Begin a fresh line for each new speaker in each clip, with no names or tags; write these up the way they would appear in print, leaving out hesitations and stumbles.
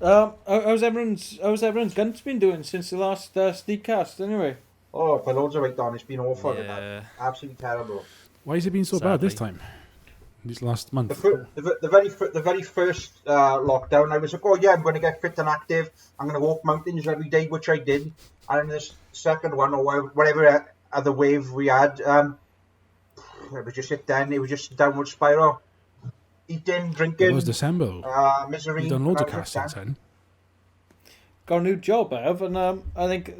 How's everyone's guns been doing since the last SteegCast anyway?
Oh, for loads of it done. It's been awful.
Yeah.
Absolutely terrible.
Why has it been so bad this time? This last month?
The very first lockdown, I was like, oh yeah, I'm going to get fit and active. I'm going to walk mountains every day, which I did. And then this second one, or whatever other wave we had, it was just hit then. It was just downward spiral. Eating, drinking.
It was December.
Misery.
You've done loads of casts since then.
Got a new job, I have, and I think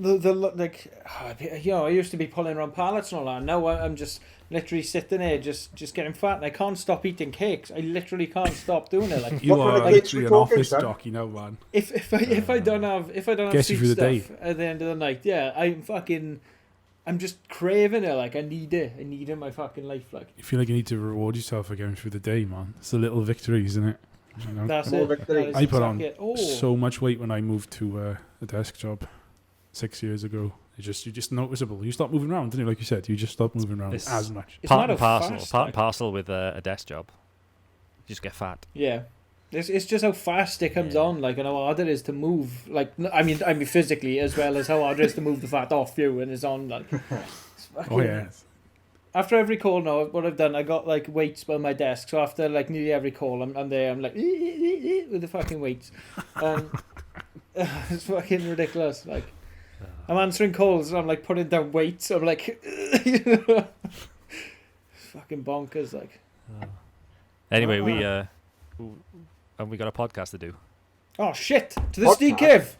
I used to be pulling around pallets and all that. Now I'm just literally sitting here, just getting fat, and I can't stop eating cakes. I literally can't stop doing it. Like
you are literally an office
son?
jockey now, man.
If I don't have
Gets you
sweet
through the
stuff at the end of the night, yeah, I'm just craving it. Like I need it in my fucking life. Like
You feel like you need to reward yourself for going through the day, man. It's the little victories, isn't it? You know?
that's
More
it.
victory.
That is
I put
exactly
on
it.
so much weight when I moved to a desk job 6 years ago. You're just noticeable. You stop moving around, didn't you? Like you said, you just stop moving around
It's-
as much.
It's
Part
not
and
a
parcel.
fast,
Part
like-
and parcel with a desk job. You just get fat.
Yeah. It's just how fast it comes
Yeah.
on, like, and how hard it is to move. Like, I mean, physically as well as how hard it is to move the fat off you when it's on. Like, it's fucking,
Oh yeah.
After every call now, what I've done, I got like weights by my desk. So after like nearly every call, I'm there. I'm like with the fucking weights. It's fucking ridiculous. Like, I'm answering calls and I'm like putting down weights. I'm like, it's fucking bonkers. Like,
Anyway, we got a podcast to do.
oh shit! To the
Podcast?
Steve Kiv.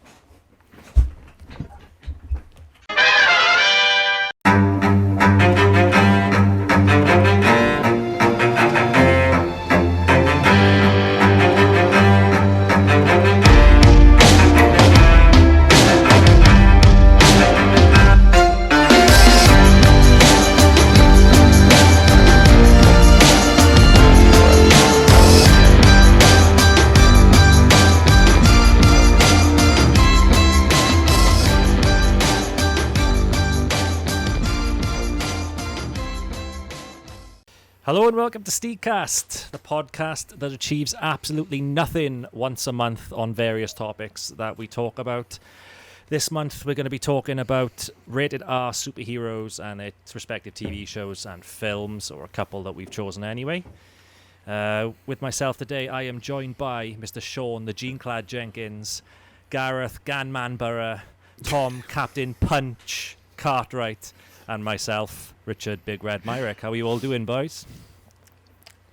Hello and welcome to SteegCast, the podcast that achieves absolutely nothing once a month on various topics that we talk about. This month we're going to be talking about rated R superheroes and its respective TV shows and films, or a couple that we've chosen anyway. With myself today, I am joined by Mr. Sean, the Gene-clad Jenkins, Gareth, Ganman Burrow, Tom, Captain Punch, Cartwright, and myself, Richard Big Red Myrick. How are you all doing, boys?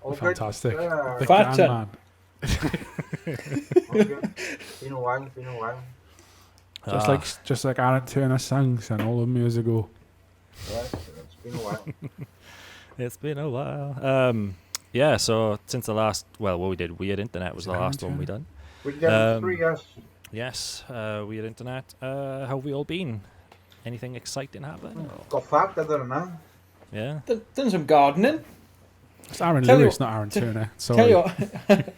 All
Fantastic.
Good.
The
Fat
Gan
man.
All good. Been a while.
Just like Aaron Turner songs and all them years ago.
Yeah, it's been a while.
It's been a while. Yeah, so since the last, what we did, Weird Internet was the last one we done.
We did 3 years.
Yes, Weird Internet. How have we all been? Anything exciting happen?
Got fat other than that.
Yeah.
Done some gardening.
It's Aaron
Tell you
Lewis,
what-
not Aaron Turner.
Tell
Sorry.
you what,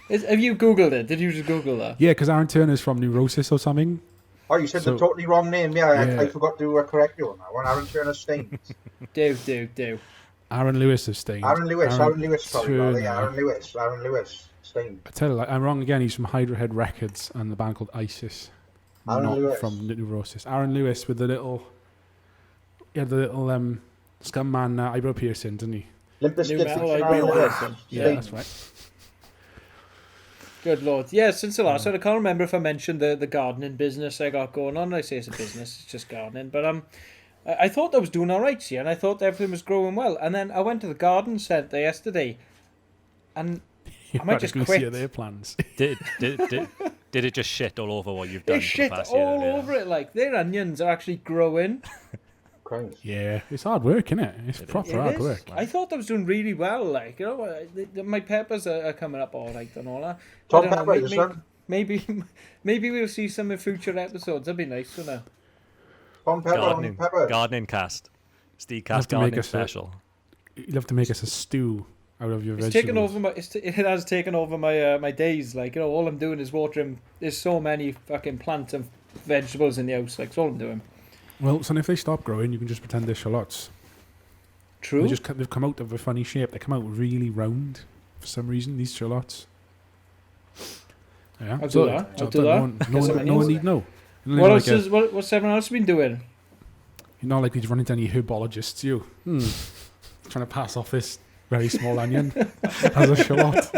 have you googled it? Did you just Google that?
Yeah, because Aaron Turner's from Neurosis or something.
Oh, you said
So-
the totally wrong name. Yeah,
Yeah.
I forgot to correct you on that one. Aaron Turner Stains.
Do.
Aaron Lewis of Stain.
Aaron Lewis. Sorry, brother. Yeah,
Turner.
Aaron Lewis. Stains.
I tell you, like, I'm wrong again. He's from Hydra Head Records and the band called ISIS.
Aaron
Not
Lewis.
from Neurosis. Aaron Lewis with the little, scum man eyebrow piercing, didn't he?
Limp Bizkit
metal,
featuring
I
Aaron
agree
Lewis.
with
Yeah,
Stains.
that's right.
Good lord. Yeah, since the last one, I can't remember if I mentioned the gardening business I got going on. I say it's a business, it's just gardening. But I thought I was doing all right, and I thought everything was growing well. And then I went to the garden centre yesterday, and
You
might just
see
quit.
their plans.
Did it just shit all over what you've done
they
for
shit
the past
all
year?
over it. Like, their onions are actually growing.
Christ.
Yeah, it's hard work, isn't it? It's proper
It
hard
is.
work.
I thought I was doing really well. Like, my peppers are coming up all right and all that.
Tom
I don't know,
Pepper, your son?
maybe we'll see some in future episodes. That'd be nice, wouldn't it?
Tom Pepper. Pepper.
Gardening cast.
Have
SteegCast
to make
gardening
us a-
special.
You'll have to make us a stew out of your
It's
vegetables.
taken over my. It has taken over my my days. Like, all I'm doing is watering. There's so many fucking plants and vegetables in the house. Like, that's all I'm doing.
Well, son, if they stop growing, you can just pretend they're shallots.
True.
They've come out of a funny shape. They come out really round for some reason. These shallots. Yeah.
I'll do that. I'll do that.
No one need know.
What else is what's everyone else been doing?
You're not likely to run into any herbologists, you. Trying to pass off this very small onion as a shallot.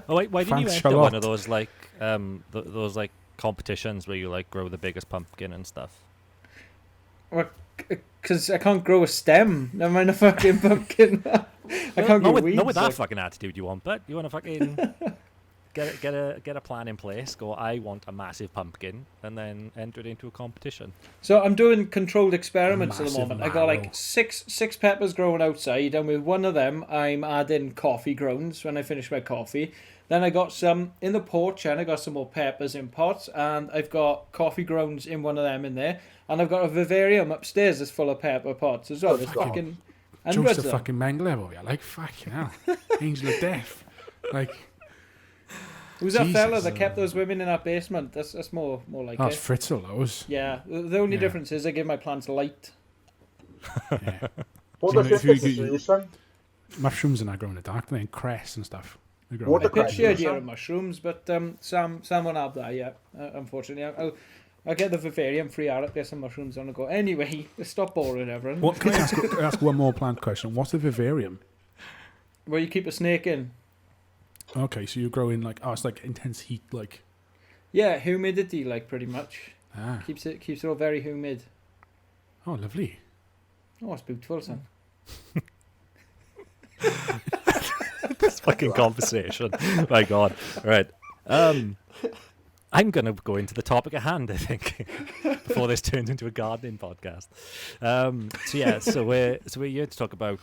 Oh wait, why didn't you
Thanks,
enter one
Charlotte.
of those like those like competitions where you like grow the biggest pumpkin and stuff?
What? Because I can't grow a stem. Never mind a fucking pumpkin. I can't grow weeds.
Not with that
like-
fucking attitude you want, but you want to fucking get a plan in place. Go, I want a massive pumpkin, and then enter it into a competition.
So I'm doing controlled experiments at the
Massive
moment. I got like
marrow.
six peppers growing outside, and with one of them, I'm adding coffee grounds when I finish my coffee. Then I got some in the porch, and I got some more peppers in pots, and I've got coffee grounds in one of them in there, and I've got a vivarium upstairs that's full of pepper pots as well. There's fucking hundreds
Joseph
of them.
fucking Mengele over here. Like, fucking hell. Angel of death. Like,
Who's that fella
Jesus.
that kept those women in that basement? That's more like
that's
it.
Fritzl, those.
Yeah, the only
Yeah.
difference is I give my plants light.
Yeah.
What
So
does
if
this
you-
do, son?
Mushrooms are not growing in the dark, they're in cress and stuff. They grow
What
in
the
I pitched the
cress?
idea of mushrooms, but Sam won't have that yet. Unfortunately, I'll get the vivarium free out. Get some mushrooms on the go. Anyway, let's stop boring everyone.
What, can I ask one more plant question? What's a vivarium?
Where you keep a snake in?
Okay, so you're growing like, it's like intense heat, like.
Yeah, humidity, like pretty much
Ah.
keeps it all very humid.
Oh, lovely.
Oh, it's beautiful, son.
This fucking conversation. My God. Right. I'm gonna go into the topic at hand, I think, before this turns into a gardening podcast. So we're here to talk about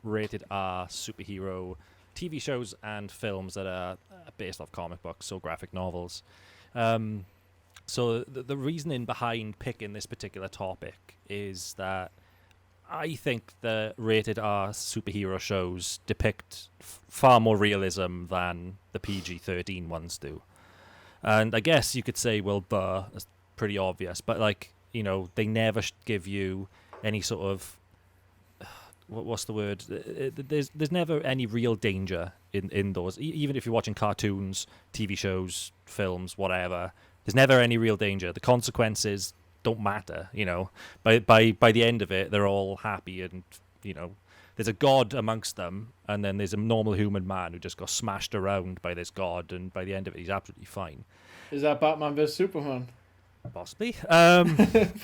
rated R superhero TV shows and films that are based off comic books, so graphic novels. So the reasoning behind picking this particular topic is that I think the rated R superhero shows depict far more realism than the PG-13 ones do. And I guess you could say, well, that's pretty obvious, but like, you know, they never give you any sort of what's the word? There's never any real danger in those. Even if you're watching cartoons, TV shows, films, whatever, there's never any real danger. The consequences don't matter. You know, by the end of it, they're all happy, and you know, there's a god amongst them, and then there's a normal human man who just got smashed around by this god, and by the end of it, he's absolutely fine.
Is that Batman vs Superman?
Possibly.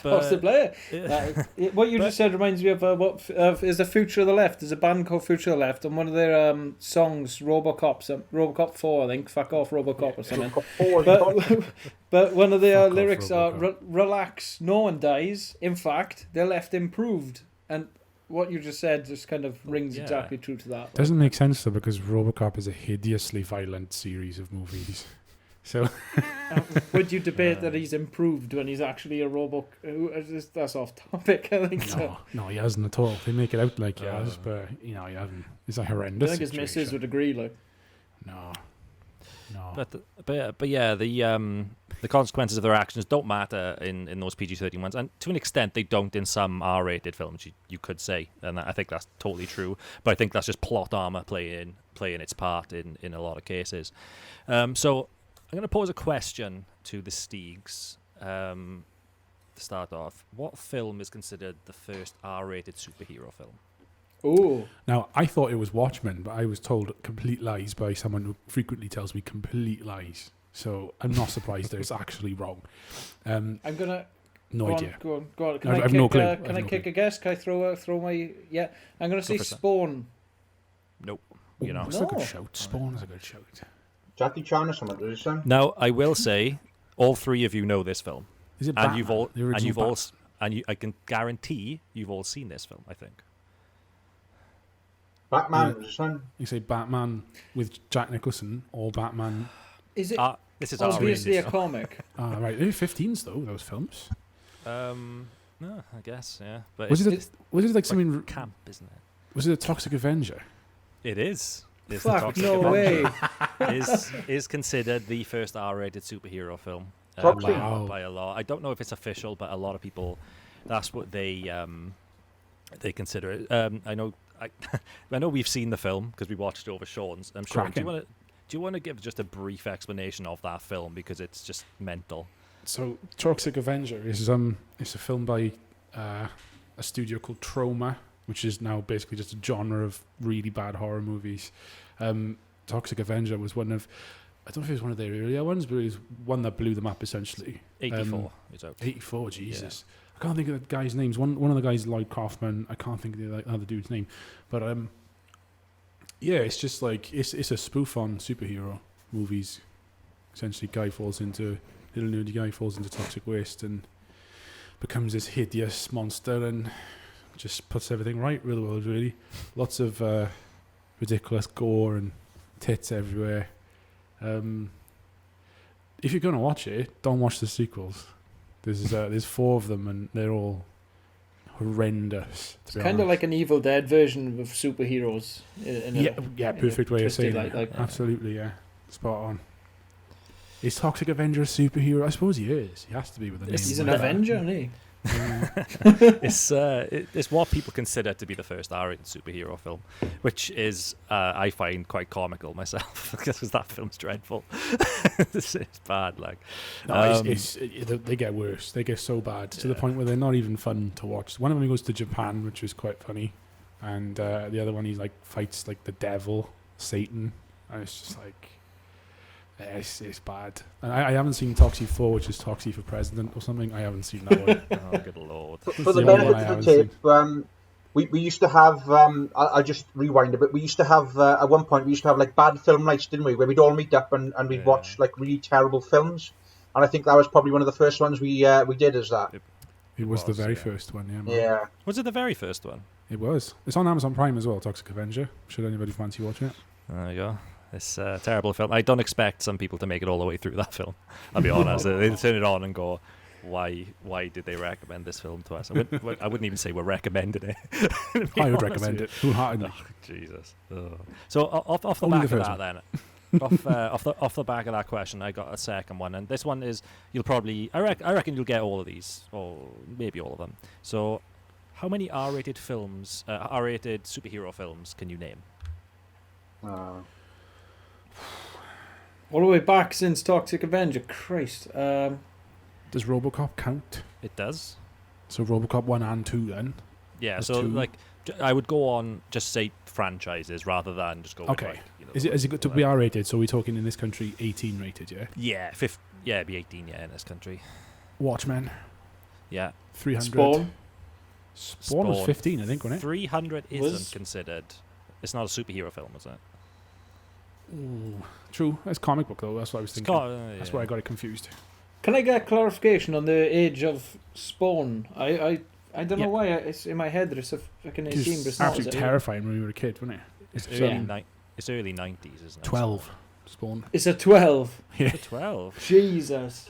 Possibly.
Yeah.
What you just said reminds me of is the Future of the Left. There's a band called Future of the Left, and one of their songs, Robocop 4, I think. Fuck off, Robocop or something. But one of their
Fuck off,
lyrics are,
Robocop.
relax, no one dies. In fact, they're left improved. And what you just said just kind of rings
Yeah.
exactly true to that.
Doesn't make sense though, because RoboCop is a hideously violent series of movies. So
Would you debate that he's improved when he's actually a robot? That's off topic, I think so.
no, he hasn't at all. They make it out like he has, but you know, he hasn't. It's a
I
horrendous.
think his missus would agree, like.
No.
But yeah, the consequences of their actions don't matter in those PG-13 ones, and to an extent they don't in some R-rated films. You could say, and I think that's totally true. But I think that's just plot armor playing its part in a lot of cases. So I'm going to pose a question to the Steegs to start off. What film is considered the first R-rated superhero film?
Oh,
Now, I thought it was Watchmen, but I was told complete lies by someone who frequently tells me complete lies. So I'm not surprised that it's actually wrong.
I'm gonna.
No
go
idea.
On, go on. Can
I've
I kick,
no clue.
Can I kick a guess? Can I throw my? Yeah, I'm gonna say
for it,
Spawn.
Nope. You know.
That's a good
No.
shout. Spawn is a good shout.
Jackie Chan or something, does it, son?
Now I will say, all three of you know this film,
Is it
and
Batman?
you've all,
The original
I can guarantee you've all seen this film. I think.
Batman, does it, son?
You say Batman with Jack Nicholson or Batman?
Is it
This is
obviously a
R-rated.
comic?
Right, they're 15s though. Those films.
No, I guess yeah, but
Was
it's
it like something?
camp, isn't it?
Was it a Toxic Avenger?
It is. It's the
Fuck,
Toxic
no
Avenger.
way.
is considered the first R-rated superhero film
Toxic?
Wow.
by a lot. I don't know if it's official, but a lot of people, that's what they consider it. I know we've seen the film because we watched it over Sean's. I'm sure. Do
Cracking.
you Do you want to give just a brief explanation of that film, because it's just mental?
So, Toxic Avenger is it's a film by a studio called Troma, which is now basically just a genre of really bad horror movies. Toxic Avenger was one of, I don't know if it was one of their earlier ones, but it was one that blew them up essentially.
84. It's out.
84, Jesus. Yeah. I can't think of the guy's names. One of the guys, Lloyd Kaufman. I can't think of the other dude's name, but yeah, it's just like it's a spoof on superhero movies. Essentially, little nerdy guy falls into toxic waste and becomes this hideous monster and just puts everything right with the world. Really, lots of ridiculous gore and tits everywhere. If you're gonna watch it, don't watch the sequels. There's 4 of them and they're all horrendous.
It's kind of like an Evil Dead version of superheroes.
Perfect way of saying it. Absolutely, yeah, spot on. Is Toxic Avenger a superhero? I suppose he is. He has to be with the name.
He's an Avenger, isn't he?
It's what people consider to be the first R-rated superhero film, which is I find quite comical myself, because that film's dreadful. It's bad, like.
No, they get worse. They get so bad to the point where they're not even fun to watch. One of them goes to Japan, which is quite funny, and the other one he like fights like the devil, Satan, and it's just like. It's bad. And I haven't seen Toxie 4, which is Toxie for President or something. I haven't seen that one.
Oh, good lord.
For the benefit of the tape, we used to have, I'll just rewind a bit, we used to have, at one point, we used to have like bad film nights, didn't we? Where we'd all meet up and we'd watch like really terrible films. And I think that was probably one of the first ones we did as that.
It was the very first one, yeah.
Yeah.
Was it the very first one?
It was. It's on Amazon Prime as well, Toxic Avenger. Should anybody fancy watching it?
There you go. It's a terrible film. I don't expect some people to make it all the way through that film. I'll be honest. They'll turn it on and go, why did they recommend this film to us? I wouldn't even say we're recommending it.
I would recommend it wholeheartedly.
Oh, Jesus. Oh. So off the back of that then. off the back of that question, I got a second one, and this one is I reckon you'll get all of these, or maybe all of them. So, how many R-rated superhero films can you name?
All the way back since Toxic Avenger. Christ.
Does RoboCop count?
It does.
So RoboCop 1 and 2 then?
Yeah,
There's
so
2.
like I would go on just say franchises rather than just go.
Okay.
With,
is it good to be R-rated? So we're talking in this country 18 rated, yeah?
Yeah, it'd be 18, yeah, in this country.
Watchmen.
Yeah.
300. Spawn was 15, I think, wasn't it?
300 isn't considered. It's not a superhero film, is it?
Ooh, true. It's comic book though. That's what I was thinking. That's why I got it confused.
Can I get clarification on the age of Spawn? I don't know why it's in my head that it's a fucking 18, but it's not.
Absolutely terrifying when we were a kid, wasn't it?
It's early 90s, isn't it?
12. Spawn.
It's a 12.
Yeah.
12.
Jesus.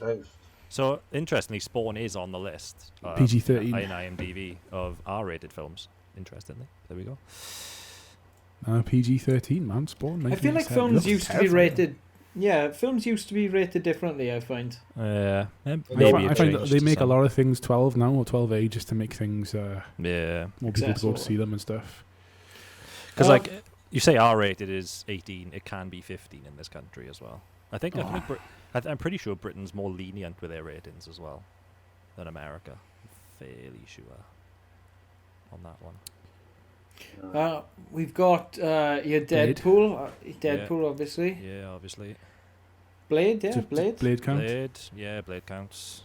So interestingly, Spawn is on the list.
PG-13
in IMDb of R-rated films. Interestingly, there we go.
PG-13, man. Spawn.
I feel like films used to be rated. Yeah, films used to be rated differently. I find.
Yeah,
maybe I find that they make a lot of things 12 now or 12A just to make things. More people to go to see them and stuff.
Because like you say, R-rated is 18. It can be 15 in this country as well. I'm pretty sure Britain's more lenient with their ratings as well than America. I'm fairly sure on that one.
We've got your Deadpool. Deadpool, obviously.
Yeah, obviously.
Blade, yeah, Blade.
Blade counts.
Blade counts.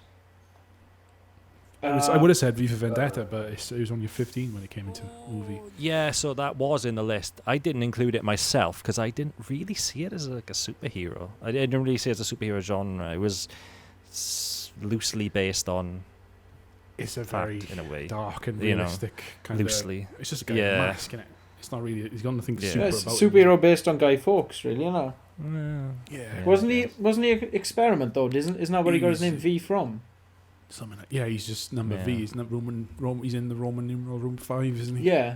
I would have said V for Vendetta, but it was only 15 when it came into movie.
Yeah, so that was in the list. I didn't include it myself because I didn't really see it as like a superhero. I didn't really see it as a superhero genre. It was loosely based on.
It's a very
in a way.
Dark and realistic kind
loosely.
of. It's just a guy with a mask, innit? It's not really. He's got nothing super
it's
about
superhero based on Guy Fawkes, really, you know.
Yeah.
Wasn't he an experiment though? Isn't that where he got his name V from?
Something like, he's just number V. He's not Roman. He's in the Roman numeral room 5, isn't he?
Yeah.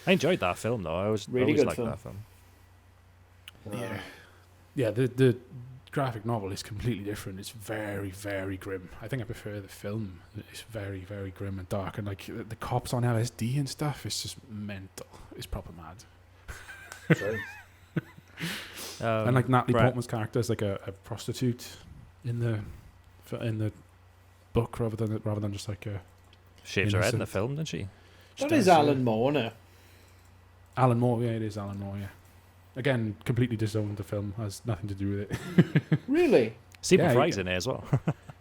I enjoyed that film though. I was
really
always
good
liked
film.
that film.
Yeah. The graphic novel is completely different. It's very, very grim. I think I prefer the film. It's very, very grim and dark, and like the cops on LSD and stuff. It's just mental. It's proper mad. And like Natalie
right.
Portman's character is like a prostitute in the book rather than just like a
Shaves her head in the
innocent.
film, didn't she?
That
does,
is
yeah.
Alan Moore, isn't it?
Alan Moore. Yeah, it is Alan Moore. Yeah, again, completely disowned the film. Has nothing to do with it.
Really?
Stephen
Yeah,
Fry's in there as well.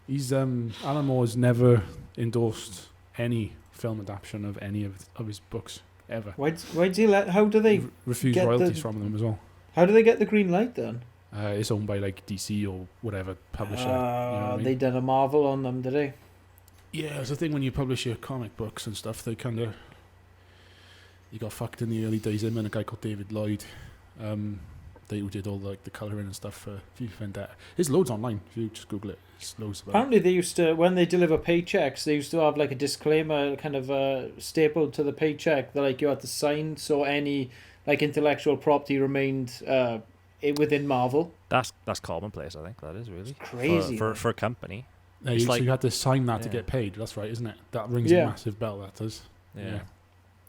He's Alan Moore's never endorsed any film adaptation of any of his books ever.
Why'd he let? How do they?
Refused
get
royalties
the-
from them as well.
How do they get the green light then?
It's owned by like DC or whatever publisher. You know what I mean?
They done a Marvel on them, did they?
Yeah, it's the thing when you publish your comic books and stuff. They kind of you got fucked in the early days. Him and a guy called David Lloyd. They who did all like the colouring and stuff for V for Vendetta. There's loads online. If you just Google it, there's loads about it.
Apparently, they used to, when they deliver paychecks, they used to have like a disclaimer kind of stapled to the paycheck that like you had to sign, so any like intellectual property remained within Marvel.
That's commonplace, I think. That is really
crazy,
for a company.
Yeah,
It's
so
like-
you had to sign that to
yeah.
get paid. That's right, isn't it? That rings
Yeah.
a massive bell. That does.
Yeah.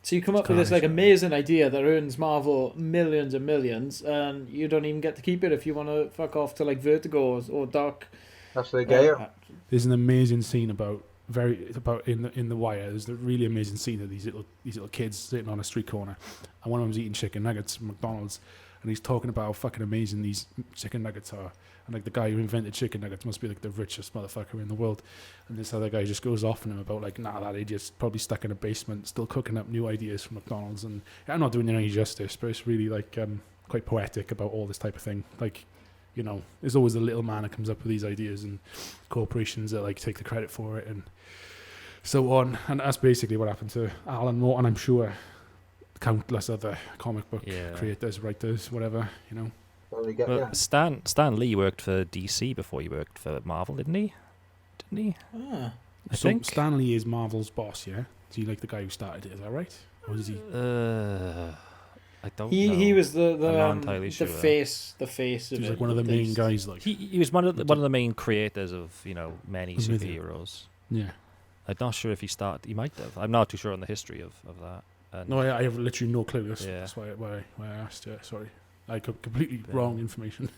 So you come up
It's
with this like
carnage.
amazing idea that earns Marvel millions and millions, and you don't even get to keep it if you want to fuck off to like Vertigo or Dark.
That's the game.
There's an amazing scene about in the Wire. There's a really amazing scene of these little kids sitting on a street corner, and one of them's eating chicken nuggets from McDonald's, and he's talking about how fucking amazing these chicken nuggets are, and like the guy who invented chicken nuggets must be like the richest motherfucker in the world, and this other guy just goes off on him about like, nah, that idiot's probably stuck in a basement still cooking up new ideas from McDonald's, and I'm not doing it any justice, but it's really like quite poetic about all this type of thing. Like, you know, there's always a little man that comes up with these ideas and corporations that like take the credit for it and so on. And that's basically what happened to Alan Moore, and I'm sure countless other comic book creators, writers, whatever, you know.
Well, you get
Well,
that.
Stan Lee worked for DC before he worked for Marvel, didn't he? Didn't he?
Ah.
I
So
think.
Stanley is Marvel's boss, yeah? Is he like the guy who started it, is that right? Or is he?
I don't know.
He was the
I'm not entirely
the
sure.
face of
He's
it.
like one of the main guys, like.
He was one of the main creators of many
I'm with you.
superheroes.
Yeah.
I'm not sure if he started. He might have. I'm not too sure on the history of that. And
No, I have literally no clue. That's,
Yeah.
that's why I asked you. Sorry. I got completely
Yeah.
wrong information.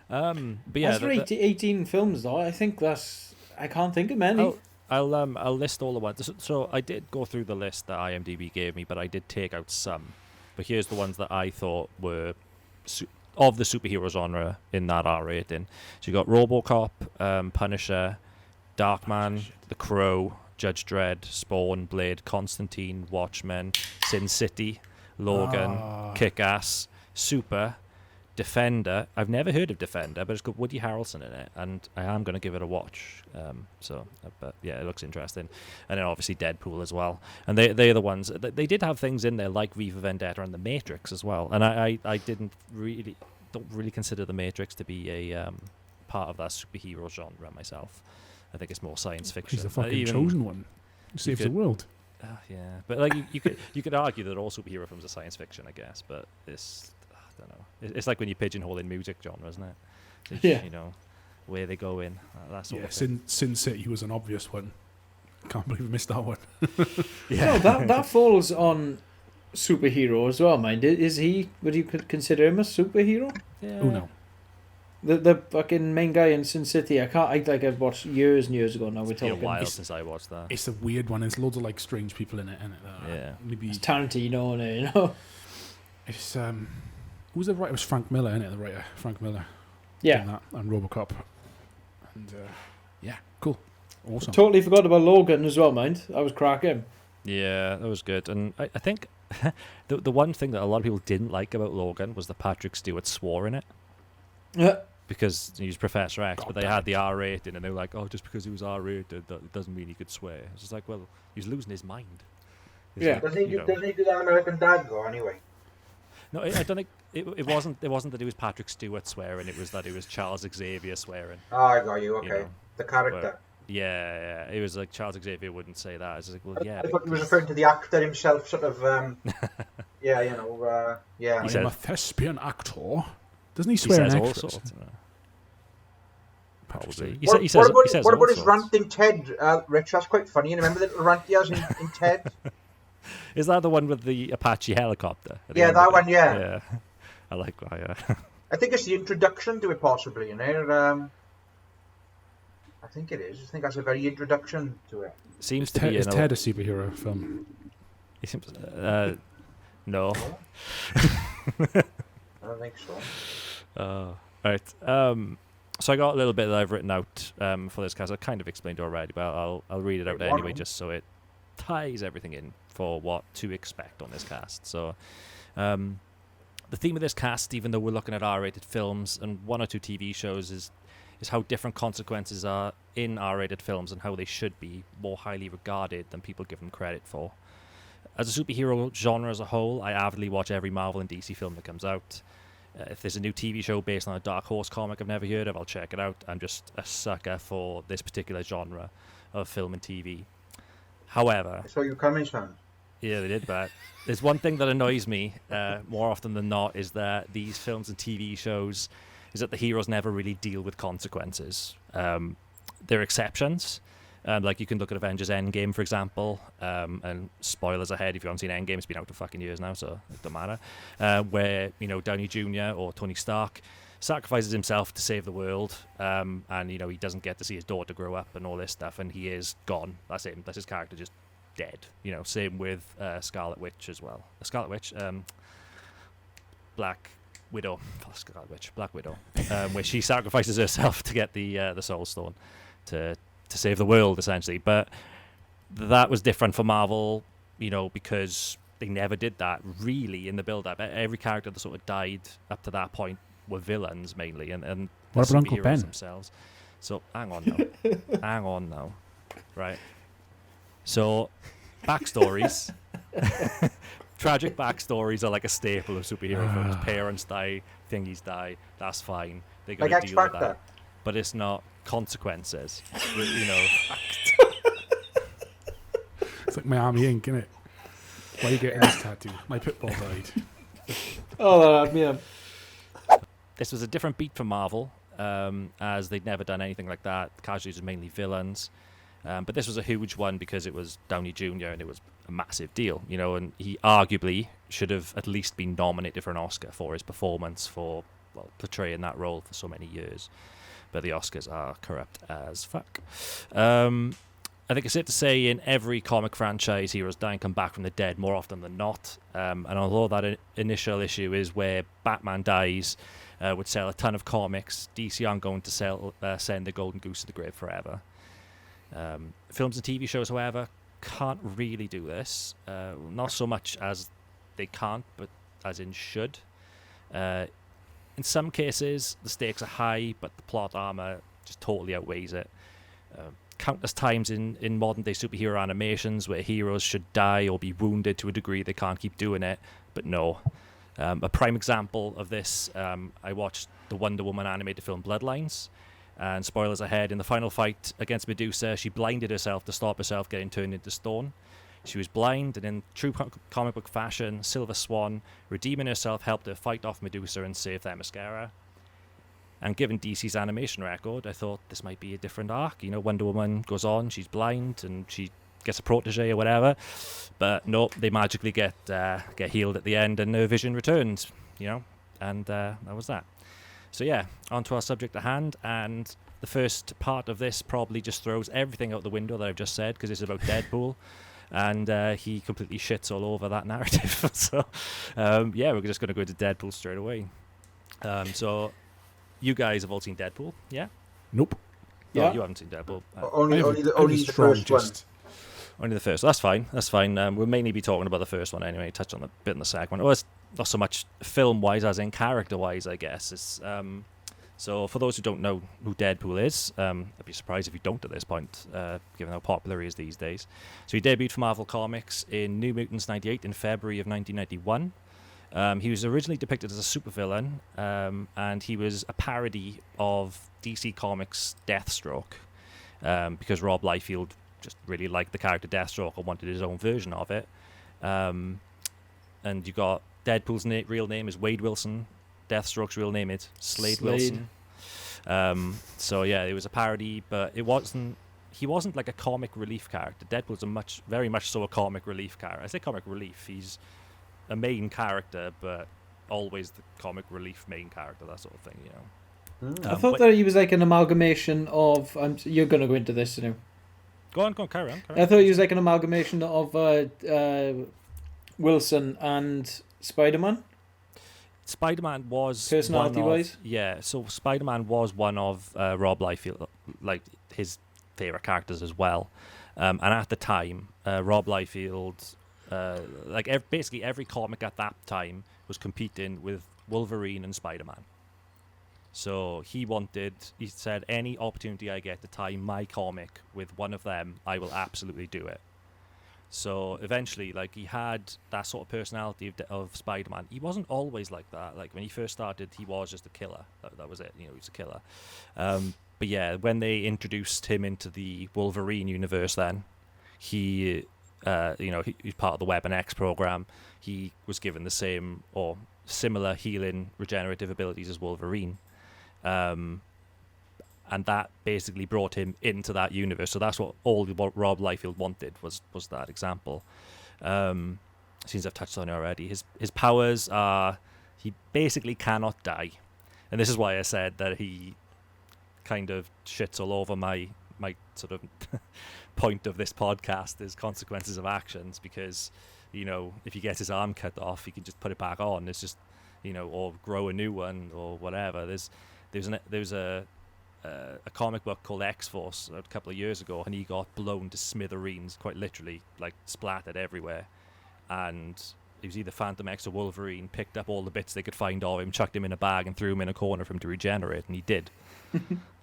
but yeah,
As for 18 films though, I think that's, I can't think of many.
I'll list all the ones. So I did go through the list that IMDb gave me, but I did take out some. But here's the ones that I thought were of the superhero genre in that R rating. So you got RoboCop, Punisher, Darkman, The Crow, Judge Dredd, Spawn, Blade, Constantine, Watchmen, Sin City, Logan, Kick-Ass, Super, Defender. I've never heard of Defender, but it's got Woody Harrelson in it, and I am going to give it a watch. But yeah, it looks interesting. And then obviously Deadpool as well. And they're the ones. They did have things in there like V for Vendetta and The Matrix as well. And I don't really consider The Matrix to be a part of that superhero genre myself. I think it's more science fiction.
He's the fucking chosen one. He saves the world.
Yeah, but like you could argue that all superhero films are science fiction, I guess. But I don't know. It's like when you pigeonhole in music genre, isn't it? It's,
Yeah.
You know, where they go in. That sort
Yeah,
of thing.
Sin City was an obvious one. Can't believe we missed that one.
No, that falls on superhero as well, mind. Is he? Would you consider him a superhero?
Yeah.
Oh no.
The fucking main guy in Sin City. I've watched years and years ago. Now we're
It's been a
talking.
while
It's
since I watched that.
It's a weird one. There's loads of like strange people in it.
Yeah.
Maybe
Tarantino, you know.
it's who's the writer? It was Frank Miller, isn't it? The writer, Frank Miller.
Yeah.
Done that, and RoboCop. And yeah, cool, awesome.
Totally forgot about Logan as well, mind. I was cracking.
Yeah, that was good. And I think the one thing that a lot of people didn't like about Logan was that Patrick Stewart swore in it. Because he was Professor X, but they had the R rating, and they were like, "Oh, just because he was R rated, that doesn't mean he could swear." It's just like, well, he was losing his mind. It's
Yeah.
like,
Doesn't he
you know.
do that American Dad though? Anyway.
No, I don't think it wasn't that it was Patrick Stewart swearing. It was that it was Charles Xavier swearing.
Oh, I got you. Okay,
You know,
the character.
Yeah. It was like Charles Xavier wouldn't say that. It's like, well, yeah.
I thought he was referring to the actor himself, sort of. Yeah, yeah.
He
I'm
said-
a thespian actor. Doesn't he
He
swear in
says all
extras?
sorts.
Patrick
Probably.
Stewart.
He says
What
all
about his
sorts.
rant in Ted, Rich? That's quite funny. You remember the little rant he has in Ted?
Is that the one with the Apache helicopter? at the
Yeah,
end
that
of it?
one, yeah.
I like that, yeah.
I think it's the introduction to it, possibly, you know. I think it is. I think that's a very introduction to it.
Seems
Is
to be
Ted a superhero film?
He seems, no.
I don't think so.
Right. So I got a little bit that I've written out for this cast. I kind of explained it already, but I'll read it out
Wait,
anyway,
one?
just so it ties everything in for what to expect on this cast. So, the theme of this cast, even though we're looking at R-rated films and 1 or 2 TV shows, is how different consequences are in R-rated films and how they should be more highly regarded than people give them credit for. As a superhero genre as a whole, I avidly watch every Marvel and DC film that comes out. If there's a new TV show based on a Dark Horse comic I've never heard of, I'll check it out. I'm just a sucker for this particular genre of film and TV. However...
I saw you coming, son.
Yeah, they did, but there's one thing that annoys me more often than not is that these films and TV shows is that the heroes never really deal with consequences. There are exceptions. Like you can look at Avengers Endgame, for example, and spoilers ahead if you haven't seen Endgame, it's been out for fucking years now, so it don't matter. Where, you know, Downey Jr. or Tony Stark sacrifices himself to save the world, and, you know, he doesn't get to see his daughter grow up and all this stuff, and he is gone. That's him. That's his character just dead. You know, same with Scarlet Witch as well. Scarlet Witch, Black Widow, where she sacrifices herself to get the Soul Stone to save the world, essentially. But that was different for Marvel, you know, because they never did that really in the build-up. Every character that sort of died up to that point were villains mainly, and
What about Uncle
superheroes
Ben?
themselves. So hang on now, right? So backstories, tragic backstories are like a staple of superhero films. Parents die, thingies die. That's fine. They got to
Like
deal with
X-Factor.
that. But it's not consequences. You know.
It's like Miami Ink, innit? Why are you getting this tattoo? My pit bull died.
Oh, yeah.
This was a different beat for Marvel, as they'd never done anything like that. The casualties were mainly villains. But this was a huge one because it was Downey Jr. and it was a massive deal, you know, and he arguably should have at least been nominated for an Oscar for his performance for portraying that role for so many years. But the Oscars are corrupt as fuck. I think it's safe to say in every comic franchise, heroes die and come back from the dead more often than not. And although that initial issue is where Batman dies, would sell a ton of comics, DC aren't going to send the Golden Goose to the grave forever. Films and TV shows, however, can't really do this. Not so much as they can't, but as in should. In some cases, the stakes are high, but the plot armor just totally outweighs it. Countless times in modern-day superhero animations where heroes should die or be wounded to a degree they can't keep doing it, but no. A prime example of this, I watched the Wonder Woman animated film Bloodlines, and spoilers ahead, in the final fight against Medusa, she blinded herself to stop herself getting turned into stone. She was blind, and in true comic book fashion, Silver Swan, redeeming herself, helped her fight off Medusa and save their mascara. And given DC's animation record, I thought this might be a different arc. You know, Wonder Woman goes on, she's blind, and she gets a protege or whatever. But no, they magically get healed at the end, and her vision returns, you know, and that was that. So yeah, on to our subject at hand, and the first part of this probably just throws everything out the window that I've just said, because it's about Deadpool. And he completely shits all over that narrative. So, yeah, we're just going to go into Deadpool straight away. So, you guys have all seen Deadpool, yeah?
Nope.
Yeah.
Yeah.
Oh, you haven't seen Deadpool.
Only the first one.
Only the first. That's fine. We'll mainly be talking about the first one anyway. Touch on a bit in the second one. Well, it's not so much film-wise as in character-wise, I guess. It's so for those who don't know who Deadpool is, I'd be surprised if you don't at this point, given how popular he is these days. So he debuted for Marvel Comics in New Mutants 98 in February of 1991. He was originally depicted as a supervillain, and he was a parody of DC Comics' Deathstroke, because Rob Liefeld just really liked the character Deathstroke and wanted his own version of it. And you got Deadpool's real name is Wade Wilson. Deathstroke's real name is Slade Wilson. So yeah, it was a parody, but he wasn't like a comic relief character. Deadpool's very much so a comic relief character. I say comic relief. He's a main character, but always the comic relief main character, that sort of thing, you know.
I thought that he was like an amalgamation of. You're going to go into this, you know.
Go on, carry on.
I thought he was like an amalgamation of Wilson and Spider-Man.
Spider-Man was
personality-wise.
Yeah, so Spider-Man was one of Rob Liefeld, like his favorite characters as well. And at the time, Rob Liefeld, basically every comic at that time was competing with Wolverine and Spider-Man. So he said, any opportunity I get to tie my comic with one of them, I will absolutely do it. So eventually, like, he had that sort of personality of Spider-Man. He wasn't always like that. Like, when he first started, he was just a killer. That was it. You know, he was a killer. But yeah, when they introduced him into the Wolverine universe, then he was part of the Weapon X program. He was given the same or similar healing, regenerative abilities as Wolverine. And that basically brought him into that universe. So that's what Rob Liefeld wanted was that example. Since I've touched on it already, his powers are he basically cannot die, and this is why I said that he kind of shits all over my sort of point of this podcast is consequences of actions, because you know, if he gets his arm cut off, he can just put it back on. It's just, you know, or grow a new one or whatever. There's a comic book called X-Force a couple of years ago, and he got blown to smithereens, quite literally, like splattered everywhere. And it was either Phantom X or Wolverine picked up all the bits they could find of him, chucked him in a bag, and threw him in a corner for him to regenerate, and he did.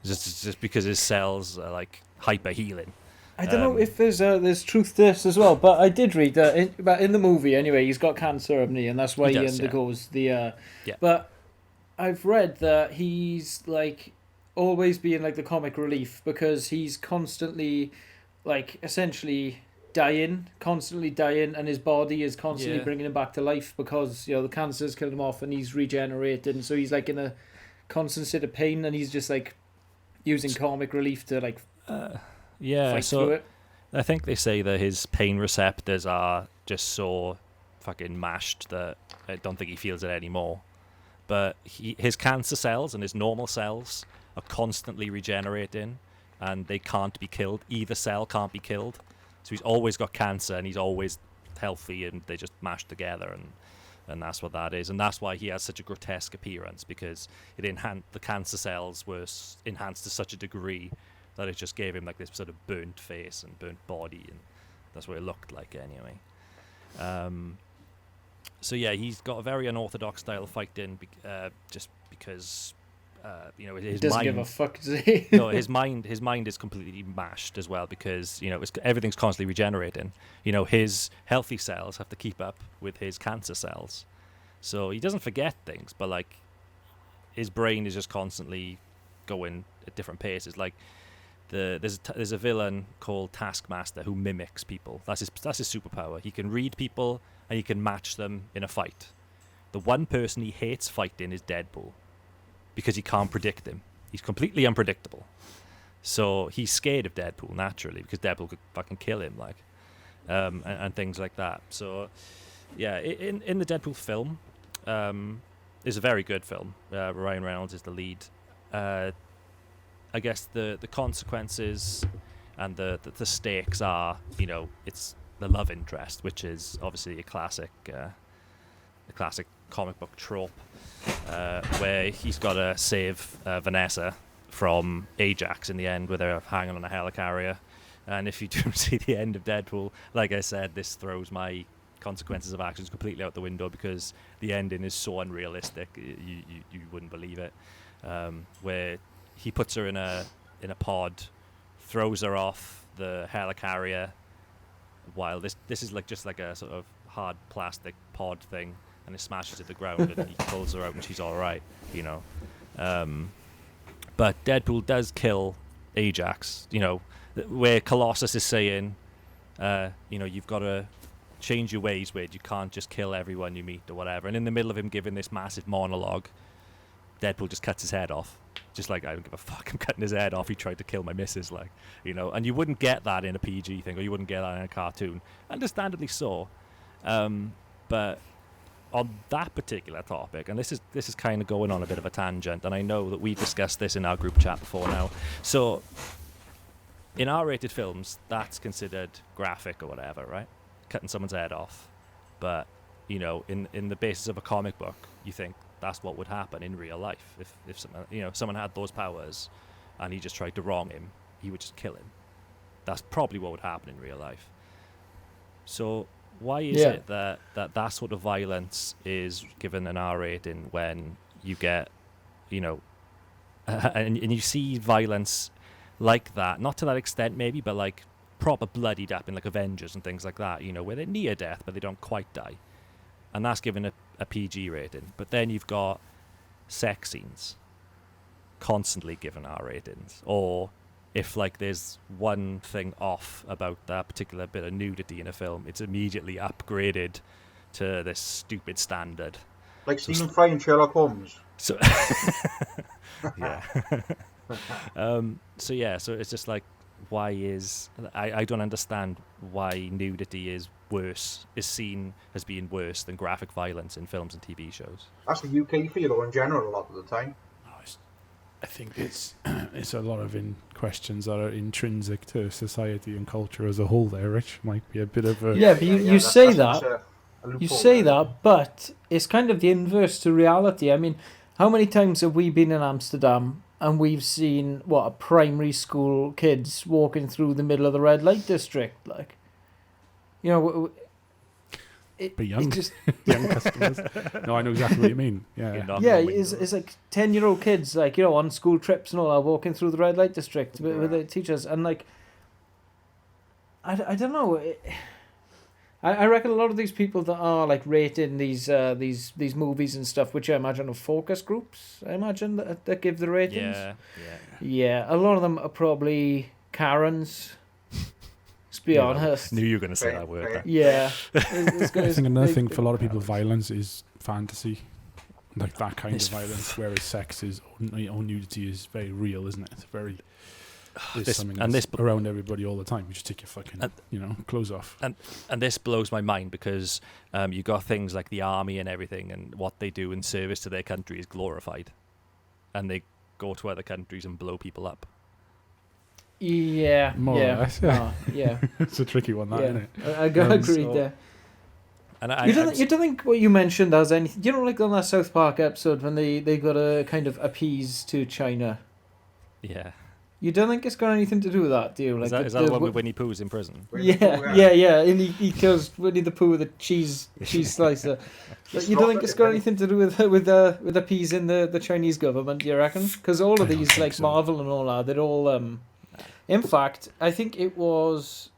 just because his cells are like hyper healing.
I don't know if there's truth to this as well, but I did read that in the movie anyway. He's got cancer, hasn't he? And that's why he undergoes the. But I've read that he's like always being like the comic relief, because he's constantly, like, essentially dying, and his body is constantly bringing him back to life, because, you know, the cancer's killed him off and he's regenerating. So he's like in a constant state of pain, and he's just like using comic relief to like fight through it.
I think they say that his pain receptors are just so fucking mashed that I don't think he feels it anymore. But his cancer cells and his normal cells are constantly regenerating, and they can't be killed. Either cell can't be killed. So he's always got cancer, and he's always healthy, and they just mash together, and that's what that is. And that's why he has such a grotesque appearance, because the cancer cells were enhanced to such a degree that it just gave him like this sort of burnt face and burnt body, and that's what it looked like anyway. So yeah, he's got a very unorthodox style of fighting, just because you know, his
he doesn't
mind,
give a fuck, does he?
No, his mind is completely mashed as well, because, you know, everything's constantly regenerating. You know, his healthy cells have to keep up with his cancer cells, so he doesn't forget things, but like his brain is just constantly going at different paces. Like there's a villain called Taskmaster who mimics people. That's his superpower. He can read people and he can match them in a fight. The one person he hates fighting is Deadpool, because he can't predict him. He's completely unpredictable. So he's scared of Deadpool naturally, because Deadpool could fucking kill him, like, and things like that. So yeah, in the Deadpool film, it's a very good film. Ryan Reynolds is the lead. I guess the consequences and the stakes are, you know, it's the love interest, which is obviously a classic comic book trope, where he's got to save Vanessa from Ajax in the end, where they're hanging on a helicarrier. And if you do see the end of Deadpool, like I said, this throws my consequences of actions completely out the window, because the ending is so unrealistic, you wouldn't believe it. Where he puts her in a pod, throws her off the helicarrier, while this is like just like a sort of hard plastic pod thing, and it smashes to the ground, and he pulls her out, and she's all right, you know. But Deadpool does kill Ajax, you know, where Colossus is saying, you know, you've got to change your ways, Wade. You can't just kill everyone you meet or whatever. And in the middle of him giving this massive monologue, Deadpool just cuts his head off. Just like, I don't give a fuck, I'm cutting his head off. He tried to kill my missus, like, you know. And you wouldn't get that in a PG thing, or you wouldn't get that in a cartoon. Understandably so. But on that particular topic, and this is kind of going on a bit of a tangent, and I know that we discussed this in our group chat before now. So, in R-rated films, that's considered graphic or whatever, right? Cutting someone's head off. But, you know, in the basis of a comic book, you think that's what would happen in real life. If someone had those powers and he just tried to wrong him, he would just kill him. That's probably what would happen in real life. So why is it that sort of violence is given an R rating when you get, you know, and you see violence like that, not to that extent maybe, but like proper bloodied up in like Avengers and things like that, you know, where they're near death but they don't quite die, and that's given a PG rating. But then you've got sex scenes constantly given R ratings, or if like there's one thing off about that particular bit of nudity in a film, it's immediately upgraded to this stupid standard.
Like Stephen Fry and Sherlock Holmes.
So yeah. So it's just like, why is I don't understand why nudity is seen as being worse than graphic violence in films and TV shows.
That's the UK for you though in general a lot of the time.
I think it's a lot of questions that are intrinsic to society and culture as a whole. There, Rich, might be a bit of a
but you say that, but it's kind of the inverse to reality. I mean, how many times have we been in Amsterdam and we've seen primary school kids walking through the middle of the red light district, like, you know.
But young customers. No, I know exactly what you mean. Yeah,
it's like 10-year-old kids, like, you know, on school trips and all that, walking through the red light district with their teachers, and like, I don't know. I reckon a lot of these people that are like rating these movies and stuff, which I imagine are focus groups, I imagine that give the ratings. Yeah. A lot of them are probably Karens. Let's be honest.
Knew you were going to say that word.
Yeah.
I think another thing for a lot of people, violence is fantasy, like that kind of violence. Whereas sex is, or nudity is very real, isn't it? It's very. Something that's around everybody all the time. You just take your fucking, clothes off.
And this blows my mind because you got things like the army and everything, and what they do in service to their country is glorified, and they go to other countries and blow people up.
Yeah,
more or less. Yeah,
yeah.
It's a tricky one, that, isn't it?
I agree there. And you don't think what you mentioned has anything? You know, like on that South Park episode when they got to kind of appease to China.
Yeah.
You don't think it's got anything to do with that, do you? Like
is that the one with Winnie Pooh's in prison?
Yeah. And he kills Winnie the Pooh with a cheese slicer. But you don't think it's got anything to do with appeasing the Chinese government? You reckon? Because all of these, like so. Marvel and all that, they're all. In fact, I think it was.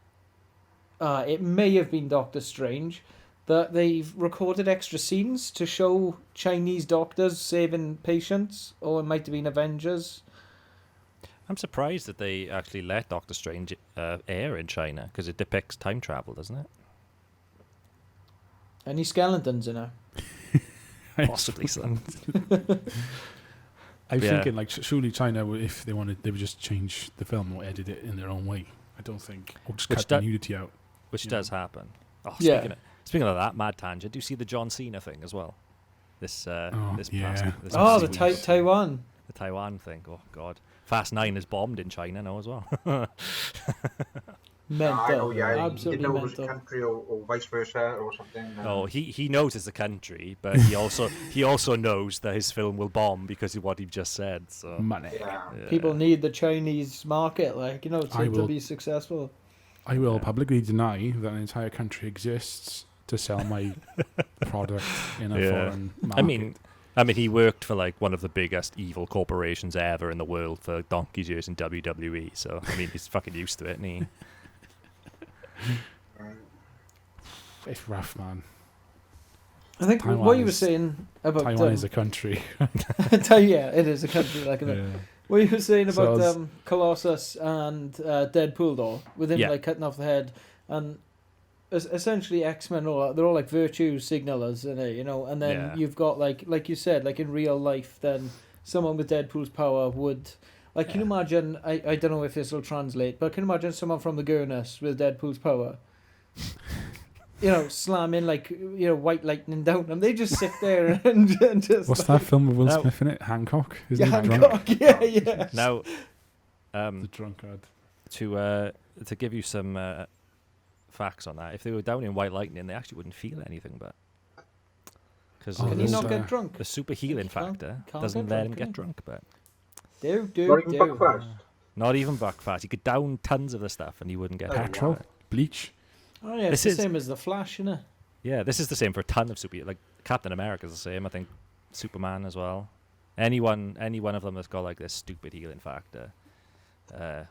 It may have been Doctor Strange that they've recorded extra scenes to show Chinese doctors saving patients, or it might have been Avengers.
I'm surprised that they actually let Doctor Strange air in China, because it depicts time travel, doesn't it?
Any skeletons in her?
Possibly so.
I'm thinking, like, surely China, if they wanted, they would just change the film or edit it in their own way. I don't think, or just cut the nudity out.
Which does happen. Oh, speaking of that, mad tangent, do you see the John Cena thing as well?
Taiwan.
The Taiwan thing. Oh God, Fast 9 is bombed in China now as well.
Mental. Absolutely
didn't know
mental.
It was a country or vice versa or something.
Oh, he knows it's a country, but he also knows that his film will bomb because of what he just said. So
money.
Yeah.
People need the Chinese market, like, to be successful.
I will publicly deny that an entire country exists to sell my product in a foreign market.
I mean, he worked for like one of the biggest evil corporations ever in the world for donkey's years in WWE. So I mean, he's fucking used to it, isn't he?
It's rough, man.
I think
Taiwan
what you were saying about
Taiwan is a country.
Yeah, it is a country. Like what you were saying about Colossus and Deadpool, though, with him like cutting off the head, and essentially X-Men, they're all like virtue signalers, and then you've got like you said, like in real life, then someone with Deadpool's power would. Like, can you imagine, I don't know if this will translate, but can you imagine someone from the Gurnus with Deadpool's power? slamming white lightning down them. They just sit there and just.
What's that film with Will Smith in it? Hancock. Isn't he drunk?
Hancock. Yeah.
Now,
The drunkard.
to give you some facts on that, if they were down in white lightning, they actually wouldn't feel anything, but because
Can you not get drunk?
the super healing factor
can't
doesn't
get
let
drunk,
him get
yeah.
drunk, but
Not even Buckfast.
not even Buckfast. You could down tons of the stuff and you wouldn't get drunk.
Petrol. Bleach.
Oh yeah, it's the same as the Flash, isn't it?
Yeah, this is the same for a ton of like Captain America's the same. I think Superman as well. Any one of them that's got like this stupid healing factor,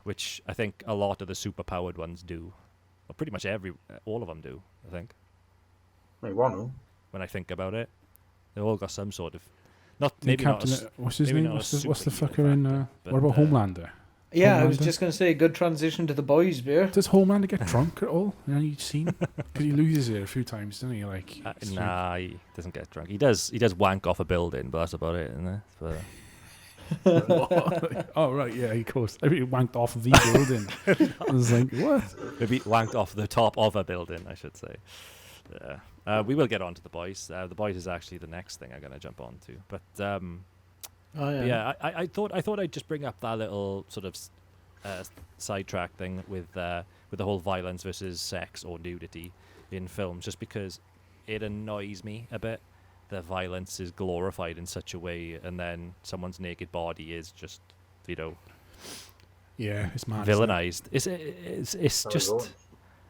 which I think a lot of the superpowered ones do. Well, pretty much all of them do. I think.
Maybe one of them.
When I think about it, they all got some sort of
What's his name? What's the fucker in? What about Homelander?
Yeah, I
Homelander?
was just going to say, good transition to the boys, beer.
Does Homelander get drunk at all in any scene? Because he loses it a few times, doesn't he? Like,
nah, he doesn't get drunk. He does wank off a building, but that's about it, isn't it? But,
oh right, yeah, of course. I mean, he wanked off the building. I was like, what?
maybe wanked off the top of a building, I should say. Yeah. We will get on to the boys. The boys is actually the next thing I'm going to jump on to. But I thought I'd just bring up that little sort of sidetrack thing with the whole violence versus sex or nudity in films, just because it annoys me a bit. The violence is glorified in such a way, and then someone's naked body is just,
Yeah, it's mad.
villainized. It's just.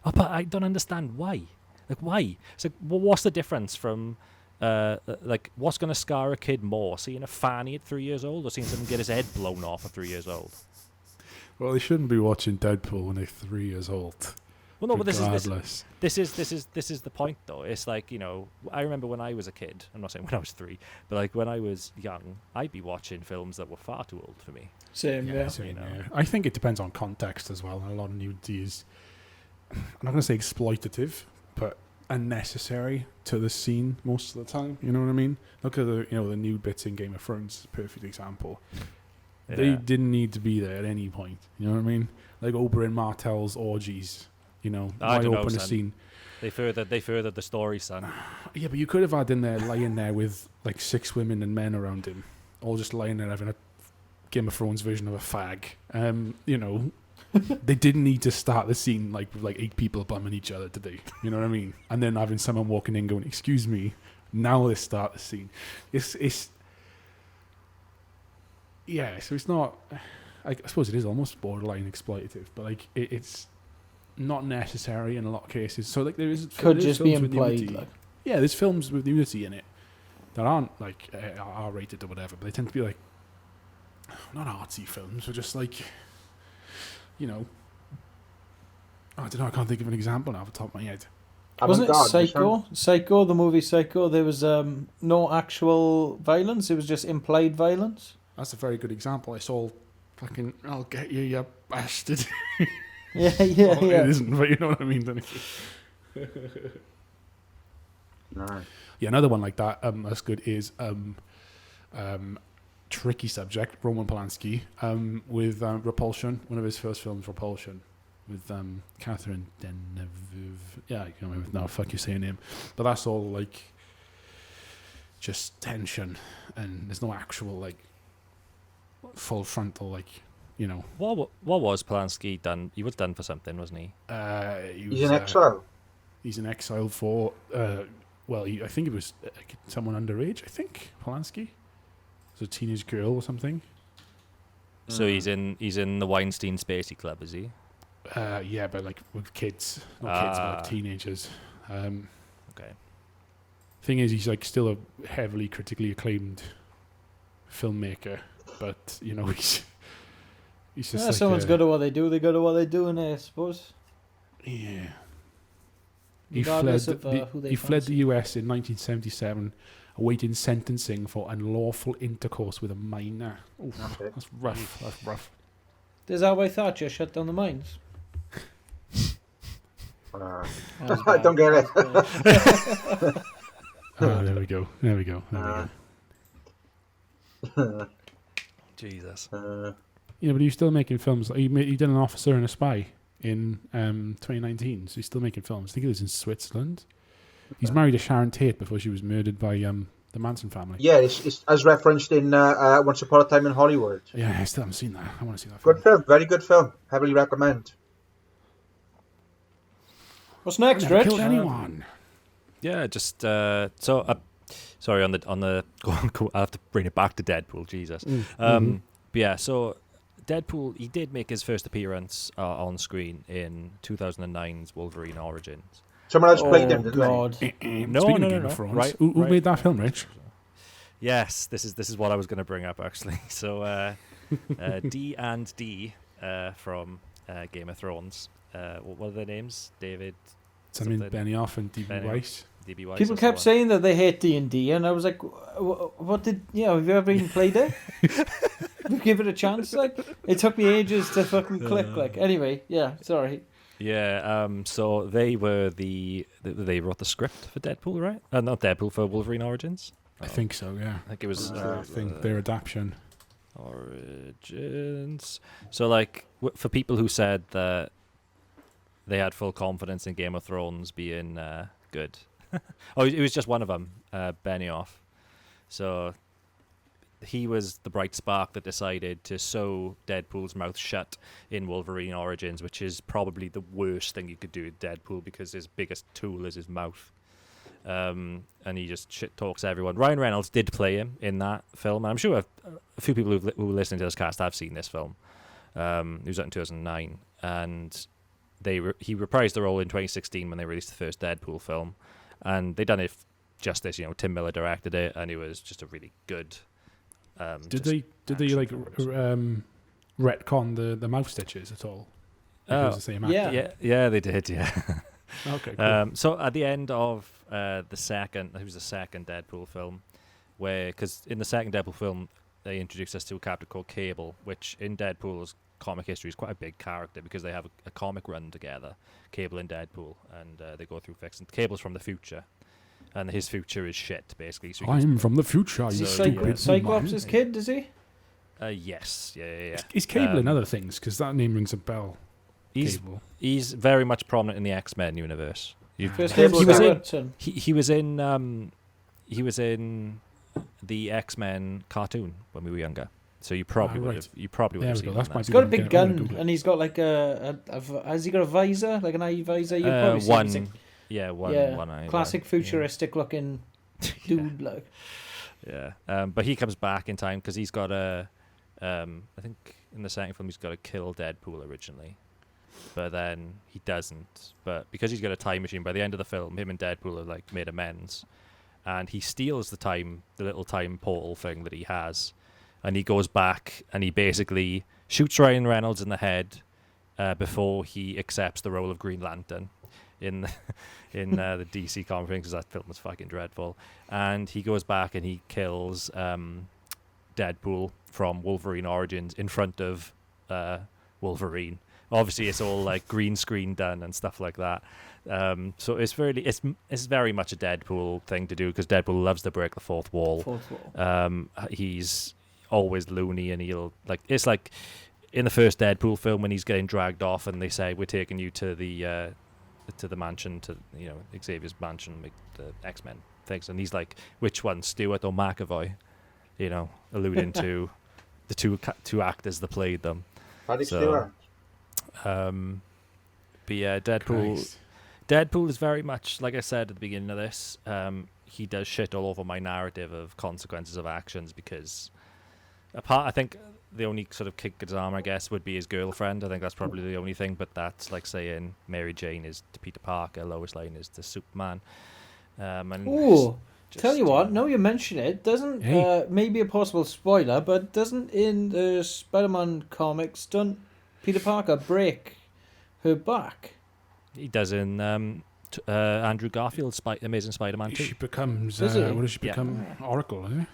Oh, but I don't understand why. Like, why? It's like, well, what's the difference from, what's going to scar a kid more? Seeing a fanny at 3 years old, or seeing someone get his head blown off at 3 years old?
Well, they shouldn't be watching Deadpool when they're 3 years old.
Well, no, but this is the point, though. It's like, I remember when I was a kid. I'm not saying when I was 3, but like when I was young, I'd be watching films that were far too old for me.
Same, yeah.
Yeah. I think it depends on context as well. A lot of nudity is, I'm not going to say exploitative, but unnecessary to the scene most of the time. You know what I mean? Look at the nude bits in Game of Thrones, perfect example. Yeah. They didn't need to be there at any point. You know what I mean? Like Oberyn Martell's orgies. Why open a scene?
They furthered the story, son.
Yeah, but you could have had in there lying there with like 6 women and men around him, all just lying there having a Game of Thrones version of a fag. They didn't need to start the scene like with 8 people bumming each other today. You know what I mean? And then having someone walking in going, "Excuse me," now they start the scene. It's yeah. So it's not. I suppose it is almost borderline exploitative, but like it's not necessary in a lot of cases. So like there
could just be implied. Like.
Yeah, there's films with nudity in it that aren't like R-rated or whatever, but they tend to be like not artsy films, but just like. I don't know. I can't think of an example now off the top of my head.
Wasn't it Psycho? Psycho, the movie Psycho. There was no actual violence. It was just implied violence.
That's a very good example. It's all fucking, "I'll get you, you bastard."
Yeah.
It isn't, but you know what I mean, don't you?
No.
Yeah, another one like that. That's good. Is tricky subject, Roman Polanski, with Repulsion, one of his first films, Repulsion, with Catherine Deneuve. Yeah, I can't remember. No, fuck you saying name. But that's all like just tension, and there's no actual like full frontal
What was Polanski done? He was done for something, wasn't he?
He's in exile.
He's in exile for I think it was someone underage. I think Polanski. A teenage girl or something.
So he's in the Weinstein Spacey Club, is he?
Yeah, but like with kids, not kids, but like teenagers.
Okay.
Thing is, he's like still a heavily critically acclaimed filmmaker, but he's just like
someone's good at what they do. They go to what they do, and I suppose.
Yeah.
He fled
the US in 1977. Awaiting sentencing for unlawful intercourse with a minor. Oof, that's rough. That's rough.
Is that why Thatcher shut down the mines?
I don't get it.
There we go.
Jesus.
But he's still making films. He did An Officer and a Spy. in 2019. So he's still making films. I think he lives in Switzerland. He's married to Sharon Tate before she was murdered by the Manson family.
Yeah, it's as referenced in Once Upon a Time in Hollywood.
Yeah, I still haven't seen that. I want to see that.
Good film, very good film. Heavily recommend.
What's next,
Never
Rich?
killed anyone.
Yeah, just sorry on the I have to bring it back to Deadpool. Jesus. But yeah, so Deadpool, he did make his first appearance on screen in 2009's Wolverine Origins.
Someone else played him, didn't
God.
No,
Speaking
no,
of
no,
Game of
no.
Thrones,
Right,
who
right.
made that film, Rich?
Yes, this is what I was going to bring up actually. So D&D from Game of Thrones. What are their names? David.
Something
something.
Benioff and D.B.
Benioff.
Weiss.
DB Weiss.
People
that's
kept
the one.
saying that they hate D&D, and I was like, what did... Yeah, have you ever even played it? You give it a chance? Like, it took me ages to fucking click. Like, anyway, yeah, sorry.
Yeah, so they were they wrote the script for Deadpool, right? Not Deadpool, for Wolverine Origins.
I think so, yeah.
I think it was
I think their adaptation.
Origins. So, like, for people who said that they had full confidence in Game of Thrones being good. Oh, it was just one of them, Benioff. So he was the bright spark that decided to sew Deadpool's mouth shut in Wolverine Origins, which is probably the worst thing you could do with Deadpool because his biggest tool is his mouth. And he just shit talks everyone. Ryan Reynolds did play him in that film. And I'm sure a few people who are listening to this cast have seen this film. It was out in 2009. And he reprised the role in 2016 when they released the first Deadpool film. And they done it justice. You know, Tim Miller directed it, and it was just a really good.
Did they like retcon the mouth stitches at all? Like it was the same actor?
Yeah, they did. Yeah.
Okay. Cool.
So at the end of the second Deadpool film, because in the second Deadpool film they introduced us to a character called Cable, which in Deadpool's comic history is quite a big character because they have a comic run together, Cable and Deadpool, and they go through fixing. Cable's from the future, and his future is shit basically. So
I'm from the future. You stupid
Cyclops'
man.
kid, is he?
Yes, yeah.
Is Cable in other things? Because that name rings a bell. Cable.
He's very much prominent in the X-Men universe.
First
He was in-
Son.
He was in the X-Men cartoon when we were younger. So you probably would have. You probably would
There
have
we
seen
go.
him.
That's my
He's got a
Google
big
it. I'm gonna
gun,
Google it.
and he's got like has he got a visor, like an eye visor? You've probably seen
one.
him.
Yeah, one.
Yeah,
One eye.
classic futuristic looking dude. Like,
Yeah, but he comes back in time because he's got I think in the second film he's got to kill Deadpool originally, but then he doesn't. But because he's got a time machine, by the end of the film, him and Deadpool have like made amends, and he steals the little time portal thing that he has, and he goes back and he basically shoots Ryan Reynolds in the head before he accepts the role of Green Lantern in the DC comic because that film was fucking dreadful. And he goes back and he kills Deadpool from Wolverine Origins in front of Wolverine. Obviously, it's all like green screen done and stuff like that. So it's very much a Deadpool thing to do because Deadpool loves to break the fourth wall. He's always loony and it's like in the first Deadpool film when he's getting dragged off and they say we're taking you to the mansion, to Xavier's mansion, make the X-Men things, and he's like, which one, Stewart or McAvoy? Alluding to the two actors that played them.
Paddy Stewart.
But yeah, Deadpool is very much like I said at the beginning of this. He does shit all over my narrative of consequences of actions because, I think the only sort of kick in his arm, I guess, would be his girlfriend. I think that's probably the only thing. But that's like saying Mary Jane is to Peter Parker, Lois Lane is to Superman.
Ooh, tell you what, now you mention it, doesn't maybe a possible spoiler, but doesn't in the Spider-Man comics, don't Peter Parker break her back?
He does in Andrew Garfield's Amazing Spider-Man 2.
She becomes
Does he?
what does she become? Oracle, is it?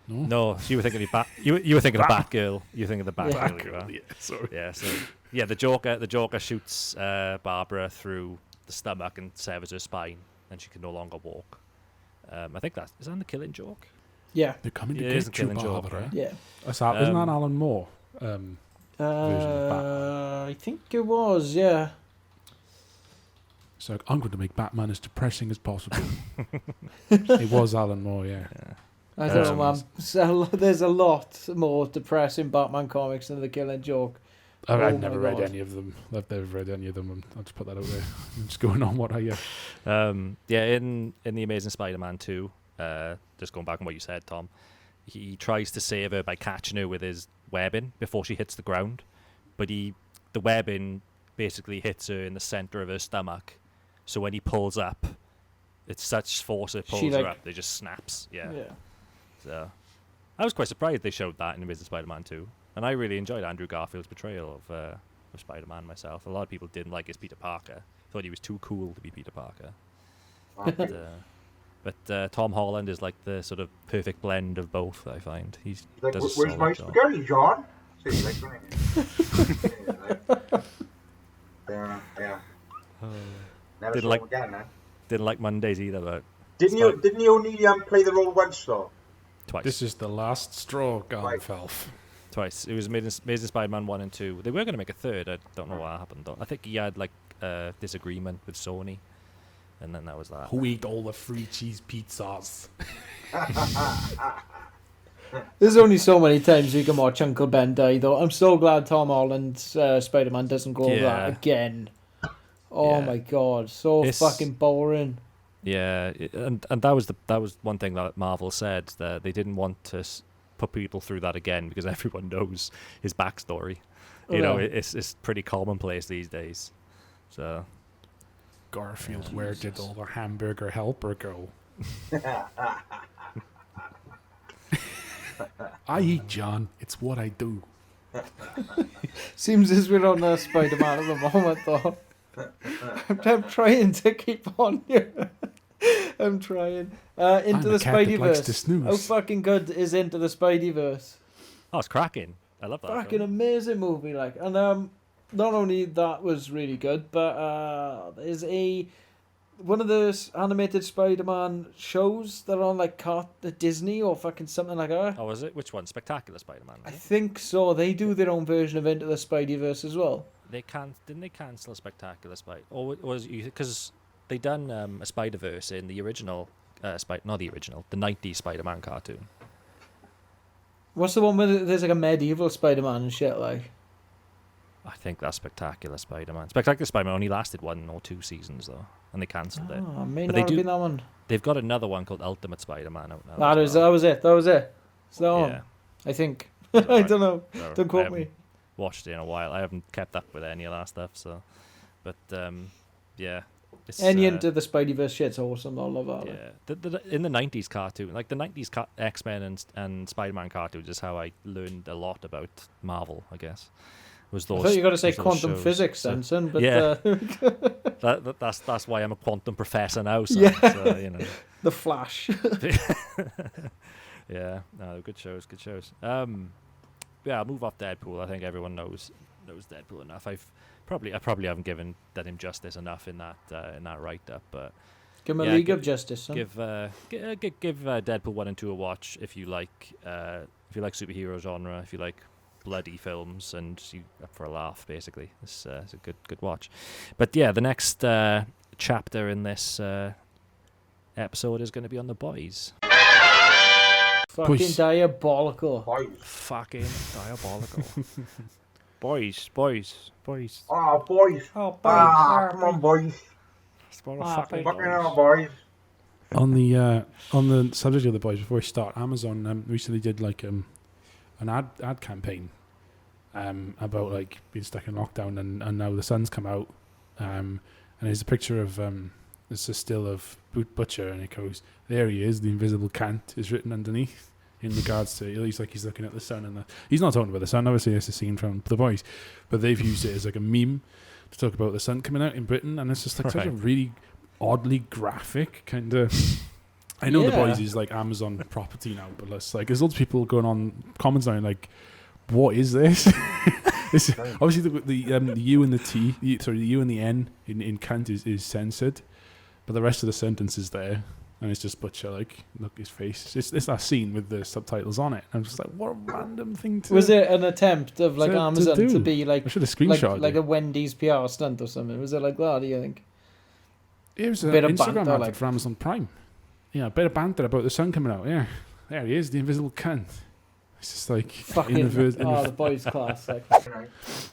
No, you were thinking of you were thinking of Batgirl. You were thinking of the Batgirl.
Batgirl, yeah, sorry.
Yeah, so yeah, the Joker shoots Barbara through the stomach and severs her spine, and she can no longer walk. I think is that in the Killing Joke?
Yeah.
They're coming to
It is
get
a
you,
Killing Joke,
Barbara.
right?
Yeah.
Isn't that Alan Moore? version of Batman.
I think it was, yeah.
So I'm going to make Batman as depressing as possible. It was Alan Moore, yeah.
I don't know, man. So, there's a lot more depressing Batman comics than The Killing Joke.
I've
Oh
never
my
read
God.
any of them. I've never read any of them. I'll just put that out there. I'm just going on what I hear.
Yeah, in The Amazing Spider-Man 2, just going back on what you said, Tom, he tries to save her by catching her with his webbing before she hits the ground, but the webbing basically hits her in the center of her stomach, so when he pulls up, it's such force it pulls her up, they just snaps. Yeah. So I was quite surprised they showed that in Amazing Spider-Man 2, and I really enjoyed Andrew Garfield's portrayal of Spider-Man myself. A lot of people didn't like his Peter Parker, thought he was too cool to be Peter Parker. But Tom Holland is like the sort of perfect blend of both, I find. He's
like,
does a
where's my
solid job.
spaghetti, John? Yeah. Never
Didn't
saw
like-
him again, man.
Didn't like Mondays either, but
Didn't you only play the role once though?
twice.
This is the last straw,
Right.
Garnfelf.
Twice. It was Amazing Spider-Man 1 and 2. They were going to make a third. I don't know what happened, though. I think he had, like, a disagreement with Sony, and then that was that.
Who ate all the free cheese pizzas?
There's only so many times you can watch Uncle Ben die, though. I'm so glad Tom Holland's Spider-Man doesn't go over that again. Oh
Yeah.
my God, so
It's-
fucking boring.
Yeah, and that was one thing that Marvel said, that they didn't want to put people through that again because everyone knows his backstory. You know, it's pretty commonplace these days. So
Garfield, where did all the hamburger helper go? I eat, John. It's what I do.
Seems as we're on Spider-Man at the moment, though. I'm trying to keep on here. I'm trying. Into
I'm
the
a cat that likes to
Spideyverse.
snooze.
How fucking good is Into the Spideyverse?
oh, it's cracking. I love that.
Fucking
film.
amazing movie, like. And not only that was really good, but there's one of those animated Spider-Man shows that are on like Disney or fucking something like that.
Oh, is it? Which one? Spectacular Spider-Man.
I
is it?
think so. They do their own version of Into the Spideyverse as well.
Didn't they cancel Spectacular Spider? Or was it because they done a Spider-Verse in the original not the original, the 90s Spider-Man cartoon.
What's the one where there's like a medieval Spider-Man and shit like?
I think that's Spectacular Spider-Man. Spectacular Spider-Man only lasted 1 or 2 seasons though, and they cancelled it.
Oh, may
But
not
they
have
do-
been that one.
They've got another one called Ultimate Spider-Man out now.
That
as well.
was it. That was it. It's that one.
Yeah.
I think.
It's
I
alright.
don't know.
No,
Don't
I
quote
haven't
me.
watched it in a while. I haven't kept up with any of that stuff. So, but yeah. It's,
Any Into the Spideyverse shit's awesome. I love that.
yeah. In the 90s cartoon, like the 90s X-Men and Spider-Man cartoons is how I learned a lot about Marvel, I guess. Was
I
those,
thought you got to say
those
quantum
shows.
physics,
So-
Samson, but
Yeah. That's why I'm a quantum professor now. So,
Yeah.
so, you know.
the Flash.
Yeah, no, good shows. Yeah, I'll move off Deadpool. I think everyone knows Deadpool enough. I probably haven't given him justice enough in that write up, but
Give him a
Yeah,
League
give-
of Justice. Son.
give Deadpool 1 and 2 a watch if you like superhero genre, if you like bloody films, and you up for a laugh. Basically, it's a good watch. But yeah, the next chapter in this episode is going to be on the boys.
Fucking
Push.
diabolical.
Boys.
Fucking diabolical. boys.
Oh, boys.
Oh,
Come on, boys.
Fucking
Fucking hell, boys.
On the subject of the boys, before we start, Amazon recently did like an ad campaign about like being stuck in lockdown, and now the sun's come out, and there's a picture of it's a still of Butcher, and it goes, there he is, the invisible Kant is written underneath in regards to, it looks like he's looking at the sun, and he's not talking about the sun, obviously it's a scene from The Boys, but they've used it as like a meme to talk about the sun coming out in Britain, and it's just like such a
Right.
really oddly graphic kind of. I know The
Yeah.
Boys is like Amazon property now, but it's like there's lots of people going on comments now like, what is this? It's, obviously the U and the the U and the N in Kant is censored, but the rest of the sentence is there. And it's just Butcher, like, look his face. It's that scene with the subtitles on it. I'm just like, what a random thing to...
Was it an attempt of like Amazon to
do?
be like...
I should have screenshotted
like
it.
a Wendy's PR stunt or something? Was it like that, do you think?
It was an
bit of
Instagram
banter,
advert
like-
for Amazon Prime. Yeah, a bit of banter about the sun coming out, yeah. There he is, the invisible cunt. It's just like...
Fucking... the boys class. Like.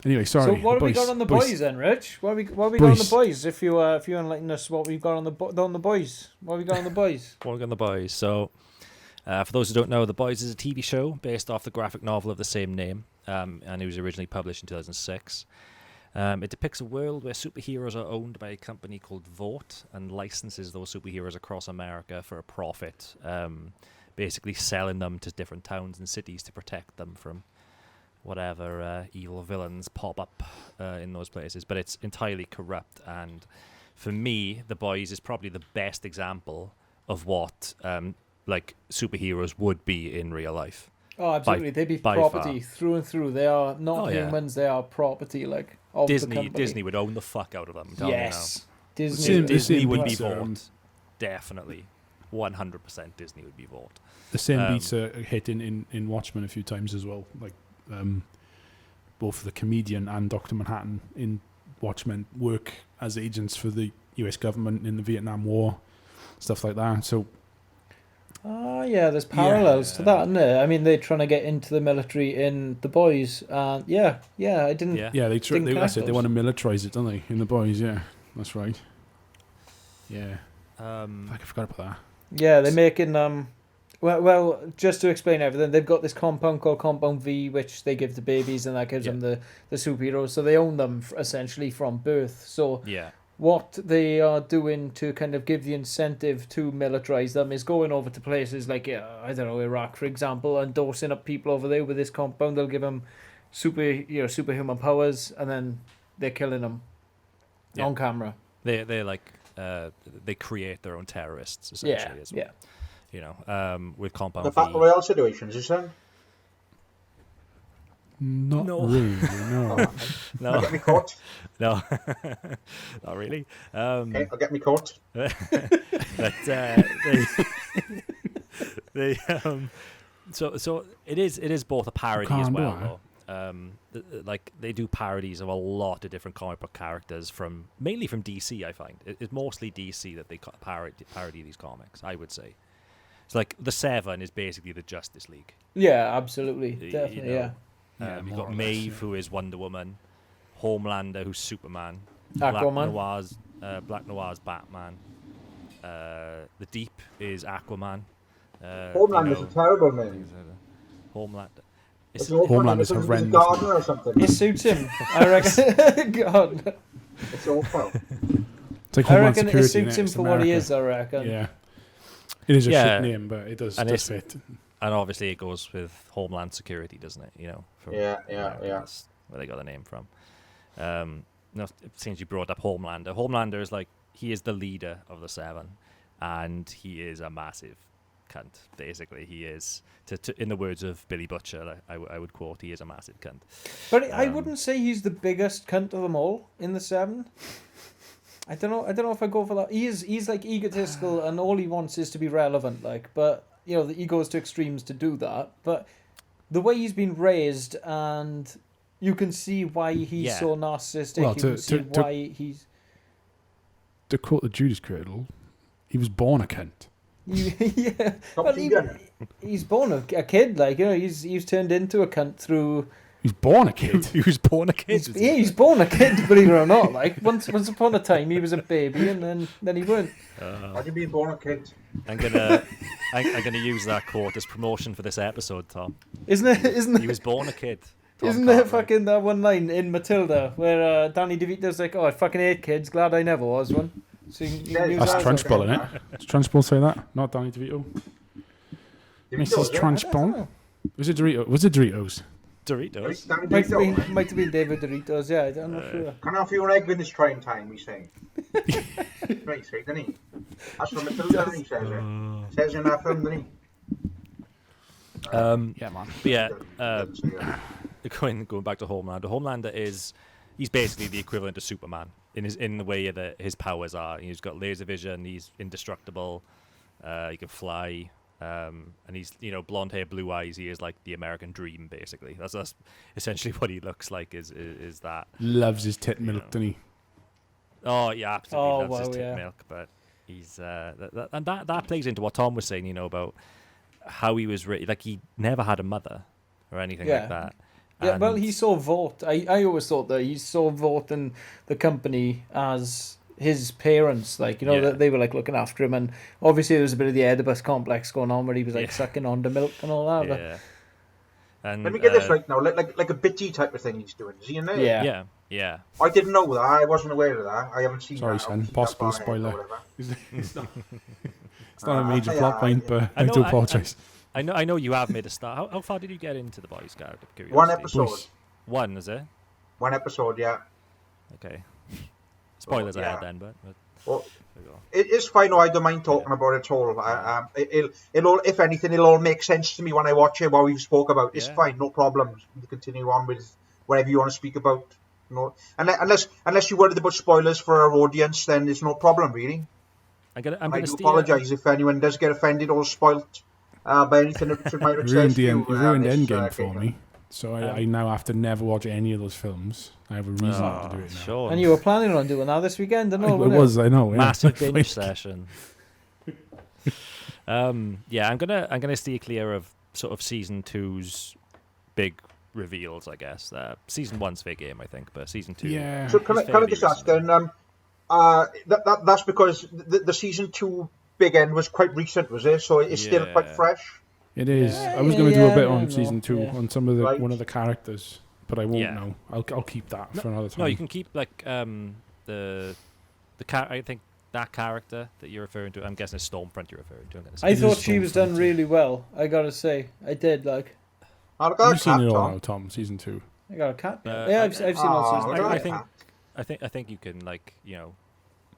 Anyway, sorry.
So what have we got on the boys then, Rich? What have we got on the boys? If you enlighten us, what we got on the boys? What have we got on the boys?
What we got on the boys? So, for those who don't know, The Boys is a TV show based off the graphic novel of the same name, and it was originally published in 2006. It depicts a world where superheroes are owned by a company called Vought and licenses those superheroes across America for a profit, basically selling them to different towns and cities to protect them from whatever evil villains pop up in those places. But it's entirely corrupt, and for me, The Boys is probably the best example of what like superheroes would be in real life.
Oh, absolutely. They'd be
by
property
far.
through and through. They are not
yeah.
humans. They are property, like, of the company.
Disney would own the fuck out of them. I'm telling
Yes.
you now.
Disney.
Disney would be
beats are,
bought. Definitely. 100% Disney would be bought.
The same beats are hit in Watchmen a few times as well. Like, both the comedian and Dr. Manhattan in Watchmen work as agents for the US government in the Vietnam War, stuff like that. So,
Oh, yeah, there's parallels to that, isn't there? I mean, they're trying to get into the military in The Boys. Yeah, I didn't...
yeah,
Didn't
that's it. They
those.
want to militarize it, don't they? In The Boys, yeah. That's right. Yeah. I forgot about that.
Yeah, they're making... Well, just to explain everything, they've got this compound called Compound V, which they give to babies, and that gives them the superheroes. So they own them essentially from birth. So
Yeah.
what they are doing to kind of give the incentive to militarize them is going over to places like, I don't know, Iraq, for example, and dosing up people over there with this compound. They'll give them superhuman powers, and then they're killing them on camera.
They're like... they create their own terrorists, essentially. As well.
Yeah.
You know, with Compound
The
V.
Battle Royale situations, you saying?
Not
No.
really, no.
I'll get me caught.
No, not really.
Okay, I'll get me caught.
But so it is both a parody as
Can't
well,
do
though. Like they do parodies of a lot of different comic book characters mainly from DC. I find it's mostly DC that they parody these comics. I would say it's like the Seven is basically the Justice League.
Yeah, absolutely. Definitely,
You know,
yeah.
You've
more
got
or less,
Maeve, who is Wonder Woman, Homelander, who's Superman,
Aquaman.
Black Noir's Batman, the Deep is Aquaman.
Homeland is a terrible name.
Homeland.
It's
Homeland is
a
horrendous.
gardener or something.
It suits him, I reckon. God.
It's awful.
It's like
I
Homeland
reckon
Security.
it suits him
It's
for what he
America.
is, I reckon.
Yeah. It is a
Yeah.
shit name, but it does
And
fit.
And obviously it goes with Homeland Security, doesn't it? You know, from America, that's where they got the name from. Since you brought up Homelander, Homelander is like, he is the leader of the Seven, and he is a massive cunt. Basically, he is. In the words of Billy Butcher, I would quote, he is a massive cunt.
But I wouldn't say he's the biggest cunt of them all in the Seven. I don't know if I go for that. He's like egotistical, and all he wants is to be relevant. Like, but you know, he goes to extremes to do that. But the way he's been raised, and you can see why he's so narcissistic.
Well,
you can see why he's.
To quote the Judas Cradle, he was born a cunt.
Yeah,
Top
well,
secret.
he's born a kid. Like, you know, he's turned into a cunt through.
He was born a kid.
He was born a kid.
He's born a kid, believe it or not. Like, once upon a time, he was a baby, and then he weren't.
Have you been born a kid?
I'm gonna use that quote as promotion for this episode, Tom.
Isn't
He was born a kid. Tom
Isn't there
Cartwright.
fucking that one line in Matilda where Danny DeVito's like, "Oh, I fucking hate kids. Glad I never was one." So you can use
That's
that.
Trunchbull, isn't it? Does Trunchbull say that? Not Danny DeVito. Mrs. Trunchbull. Was it Doritos? Was it Doritos?
Doritos.
Might have been David Doritos. Yeah, I'm not sure.
Can I have your egg in this trying time, he's saying. Right, sweet, doesn't he? That's from Matilda, he says it. Says in that film, doesn't he?
Yeah, man.
But yeah, going back to Homelander. Homelander he's basically the equivalent of Superman in the way that his powers are. He's got laser vision. He's indestructible. He can fly. And he's, blonde hair, blue eyes. He is like the American dream, basically. That's essentially what he looks like. Is that
Loves his tit milk, doesn't he?
Oh yeah, absolutely loves his tit
yeah.
milk. But he's that plays into what Tom was saying, about how he was like he never had a mother or anything like that.
Yeah, well, he saw Vought. I always thought that he saw Vought and the company as his parents, like, that they were like looking after him, and obviously there was a bit of the Oedipus complex going on where he was like sucking on the milk and all that.
Yeah. And
let me get this right now, like a bitty type of thing he's doing. Is he in there?
Yeah.
I didn't know that. I wasn't aware of that. I haven't seen
Sorry,
that.
son. Possible spoiler. It's not a major
yeah,
plot point, but I do apologise.
I know you have made a start. How far did you get into The Boys, Garrett?
One episode.
One, is it?
One episode, yeah.
Okay. Spoilers I had then, but
well, it is fine. I don't mind talking about it at all. It'll, if anything, it'll all make sense to me when I watch it. What we've spoke about, it's fine, no problem. You continue on with whatever you want to speak about. No, unless you're worried about spoilers for our audience, then it's no problem, really. I do apologise if anyone does get offended or spoilt by anything that Richard might have said.
You ruined Endgame for me, so I now have to never watch any of those films. I have a reason to do it now.
Sure.
And you were planning on doing that this weekend, I know.
I know. Yeah.
Massive binge session. I'm gonna steer clear of sort of season 2's big reveals, I guess. Season 1's fair game, I think, but season 2.
Yeah.
So can I just ask then? That's because the season 2 big end was quite recent, was it? So it's still quite fresh.
It is. I was going to do a bit on season 2 on some of one of the characters, but I won't now. I'll keep that for another time.
No, you can keep like the I think that character that you're referring to. I'm guessing it's Stormfront you're referring to.
I thought she was done really well. I gotta say, I did like.
You've seen it all now, Tom. Season 2.
I got a cat. I've seen all season 2.
I think you can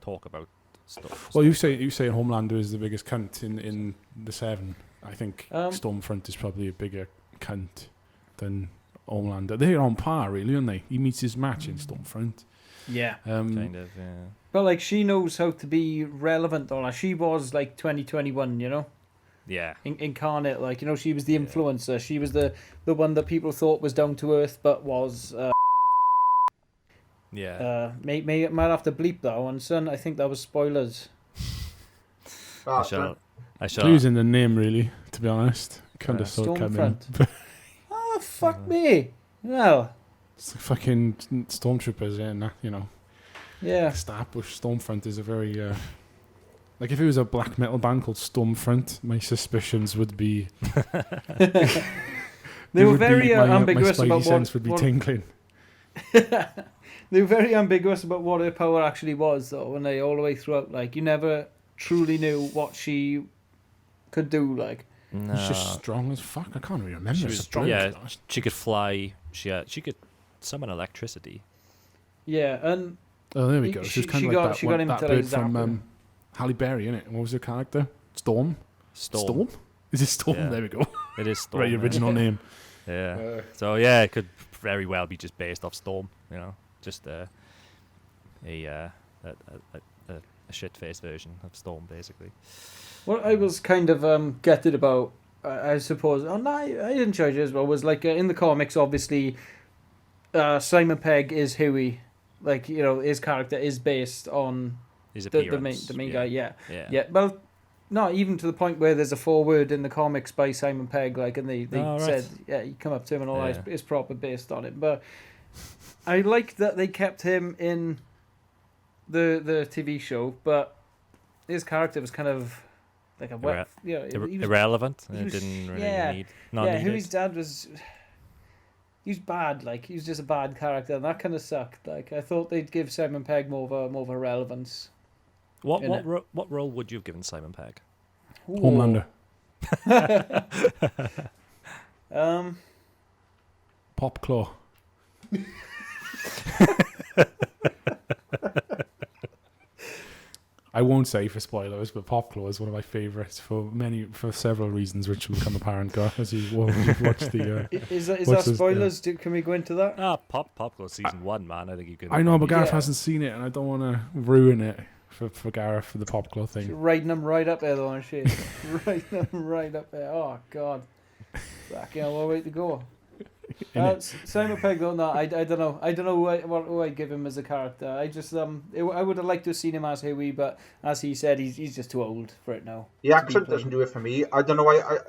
talk about stuff.
Well, you say Homelander is the biggest cunt in the 7. I think Stormfront is probably a bigger cunt than Homelander. They're on par, really, aren't they? He meets his match in Stormfront.
Yeah.
Kind of, yeah.
But like, she knows how to be relevant, or she was like 2021,
Yeah.
Incarnate, like, she was the influencer. She was the one that people thought was down to earth, but was. Might have to bleep that one, son. I think that was spoilers.
I shall.
Clues in the name, really. To be honest, kind of saw it coming.
Oh, fuck me! Well,
it's fucking stormtroopers,
Yeah.
Starbush Stormfront is a very like if it was a black metal band called Stormfront, my suspicions would be.
They were very ambiguous
my
about
sense would be tingling.
They were very ambiguous about what her power actually was, though, and they all the way throughout, like, you never truly knew what she could do, like.
No. She's just strong as fuck. I can't really remember.
She was strong. Yeah, she could fly. She could summon electricity.
Yeah, and
oh, there we go. She's kind of like that bird from Halle Berry, innit? What was her character? Storm. Is it Storm?
Yeah.
There we go.
It is Storm.
Right, original name.
Yeah. So yeah, it could very well be just based off Storm. Just a shit-faced version of Storm, basically.
What I was kind of gutted about, I suppose, and I enjoyed it as well, was like in the comics, obviously, Simon Pegg is Huey. Like, his character is based on
his
the main guy. Yeah. Well, not even to the point where there's a foreword in the comics by Simon Pegg, like, and they said, you come up to him and all that. It's proper based on it. But I like that they kept him in the TV show, but his character was kind of like a wet, he was
irrelevant. It didn't really need.
Huey's dad was. He was bad, like, he was just a bad character, and that kind of sucked. Like, I thought they'd give Simon Pegg more of a relevance.
What role would you have given Simon Pegg?
Homelander. Pop Claw. I won't say for spoilers, but Pop Claw is one of my favourites for several reasons, which will become apparent as you watch the.
Is that spoilers? Can we go into that?
Pop Claw season 1, man. I think you can.
I know, but Gareth hasn't seen it, and I don't want to ruin it for Gareth for the topical
She's
thing.
riding him right up there, though, isn't she? Riding him right up there. Oh, God. Fucking hell, what a way to go. Simon Pegg, though, no, I don't know. I don't know who I'd give him as a character. I just I would have liked to have seen him as Huey, but as he said, he's just too old for it now.
The accent doesn't do it for me. I don't know why.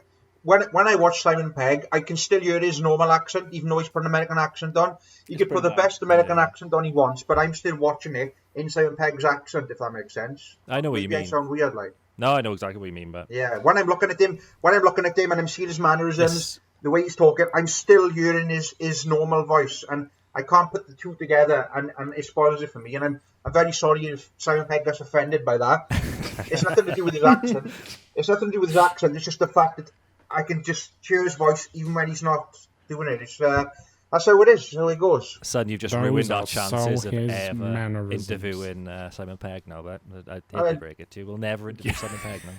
When I watch Simon Pegg, I can still hear his normal accent, even though he's put an American accent on. He could put the best American accent on he wants, but I'm still watching it in Simon Pegg's accent, if that makes sense.
I know what you mean.
I sound weird, like.
No, I know exactly what you mean, but
Yeah, when I'm looking at him and I'm seeing his mannerisms, the way he's talking, I'm still hearing his normal voice, and I can't put the two together, and it spoils it for me. And I'm very sorry if Simon Pegg gets offended by that. It's nothing to do with his accent. It's just the fact that I can just hear his voice even when he's not doing it. It's that's how it is. That's how it goes.
son, you've just
Those
ruined our
are
chances
so
of
his
ever
mannerisms.
interviewing Simon Pegg now. But I hate to break it to you, we'll never interview Simon Pegg now.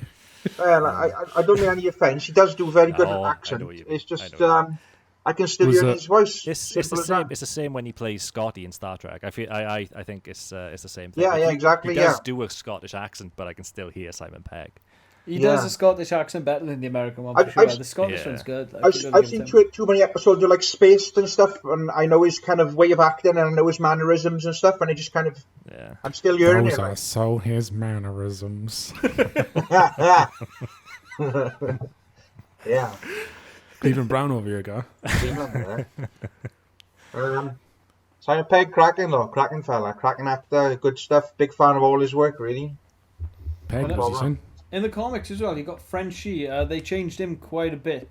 Well, I don't mean any offence. He does do a very good
No, I
accent.
know what you mean.
It's just
I know what you
I can still hear his voice.
It's the
Simple as
same.
that.
It's the same when he plays Scotty in Star Trek. I think it's the same thing.
Yeah,
Like,
yeah, exactly.
He does
Yeah.
do a Scottish accent, but I can still hear Simon Pegg.
He does
Yeah.
a Scottish accent better than the American one,
I've-
for sure.
I've-
The Scottish
Yeah.
one's good.
I've seen too many episodes of like Spaced and stuff, and I know his kind of way of acting, and I know his mannerisms and stuff, and I just kind of,
Yeah.
I'm still hearing
Those
it.
are
Like.
so his mannerisms.
Yeah.
Cleveland Brown over here, guy.
Simon Pegg, cracking fella, cracking actor, good stuff. Big fan of all his work, really.
Peg,
Well,
was he saying?
In the comics as well, you got Frenchie. They changed him quite a bit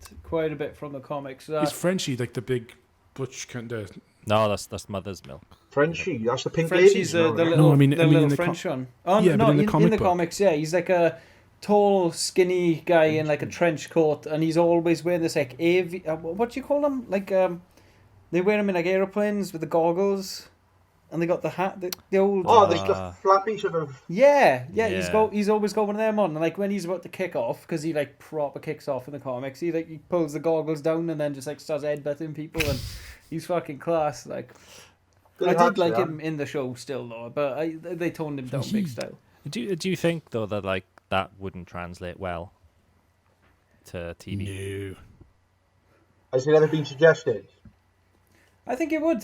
from the comics.
Is Frenchie like the big butch kind of?
No, that's Mother's Milk.
Frenchie, that's the pink
Frenchie's
lady.
the little,
No, I mean
little
in the
French one. Oh,
Yeah,
no,
but in the
in
comic
the
book.
comics, yeah, he's like a tall, skinny guy in like a trench coat, and he's always wearing this like what do you call them? Like they wear them in like aeroplanes with the goggles, and they got the hat, the old.
Oh, there's the flappy sort of.
Yeah.
Yeah.
He's always got one of them on, and like when he's about to kick off, because he like proper kicks off in the comics, he pulls the goggles down and then just like starts headbutting people, and he's fucking class. Like
Good
I did
hats,
like
yeah.
him in the show still though, but they toned him down big style.
Do you think though that like that wouldn't translate well to TV?
No.
Has it ever been suggested?
I think it would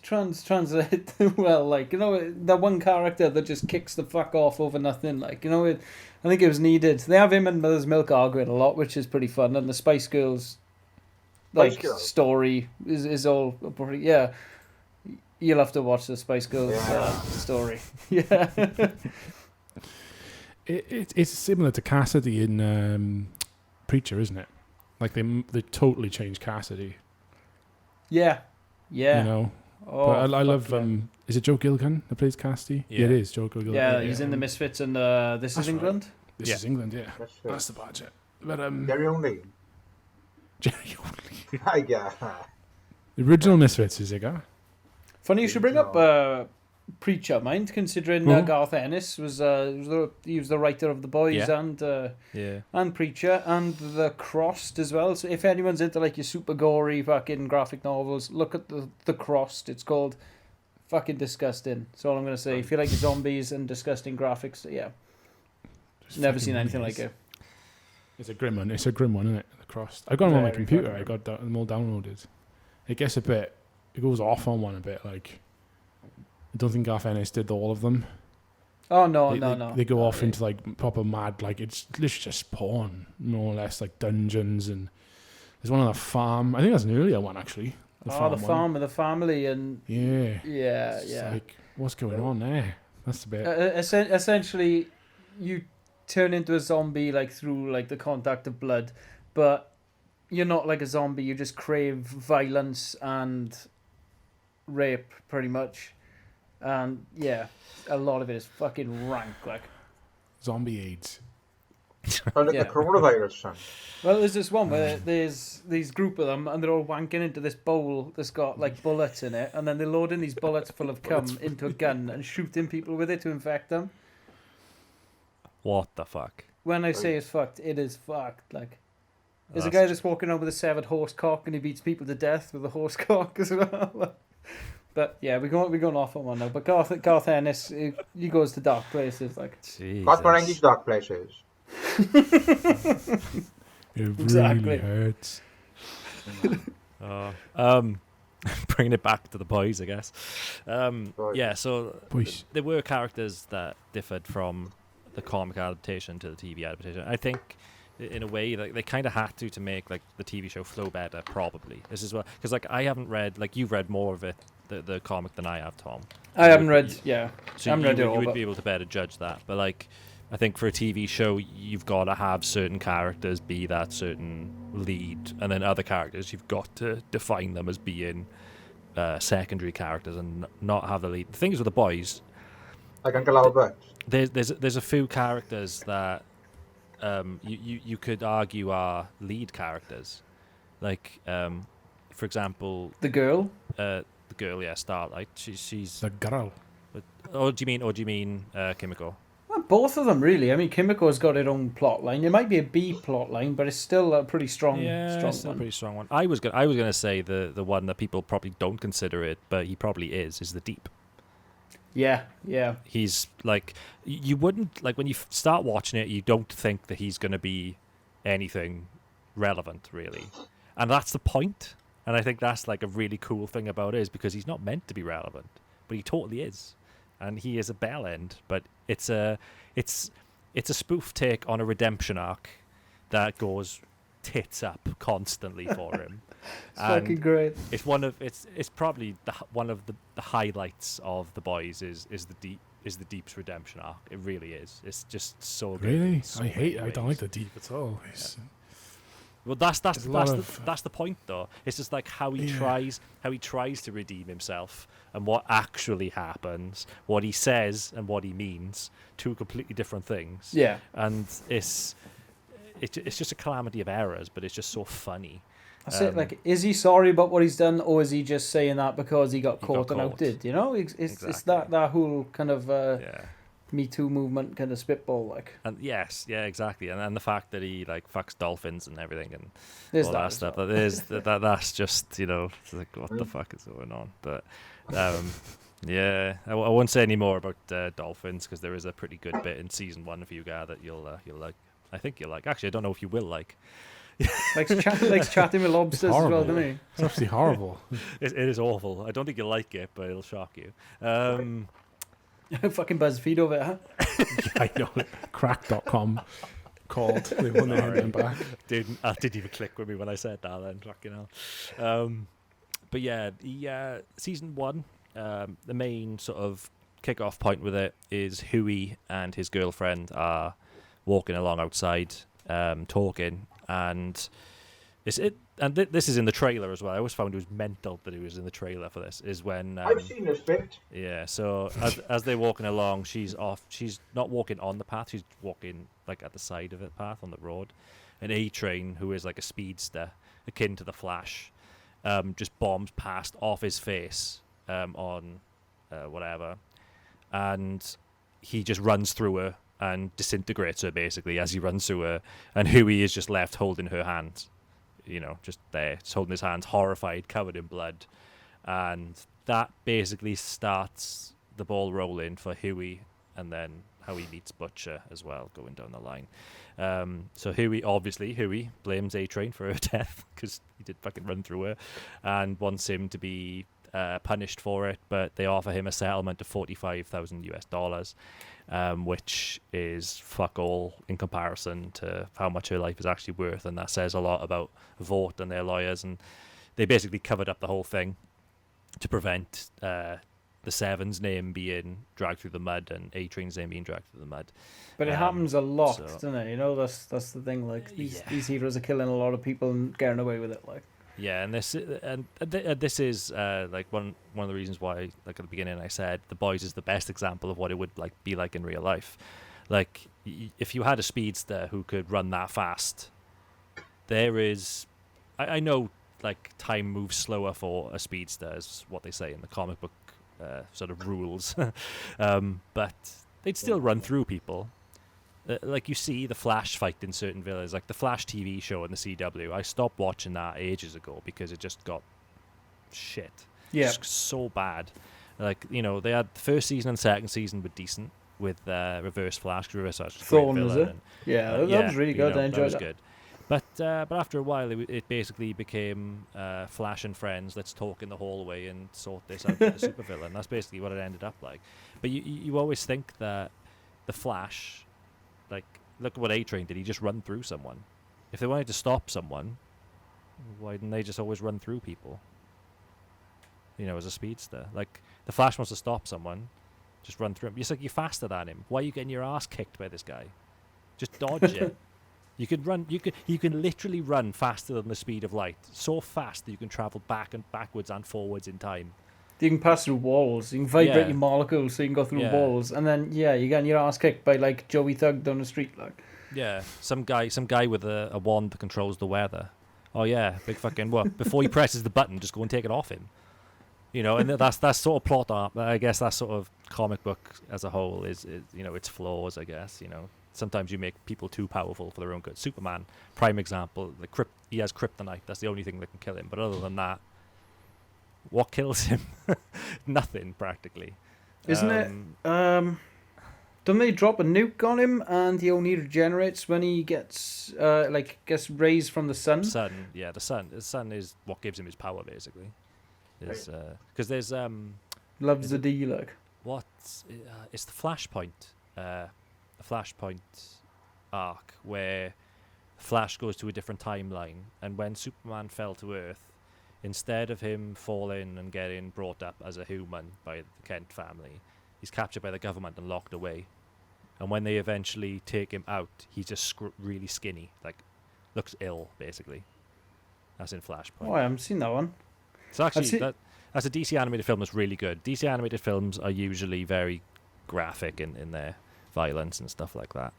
translate well. Like, you know, that one character that just kicks the fuck off over nothing. Like, you know, I think it was needed. They have him and Mother's Milk arguing a lot, which is pretty fun. And the Spice Girls, like,
Spice Girls?
story is all pretty. Yeah, you'll have to watch the Spice Girls story. Yeah.
It's similar to Cassidy in Preacher, isn't it? Like they totally changed Cassidy.
Yeah.
You know.
Oh,
But I love.
fuck yeah.
Is it Joe Gilligan that plays Cassidy?
Yeah.
It is Joe Gilligan.
Yeah, he's in the Misfits and This
That's
Is
right.
England.
This
Yeah.
is England. Yeah,
That's
that's the budget. But
Gary Only.
Jerry Only.
Yeah.
The original Misfits is it, guy?
Funny you should bring up Preacher, mind, considering Garth Ennis was he was the writer of The Boys
Yeah.
and Preacher and The Crossed as well. So if anyone's into like your super gory fucking graphic novels, look at the Crossed. It's called fucking disgusting. That's all I'm gonna say. If you like zombies and disgusting graphics, yeah, never seen anything like it.
It's a grim one. It's a grim one, isn't it? The Crossed. I got them on my
Very
computer.
fucking
I got them all downloaded. It gets a bit. It goes off on one a bit. Like I don't think Garth Ennis did all of them.
Oh no.
They go
Not
off
really.
into like proper mad. Like it's literally just porn, more or less, like dungeons and. There's one on a farm. I think that's an earlier one actually.
the
one.
farm and the family and
Yeah.
yeah.
It's like, what's going on there? That's the bit.
Essentially, you turn into a zombie like through like the contact of blood, but you're not like a zombie. You just crave violence and rape, pretty much. And yeah, a lot of it is fucking rank. Like,
Zombie AIDS.
Sound like
Yeah.
the coronavirus, son.
well, there's this one where there's these group of them, and they're all wanking into this bowl that's got like bullets in it, and then they're loading these bullets full of cum into a gun and shooting people with it to infect them.
What the fuck?
When I say it's fucked, it is fucked. Like, there's a
That's
guy that's walking around with a severed horse cock and he beats people to death with a horse cock as well. But yeah, we're going off on one now. But Garth Ennis, he goes to dark places. Like,
Garth Marenghi's dark places.
It
Exactly.
really hurts.
Bringing it back to the boys, I guess.
Right.
Yeah, so
Boys.
there were characters that differed from the comic adaptation to the TV adaptation. I think, in a way, like they kind of had to make like the TV show flow better. Probably this is what, because like I haven't read, like you've read more of it, the comic than I have, Tom.
I haven't read. Yeah,
So
I haven't read it all.
you would
But
be able to better judge that. But like, I think for a TV show, you've got to have certain characters be that certain lead, and then other characters you've got to define them as being secondary characters and not have the lead. The thing is with the boys,
Like Uncle Albert.
there's a few characters that you could argue are lead characters, like for example
the girl.
the girl, yeah, Starlight. She's.
The girl.
Oh, do you mean Kimiko?
Well, both of them really. I mean, Kimiko's got her own plot line. It might be a B plot line, but it's still a pretty strong
It's a
one.
pretty strong one. I was gonna say the one that people probably don't consider it, but he probably is the Deep.
Yeah, yeah.
He's like, you wouldn't, like when you start watching it, you don't think that he's gonna be anything relevant really, and that's the point. And I think that's like a really cool thing about it, is because he's not meant to be relevant, but he totally is, and he is a bell end. But it's a spoof take on a redemption arc that goes tits up constantly for him.
It's fucking great.
It's probably one of the highlights of The Boys is the Deep's redemption arc. It really is. It's just so good.
Really?
So
I don't like the Deep at all.
Well, that's
There's a lot of-
the point though. It's just like how he
Yeah.
tries to redeem himself, and what actually happens, what he says and what he means, two completely different things.
Yeah.
And it's just a calamity of errors, but it's just so funny.
That's it. Like, is he sorry about what he's done, or is he just saying that because he got caught and
caught.
outdid? You know, it's
Exactly.
that whole kind of
Yeah.
Me Too movement kind of spitball, like.
And yes, yeah, exactly, and the fact that he like fucks dolphins and everything and
There's
all
that
that
as
stuff.
well.
That's just, you know, it's like what the fuck is going on? But yeah, I won't say any more about dolphins, because there is a pretty good bit in season 1 of Yuga that you'll like. I think you'll like. Actually, I don't know if you will like.
Likes chatting with lobsters as well,
horrible.
doesn't he?
It's absolutely horrible.
It is awful. I don't think you'll like it, but it'll shock you.
Fucking BuzzFeed over it, huh?
I know. Crack.com called. They won their hand back.
Didn't even click with me when I said that. Then fucking hell. But yeah, the season 1, the main sort of kick-off point with it is Huey and his girlfriend are walking along outside, talking, and this is in the trailer as well. I always found it was mental that it was in the trailer for this. Is when
I've seen this bit.
yeah. So as they're walking along, she's not walking on the path. She's walking like at the side of the path on the road. An A-Train, who is like a speedster akin to the Flash, just bombs past off his face on whatever, and he just runs through her and disintegrates her basically as he runs through her, and Huey is just left holding her hand, you know, just there, just holding his hands, horrified, covered in blood, and that basically starts the ball rolling for Huey, and then how he meets Butcher as well, going down the line. So Huey blames A-Train for her death because he did fucking run through her, and wants him to be punished for it, but they offer him a settlement of $45,000, which is fuck all in comparison to how much her life is actually worth, and that says a lot about Vought and their lawyers, and they basically covered up the whole thing to prevent the Seven's name being dragged through the mud and A-Train's name being dragged through the mud.
But it happens a lot,
so-
doesn't it? You know, that's the thing. Like these
Yeah.
heroes are killing a lot of people and getting away with it. Like.
Yeah, and this is like one of the reasons why, like at the beginning, I said The Boys is the best example of what it would like be like in real life. Like if you had a speedster who could run that fast, there is, I know like time moves slower for a speedster, is what they say in the comic book sort of rules, but they'd still run through people. Like you see the Flash fight in certain villas, like the Flash TV show in the CW. I stopped watching that ages ago because it just got shit.
Yeah.
Just so bad. Like, you know, they had the first season and second season were decent with Reverse Flash. Reverse Flash was a great
Thorn, was
villain.
it?
And,
Yeah, that was really good. I enjoyed
that. Was
that.
good. But after a while, it basically became Flash and friends. Let's talk in the hallway and sort this out with the supervillain. That's basically what it ended up like. But you always think that the Flash, like, look at what A-Train did. He just run through someone. If they wanted to stop someone, why didn't they just always run through people? You know, as a speedster. Like, the Flash wants to stop someone, just run through him. It's like you're faster than him. Why are you getting your ass kicked by this guy? Just dodge it. You can run. You can literally run faster than the speed of light. So fast that you can travel backwards and forwards in time.
You can pass through walls. You can vibrate your molecules so you can go through walls. And then, you're getting your ass kicked by, like, Joey Thug down the street. Like.
Yeah, some guy with a wand that controls the weather. Oh, yeah, big fucking what? Before he presses the button, just go and take it off him. You know, and that's sort of plot art. I guess that sort of comic book as a whole is you know, its flaws, I guess, you know. Sometimes you make people too powerful for their own good. Superman, prime example. He has kryptonite. That's the only thing that can kill him. But other than that, what kills him? Nothing, practically.
Isn't it? Don't they drop a nuke on him and he only regenerates when he gets rays from the sun?
Sun, yeah, the sun. The sun is what gives him his power, basically. Because there's
Loves the D, like.
It's the Flashpoint. The Flashpoint arc where Flash goes to a different timeline, and when Superman fell to Earth, instead of him falling and getting brought up as a human by the Kent family, he's captured by the government and locked away. And when they eventually take him out, he's just really skinny, like looks ill, basically. That's in Flashpoint.
Oh, I haven't seen that one.
So actually, that's a DC animated film that's really good. DC animated films are usually very graphic in their violence and stuff like that.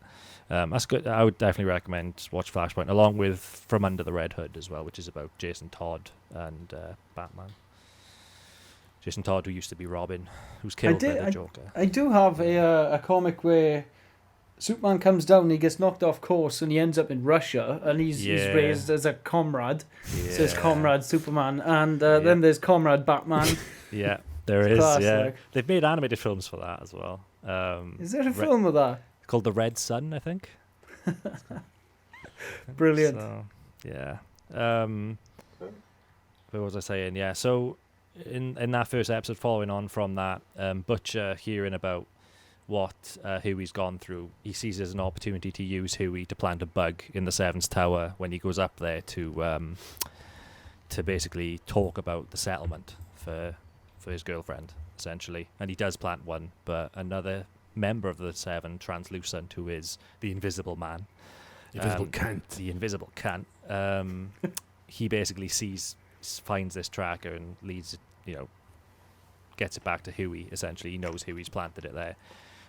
That's good. I would definitely recommend watch Flashpoint, along with From Under the Red Hood as well, which is about Jason Todd and Batman. Jason Todd, who used to be Robin, who's killed by the Joker.
I do have a comic where Superman comes down and he gets knocked off course and he ends up in Russia and he's raised as a comrade. Yeah. So there's Comrade Superman and then there's Comrade Batman.
Yeah, there is.
Class,
yeah,
like.
They've made animated films for that as well.
Is there a film of that?
Called The Red Sun, I think.
Brilliant.
So, yeah. What was I saying? Yeah, so in that first episode, following on from that, Butcher hearing about what Huey's gone through, he sees it as an opportunity to use Huey to plant a bug in the Seventh Tower when he goes up there to basically talk about the settlement for his girlfriend, essentially. And he does plant one, but another member of the Seven, Translucent, who is the Invisible Man, the Invisible Cunt, he basically finds this tracker and leads it, gets it back to Huey. Essentially, he knows Huey's planted it there,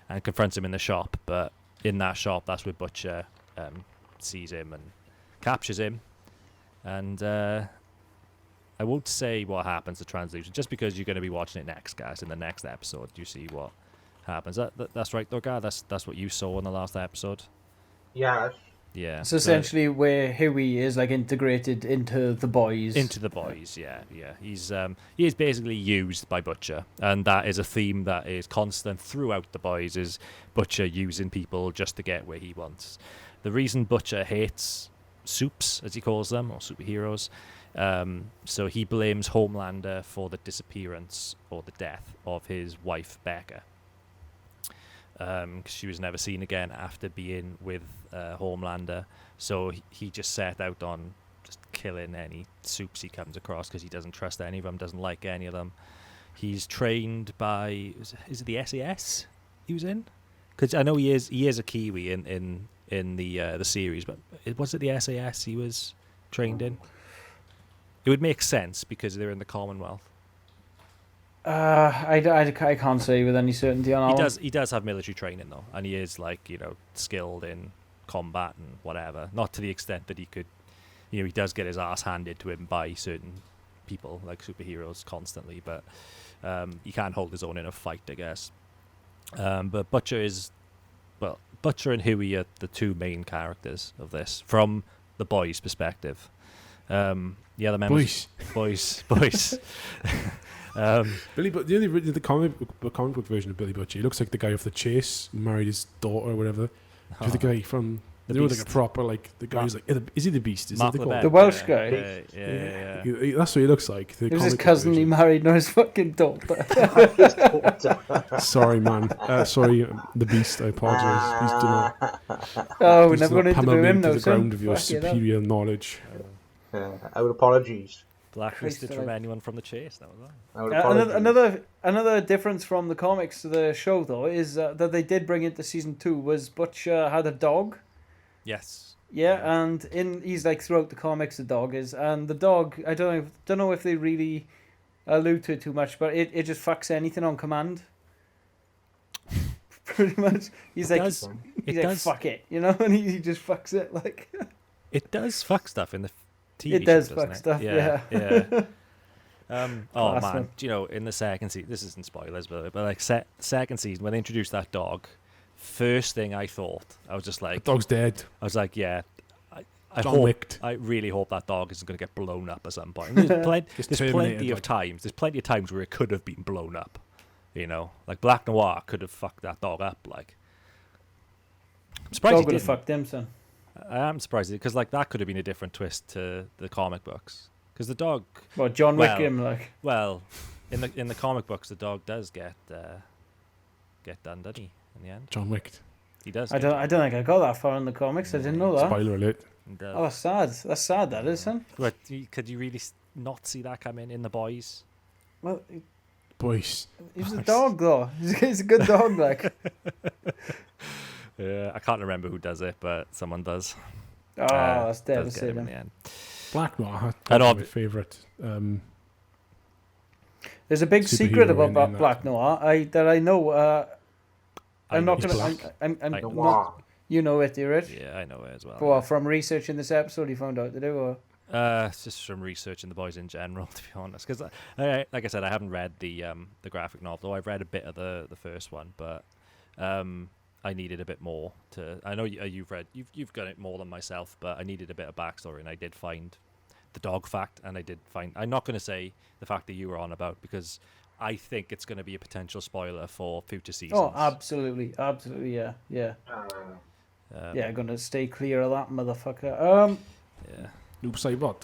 and confronts him in the shop. But in that shop, that's where Butcher sees him and captures him. And I won't say what happens to Translucent, just because you're going to be watching it next, guys. In the next episode, you see what happens. That's right, though, guy. That's what you saw in the last episode.
Yeah.
Yeah.
So essentially, where Huey is like integrated into the boys.
Into the boys, yeah. He is basically used by Butcher, and that is a theme that is constant throughout the boys. Is Butcher using people just to get where he wants. The reason Butcher hates supes, as he calls them, or superheroes, so he blames Homelander for the disappearance or the death of his wife Becca. Because she was never seen again after being with Homelander. So he just set out on just killing any supes he comes across because he doesn't trust any of them, doesn't like any of them. He's trained by... Is it the SAS he was in? Because I know he is a Kiwi in the series, but was it the SAS he was trained in? It would make sense because they're in the Commonwealth.
I can't say with any certainty on that.
He does have military training though, and he is skilled in combat and whatever. Not to the extent that he could, he does get his ass handed to him by certain people like superheroes constantly, but he can't hold his own in a fight, I guess. But Butcher and Huey are the two main characters of this from the boys' perspective. The other members, boys.
Billy, but the comic book version of Billy Butcher, he looks like the guy off The Chase, who married his daughter or whatever. The guy from
The
like a
Beast.
proper the guy who's like, is he the Beast? Is
Mark
that the
Lebet.
The Welsh guy.
Yeah.
That's what he looks like. The
It was his
comic book
cousin he
version.
married, not his fucking daughter.
Sorry, man. Sorry, the Beast. I apologize. Please do not.
Oh, we're
Please
never
do
going
not
to
pummel
interview
me
him
into
now,
the
son.
ground of your
Fuck it up.
superior knowledge.
Our apologies.
Blacklisted
Christ
from
alive.
anyone from The Chase. That was all.
Our apologies.
Another difference from the comics to the show, though, is that they did bring into season 2 was Butch had a dog.
Yes.
Yeah, and he's like throughout the comics, the dog is, and the dog, I don't know if they really allude to it too much, but it just fucks anything on command. Pretty much, he's
It
like,
does.
he's
It
like
does.
fuck it, you know, and he just fucks it like.
It does fuck stuff in the TV
It does
show,
fuck
doesn't it?
stuff,
Yeah. Oh
Class
man,
one.
do you know, in the second season, this isn't spoilers, but like second season when they introduced that dog, first thing I thought, I was just
The
like,
dog's dead.
I was like, yeah, I
John
hope,
Wicked.
I really hope that dog isn't going to get blown up at some point. There's
Gets
plenty
terminated,
of
like-
times. There's plenty of times where it could have been blown up. You know, like Black Noir could have fucked that dog up. Like, I'm surprised
Dog
he
would have
didn't.
fucked him, son.
I am surprised because like that could have been a different twist to the comic books. Because the dog,
Well, John Wick
Well,
him like.
well, in the comic books, the dog does get done, doesn't he? In the end,
John Wick.
he does.
I don't think I got that far in the comics. I didn't know that.
Spoiler alert.
Oh, that's sad. That's sad. That is, son.
But could you really not see that come in The Boys?
Well,
Boys.
he's a dog though. He's a good dog, like.
I can't remember who does it, but someone does.
Oh, that's
Does get him in
devastating.
the end.
Black Noir.
I know.
My favourite.
There's a big secret
Superhero
about
in that.
Black Noir. I know. I'm not
know
gonna.
he's black.
I'm
I
not.
Noir.
You know it, Rich.
Yeah, I know it as well.
Well, from researching this episode, you found out to do. Or?
It's just from researching The Boys in general, to be honest. Because, like I said, I haven't read the graphic novel. I've read a bit of the first one, but I needed a bit more to. I know you've got it more than myself, but I needed a bit of backstory, and I did find the dog fact, and I did find. I'm not going to say the fact that you were on about because I think it's going to be a potential spoiler for future seasons.
Oh, absolutely, yeah. Yeah, I'm gonna stay clear of that motherfucker.
Yeah.
Noob Saibot.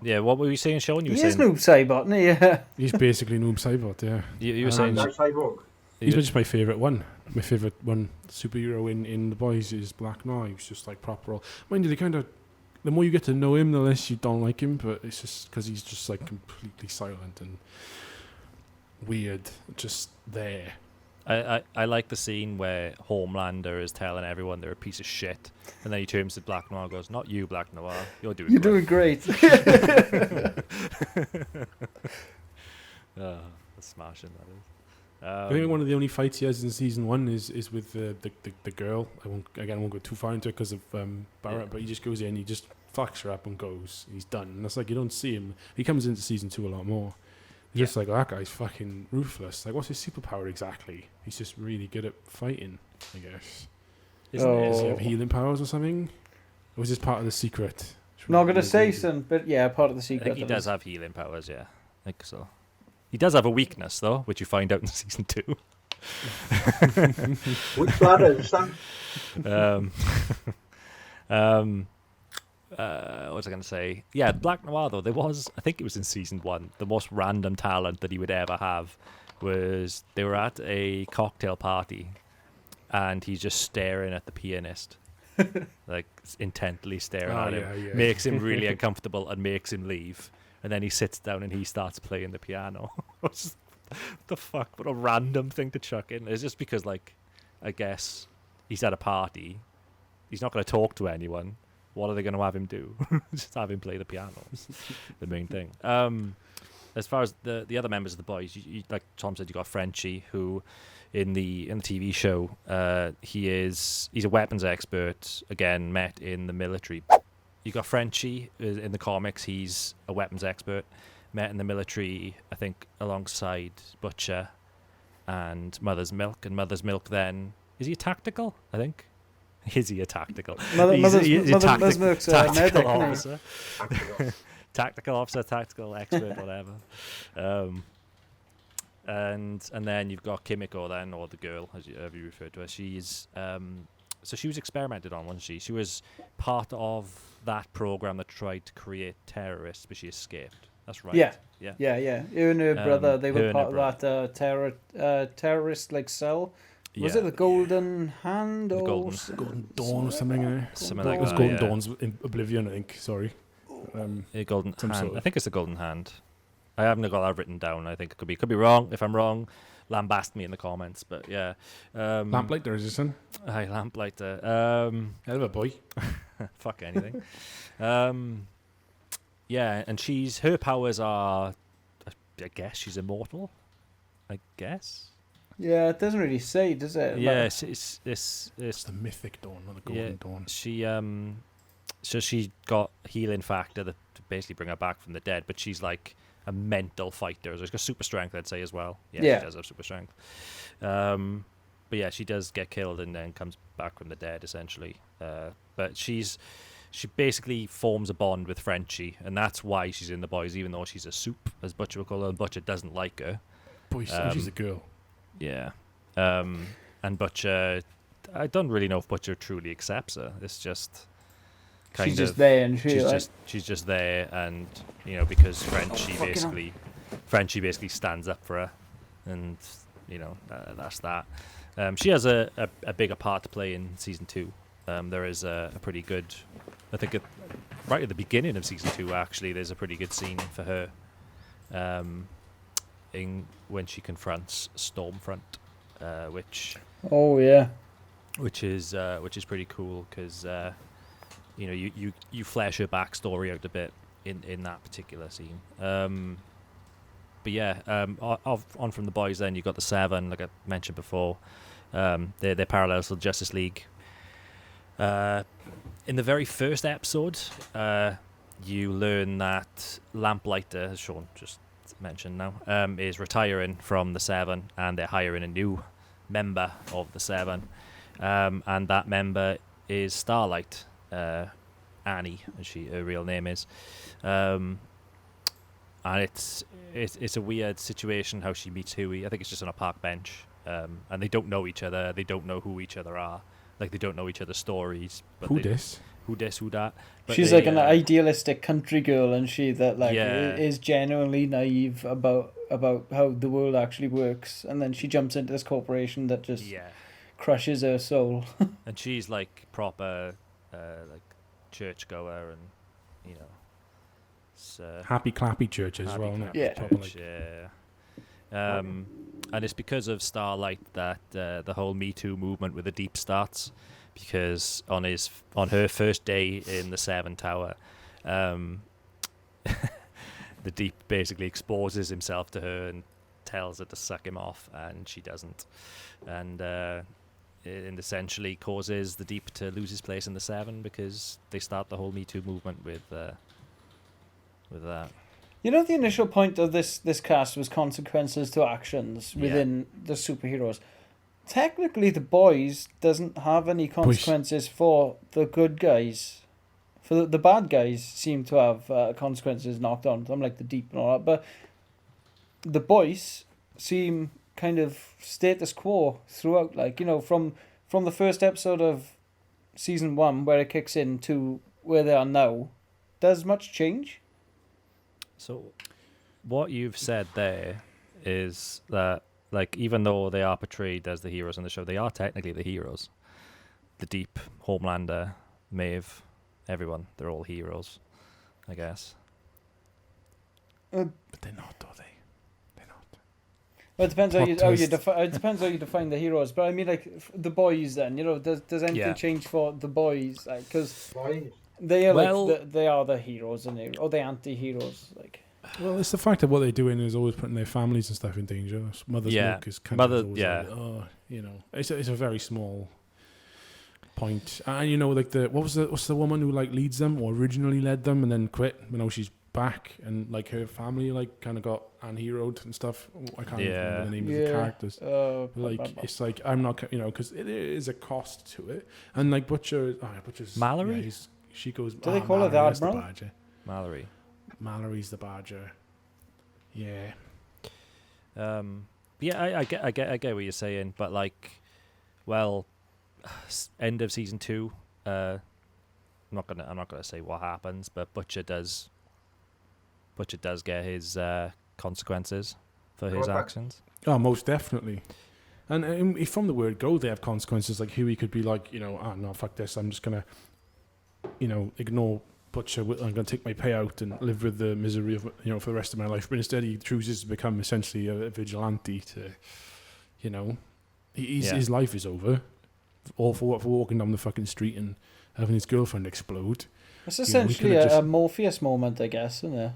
Yeah, what were you saying, Sean? You were
He is
saying
Noob Saibot, isn't he? Yeah.
He's basically Noob Saibot, yeah.
you were saying
He's just my favourite one. My favourite one superhero in The Boys is Black Noir. He was just like proper. Mind you, they kind of. The more you get to know him, the less you don't like him. But it's just because he's just like completely silent and weird, just there.
I like the scene where Homelander is telling everyone they're a piece of shit, and then he turns to Black Noir and goes, "Not you, Black Noir. You're doing great." Oh, that's smashing, that is.
I think one of the only fights he has in season 1 is with the girl. I won't go too far into it because of Barrett, but he just goes in, he just fucks her up and goes. He's done. And that's like, you don't see him. He comes into season 2 a lot more. You're just like, oh, that guy's fucking ruthless. Like, what's his superpower exactly? He's just really good at fighting, I guess.
Isn't it?
Does he have healing powers or something? Or was this part of the secret?
Not gonna say, son, but yeah, part of the
I
secret.
think he does have healing powers, yeah. I think so. He does have a weakness, though, which you find out in season 2.
Which lad is that?
What was I going to say? Yeah, Black Noir, though, there was, I think it was in season 1, the most random talent that he would ever have was they were at a cocktail party and he's just staring at the pianist. Like, intently staring at him.
Yeah.
Makes him really uncomfortable and makes him leave. And then he sits down and he starts playing the piano. What the fuck? What a random thing to chuck in. It's just because, like, I guess he's at a party. He's not going to talk to anyone. What are they going to have him do? Just have him play the piano. The main thing. As far as the other members of the Boys, you, like Tom said, you got Frenchie, who in the TV show, he's a weapons expert. Again, met in the military. You got Frenchie in the comics. He's a weapons expert. Met in the military, I think, alongside Butcher and Mother's Milk. And Mother's Milk then... Is he a tactical? I think. Is he a tactical?
Mother's
He's a
Milk's a medic,
tactical
isn't he?
officer. tactical officer, tactical expert, whatever. And then you've got Kimiko then, or the girl, as you refer to her. She's so she was experimented on, wasn't she? She was part of that program that tried to create terrorists, but she escaped. That's right.
Yeah.
Yeah.
Her and her brother, they
her
were
and
part
her
of that terrorist like cell. Was
Yeah.
it the Golden Hand or
Golden Dawn or something?
Something
It
like
was
that.
Golden
Yeah.
Dawn's in Oblivion, I think. Sorry.
A golden
Some
hand.
sort of-
I think it's the golden hand. I haven't got that written down. I think it could be wrong. If I'm wrong, lambast me in the comments. But yeah,
Lamplighter, is this son?
Hi, lamplighter.
Hell of a boy.
Fuck anything. Yeah, and her powers are, I guess she's immortal. I guess.
Yeah, it doesn't really say, does it?
Yeah,
Like,
it's
The Mythic Dawn, not the Golden Dawn.
she so she got healing factor to basically bring her back from the dead, but she's like a mental fighter. So she's got super strength, I'd say, as well.
Yeah.
She does have super strength. But yeah, she does get killed and then comes back from the dead, essentially. But she basically forms a bond with Frenchie, and that's why she's in the boys, even though she's a soup, as Butcher would call her, and Butcher doesn't like her.
Boy, she's a girl.
Yeah. And Butcher, I don't really know if Butcher truly accepts her. It's just kind
she's
of
just there, and
she's just there, and because Frenchie basically stands up for her, and that's that. She has a bigger part to play in season 2. There is a pretty good, I think, right at the beginning of season 2. Actually, there's a pretty good scene for her, when she confronts Stormfront, which is pretty cool because you flesh her backstory out a bit in that particular scene. But yeah, on from the boys, then you've got the 7, like I mentioned before. They're parallels to the Justice League. In the very first episode, you learn that Lamplighter, as Sean just mentioned now, is retiring from the 7, and they're hiring a new member of the 7, and that member is Starlight, Annie, as her real name is. And it's a weird situation how she meets Huey. I think it's just on a park bench, and they don't know each other. They don't know who each other are. Like, they don't know each other's stories. But
Who this?
Who this? Who that? But
she's like an idealistic country girl, and she
Yeah.
is genuinely naive about how the world actually works, and then she jumps into this corporation that just crushes her soul.
And she's like proper, like churchgoer, and
Happy clappy church as well, isn't it?
Yeah.
Proper, like-
yeah. And it's because of Starlight that the whole Me Too movement with the Deep starts, because on her first day in the 7 Tower, the Deep basically exposes himself to her and tells her to suck him off, and she doesn't, and it essentially causes the Deep to lose his place in the 7 because they start the whole Me Too movement with that.
The initial point of this cast was consequences to actions within the superheroes. Technically, the boys doesn't have any consequences for the good guys. For the bad guys seem to have consequences knocked on them, like the Deep and all that. But the boys seem kind of status quo throughout. Like, from the first episode of season 1, where it kicks in, to where they are now, does much change?
So, what you've said there is that, like, even though they are portrayed as the heroes in the show, they are technically the heroes. The Deep, Homelander, Maeve, everyone, they're all heroes, I guess.
But they're not, are they? They're not.
Well, it depends
Plot
how you
twist.
it depends how you define the heroes. But I mean, like, the boys. Then does anything change for the boys? Like, because they are they are the heroes or the anti-heroes. Like,
Well, it's the fact that what they're doing is always putting their families and stuff in danger. Mother's milk is kind of always like, it's a very small point. And like what's the woman who like leads them or originally led them and then quit? She's back and like her family like kind of got unheroed and stuff. I can't remember the name of the characters. It's like I'm not because it is a cost to it. And like Butcher's
Mallory.
she goes.
Do they call her the Admiral?
Mallory.
Mallory's the badger. Yeah.
Yeah, I get what you're saying, but like, well, end of season 2. I'm not gonna say what happens, but Butcher does get his consequences for his actions.
Oh, most definitely. And from the word go, they have consequences. Like Huey could be like, no, fuck this. I'm just gonna, ignore Butcher. I'm gonna take my payout and live with the misery of, for the rest of my life. But instead, he chooses to become essentially a vigilante. His life is over. All for walking down the fucking street and having his girlfriend explode.
It's essentially a Morpheus moment, I guess, isn't it?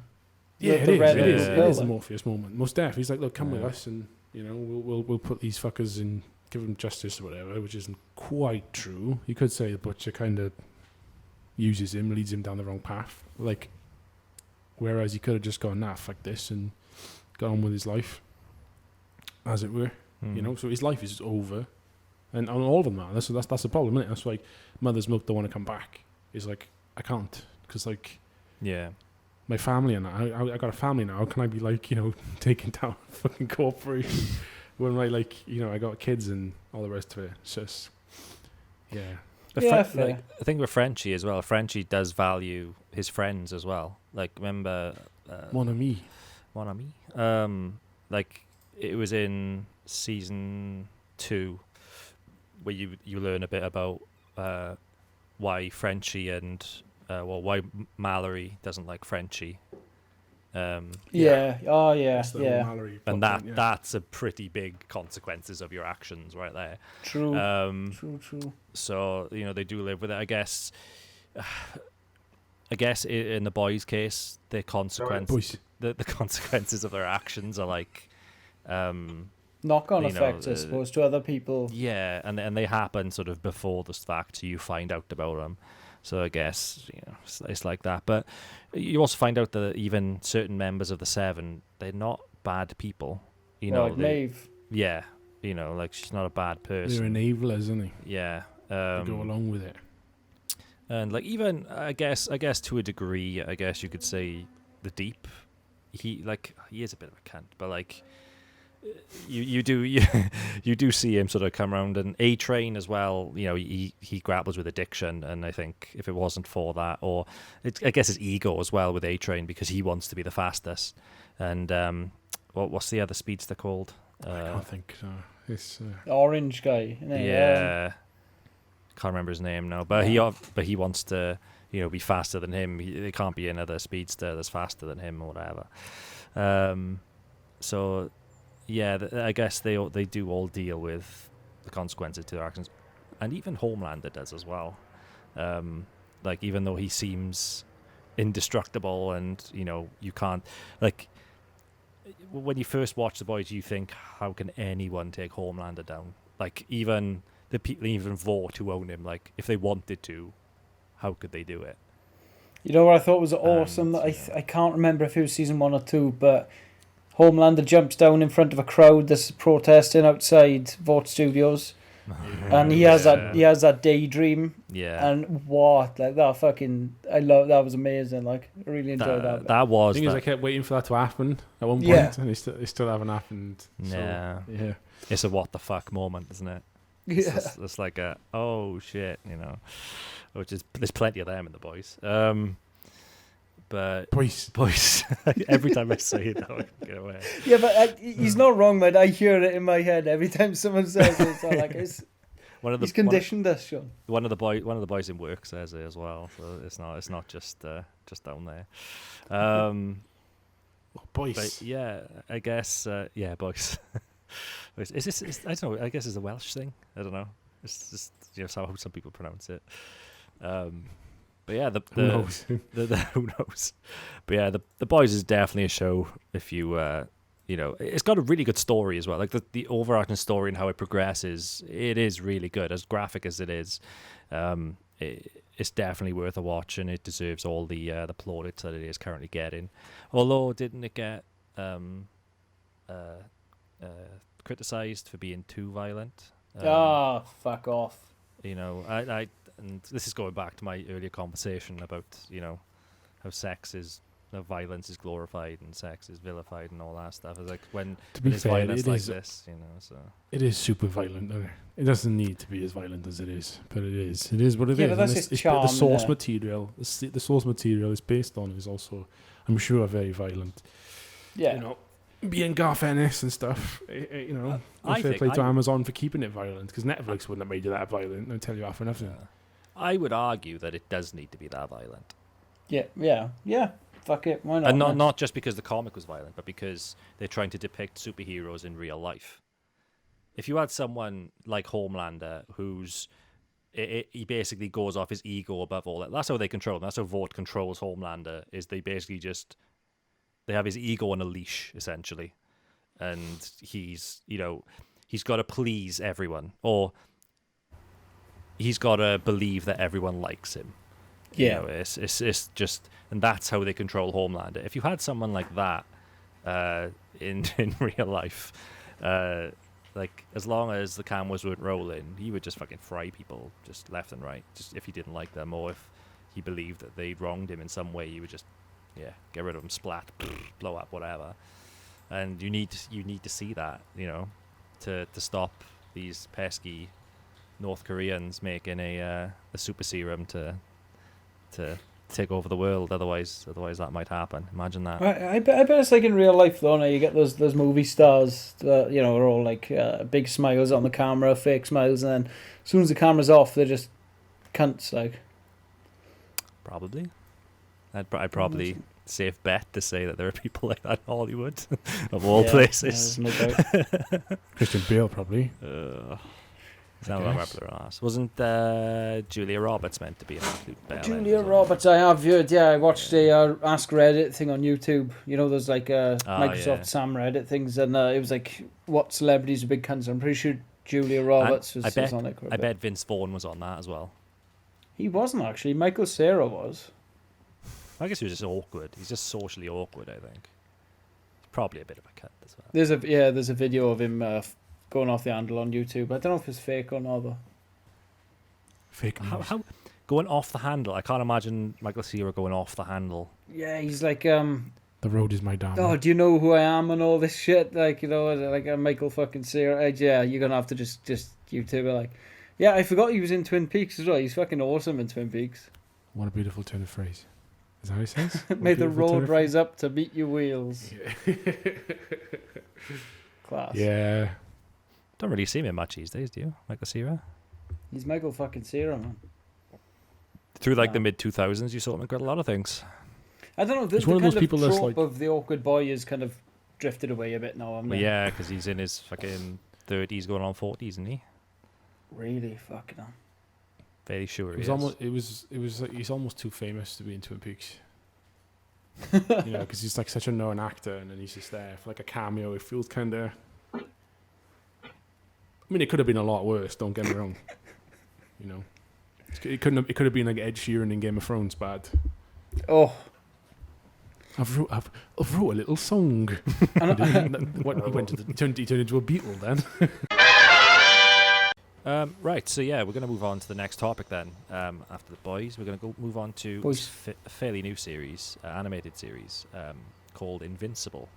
Yeah, it is a Morpheus moment. Most definitely. He's like, look, come with us, and we'll put these fuckers in, give them justice or whatever, which isn't quite true. You could say the Butcher kind of uses him, leads him down the wrong path. Like, whereas he could have just gone, fuck this, and got on with his life, as it were. So his life is over. And on all of them, man, that's the problem, isn't it? That's why Mother's Milk don't want to come back. It's like, I can't, because my family and I got a family now. How can I be like, taking down a fucking corporation when I got kids and all the rest of it? It's just,
I think with Frenchie as well. Frenchie does value his friends as well. Like, remember,
Mon ami.
Like, it was in season 2 where you learn a bit about why Frenchie and why Mallory doesn't like Frenchie.
And
that's a pretty big consequences of your actions right there.
True. True.
So they do live with it, I guess. In the boys' case, the consequences of their actions are like
knock-on effects, I suppose, to other people.
Yeah, and they happen sort of before the fact, so you find out about them. So I guess it's like that. But you also find out that even certain members of the Seven, they're not bad people.
Like Maeve.
Yeah, like she's not a bad person.
They're enablers, isn't he?
Yeah.
They go along with it.
And like even I guess to a degree, I guess you could say the Deep. He is a bit of a cunt, but like. You do see him sort of come around, and A-Train as well. He grapples with addiction, and I think if it wasn't for that, or I guess his ego as well with A-Train, because he wants to be the fastest. And what's the other speedster called?
I can't think. It's
orange guy. Isn't it?
Yeah, can't remember his name now. But he wants to be faster than him. There can't be another speedster that's faster than him or whatever. So. Yeah, I guess they do all deal with the consequences to their actions, and even Homelander does as well. Like, even though he seems indestructible, and you can't, like, when you first watch The Boys, you think, how can anyone take Homelander down? Like, even the people, even Vought who own him, like, if they wanted to, how could they do it?
You know what I thought was awesome? I can't remember if it was season 1 or 2, but Homelander jumps down in front of a crowd that's protesting outside Vought Studios, and he has that daydream.
Yeah.
And what, like that fucking, that was amazing. Like, I really enjoyed that.
That was.
The thing is, I kept waiting for that to happen at one point, and it still haven't happened.
Yeah.
So, yeah.
It's a what the fuck moment, isn't it?
Yeah.
It's like a oh shit, which is there's plenty of them in The Boys. But boys. Every time I say it, I get away.
Yeah, but he's not wrong, man. I hear it in my head every time someone says it. So like, he's conditioned us, Sean.
One of the boys in work says it as well. So it's not just down there.
Boys.
But yeah, I guess boys. Is this? I don't know. I guess it's a Welsh thing. I don't know. It's just how some people pronounce it. But yeah,
who knows?
Who knows? But yeah, the Boys is definitely a show. If you it's got a really good story as well. Like the overarching story and how it progresses, it is really good. As graphic as it is, it's definitely worth a watch, and it deserves all the plaudits that it is currently getting. Although, didn't it get criticized for being too violent?
Fuck off.
I and this is going back to my earlier conversation about how sex is violence is glorified and sex is vilified and all that stuff. It's like when
To be
there's
fair,
violence
it
like
is-
this, you know. So
It is super violent, though. It doesn't need to be as violent as it is, but it is. It is what it
Yeah,
is.
but that's
And
its
the
charm,
source
innit?
material, the source material is based on is also, I'm sure, very violent.
Yeah.
You know, being Garth Ennis and stuff. You know,
I
fair
think
play to
I-
Amazon for keeping it violent, because Netflix wouldn't have made you that violent. I'll tell you that for nothing.
I would argue that it does need to be that violent.
Yeah. Fuck it, why not?
And
man?
not just because the comic was violent, but because they're trying to depict superheroes in real life. If you had someone like Homelander, he basically goes off his ego above all that. That's how they control him. That's how Vought controls Homelander. Is they basically they have his ego on a leash essentially, and he's got to please everyone, or he's got to believe that everyone likes him.
Yeah.
You know, it's just, and that's how they control Homelander. If you had someone like that in real life, like as long as the cameras weren't rolling, he would just fucking fry people just left and right. Just if he didn't like them, or if he believed that they wronged him in some way, he would just get rid of them, splat, blow up, whatever. And you need to see that, you know, to stop these pesky North Koreans making a super serum to take over the world. Otherwise that might happen. Imagine that.
I bet it's like in real life though. Now you get those movie stars that are all like big smiles on the camera, fake smiles, and then as soon as the camera's off, they're just cunts. Like
Probably. I'd probably safe bet to say that there are people like that in Hollywood, of all places.
No doubt.
Christian Bale, probably.
Now I'm up their ass. Wasn't Julia Roberts meant to be an absolute belle?
Julia Roberts, I have heard. Yeah, I watched a Ask Reddit thing on YouTube. You know, there's like Microsoft Sam Reddit things, and it was like what celebrities are big cunts. I'm pretty sure Julia Roberts was on it.
I bet Vince Vaughn was on that as well.
He wasn't actually. Michael Cera was.
I guess he was just awkward. He's just socially awkward, I think. Probably a bit of a cut as well.
There's a video of him going off the handle on YouTube. I don't know if it's fake or not though.
Fake news.
How going off the handle? I can't imagine Michael Cera going off the handle.
Yeah, he's like
The road is my dam.
oh, do you know who I am and all this shit? Like, like a Michael fucking Cera. Yeah, you're gonna have to just YouTube it. Like, yeah, I forgot he was in Twin Peaks as well. He's fucking awesome in Twin Peaks.
What a beautiful turn of phrase. Is that how he says?
May the road rise up to meet your wheels. Class.
Yeah.
Don't really see him much these days, do you, Michael Cera?
He's Michael fucking Cera, man.
Through like the mid 2000s, you saw him in quite a lot of things.
I don't know. The,
He's one of
kind
those people that's
trope
like-
of the awkward boy is kind of drifted away a bit now. I mean,
Well, yeah, because he's in his fucking 30s, going on 40s, isn't he?
really fucking hell.
Fairly sure
It
he
was
is.
it was like he's almost too famous to be in Twin Peaks. You know, because he's like such a known actor, and then he's just there for like a cameo. It feels kind of. I mean, it could have been a lot worse. Don't get me wrong. You know, it could have been like Ed Sheeran in Game of Thrones bad.
Oh,
I've wrote a little song. What he went to he turned into a Beatle then.
Right, so yeah, we're going to move on to the next topic then. After the boys, we're going to move on to
Boys.
a fairly new series, animated series called Invincible.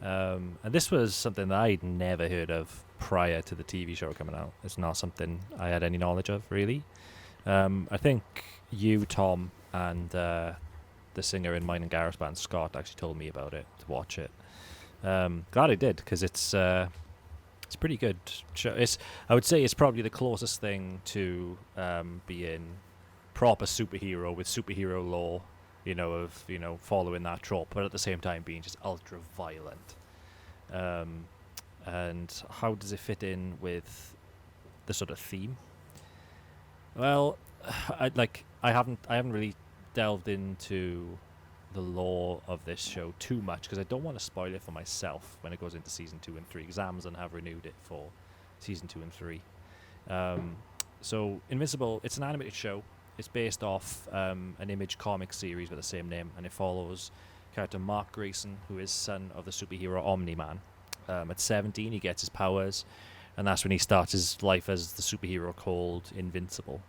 And this was something that I'd never heard of prior to the TV show coming out. It's not something I had any knowledge of, really. I think you, Tom, and the singer in mine and Gareth's band, Scott, actually told me about it to watch it. Glad I did, because it's pretty good show. I would say it's probably the closest thing to being proper superhero with superhero lore, of following that trope, but at the same time being just ultra violent. And how does it fit in with the sort of theme? Well, I haven't really delved into the lore of this show too much because I don't want to spoil it for myself when it goes into season 2 and 3. Because Amazon have renewed it for season 2 and 3. So Invincible, it's an animated show. It's based off an Image comic series with the same name, and it follows character Mark Grayson, who is son of the superhero Omni-Man. At 17, he gets his powers, and that's when he starts his life as the superhero called Invincible.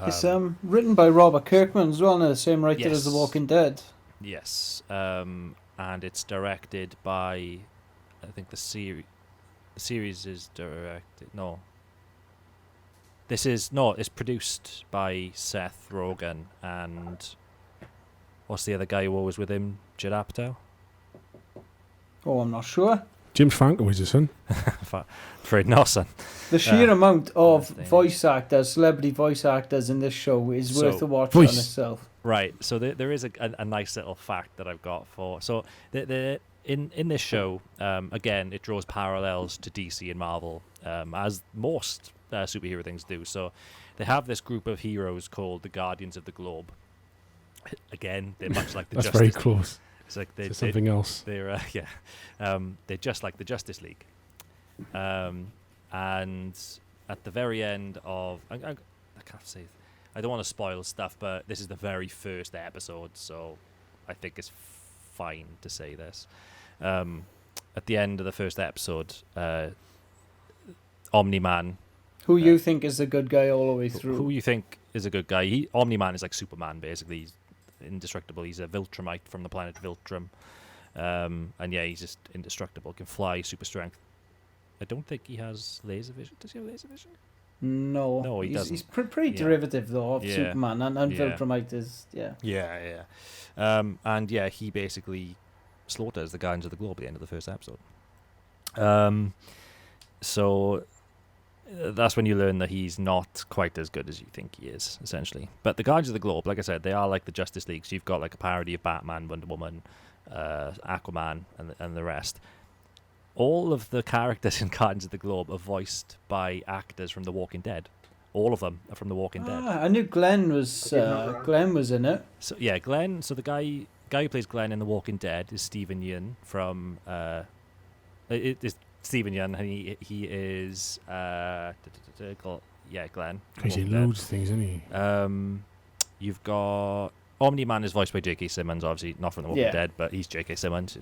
It's written by Robert Kirkman as well, the same writer as The
Yes.
Walking Dead.
Yes, and it's directed by, I think the series is directed. No, it's produced by Seth Rogen and what's the other guy who was with him? Judd Apatow.
Oh, I'm not sure.
James Franco is his son.
Fred Nelson.
The sheer amount of
thing.
voice actors, celebrity voice actors in this show is worth a watch on itself.
Right, so there is a nice little fact that I've got for. So in this show, again, it draws parallels to DC and Marvel, as most superhero things do. So they have this group of heroes called the Guardians of the Globe. Again, they're much like the
That's
Justice
very
League.
close.
It's like
Something else.
They're they're just like the Justice League. And at the very end of I can't say, I don't want to spoil stuff, but this is the very first episode, so I think it's fine to say this. At the end of the first episode, Omni-Man,
Who you think is a good guy all the way through?
who you think is a good guy? Omni-Man is like Superman, basically. He's indestructible. He's a Viltrumite from the planet Viltrum. And yeah, he's just indestructible. Can fly, super strength. I don't think he has laser vision. Does he have laser vision?
No,
he doesn't.
He's pretty derivative though of
Yeah.
Superman, and
Yeah.
Viltrumite is
Yeah. And yeah, he basically slaughters the Guardians of the Globe at the end of the first episode. So that's when you learn that he's not quite as good as you think he is, essentially. But the Guardians of the Globe, like I said, they are like the Justice League. So you've got like a parody of Batman, Wonder Woman, Aquaman, and the rest. All of the characters in Guardians of the Globe are voiced by actors from The Walking Dead. All of them are from The Walking Dead.
I knew Glenn was in it.
So yeah, Glenn. So the guy who plays Glenn in The Walking Dead is Stephen Yeun from. It is Stephen Yeun, and he is Glenn.
He's in loads of things, isn't he?
You've got Omni-Man is voiced by J.K. Simmons, obviously not from The Walking Dead, but he's J.K. Simmons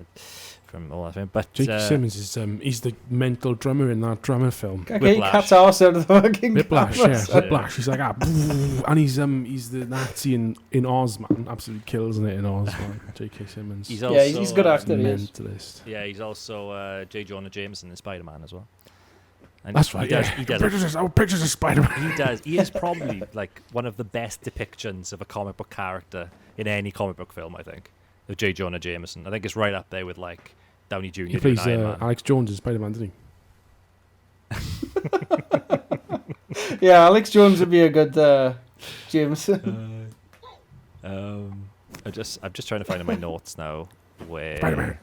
from all that film. But
J.K. Simmons is he's the mental drummer in that drummer film.
Okay, cat's arse out of the fucking
Whiplash,
camera.
Whiplash. He's like and he's the Nazi in Oz, man. Absolutely kills in it in Oz, man. J.K. Simmons.
He's also,
he's good actor.
Mentalist.
Yeah, he's also J. Jonah Jameson in Spider-Man as well. And
that's right.
He does
pictures of Spider-Man.
He does. He is probably like one of the best depictions of a comic book character in any comic book film, I think, of J. Jonah Jameson. I think it's right up there with like Downey Jr.
He plays
Iron Man.
Alex Jones in Spider-Man, doesn't he?
Yeah, Alex Jones would be a good Jameson.
I'm just trying to find in my notes now where
Spider-Man.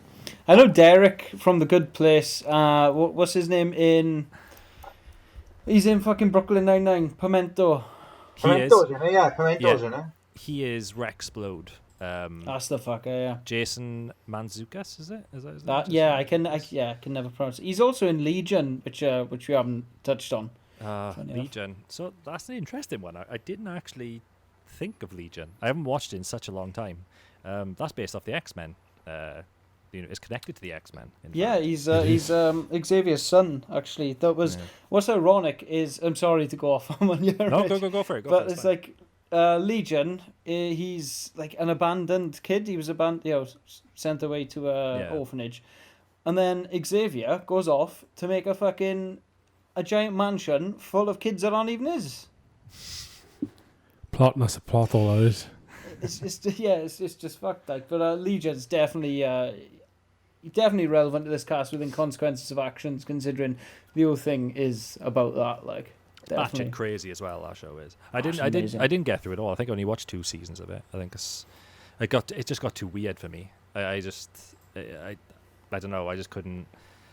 I know Derek from The Good Place. What's his name He's in fucking Brooklyn Nine-Nine. Pimento.
Pimento's in it, yeah. Pimento's in it.
He is Rexplode.
That's the fucker, yeah.
Jason Mantzoukas, is it? Is that his name?
That, yeah, I can never pronounce it. He's also in Legion, which we haven't touched on.
Legion. So that's an interesting one. I didn't actually think of Legion. I haven't watched it in such a long time. That's based off the X-Men. It's connected to the X-Men.
Yeah, he's Xavier's son, actually. That was what's ironic is, I'm sorry to go off on you.
No, go for it.
But it's like Legion. He's like an abandoned kid. He was sent away to a orphanage, and then Xavier goes off to make a giant mansion full of kids that aren't even his.
Plot, that's a plot. All that is.
It's just fucked. Like, but Legion's definitely relevant to this cast within Consequences of Actions, considering the whole thing is about that. Like, definitely
batshit crazy as well. That show is. I didn't get through it all. I think I only watched 2 seasons of it. I think it just got too weird for me. I don't know. I just couldn't.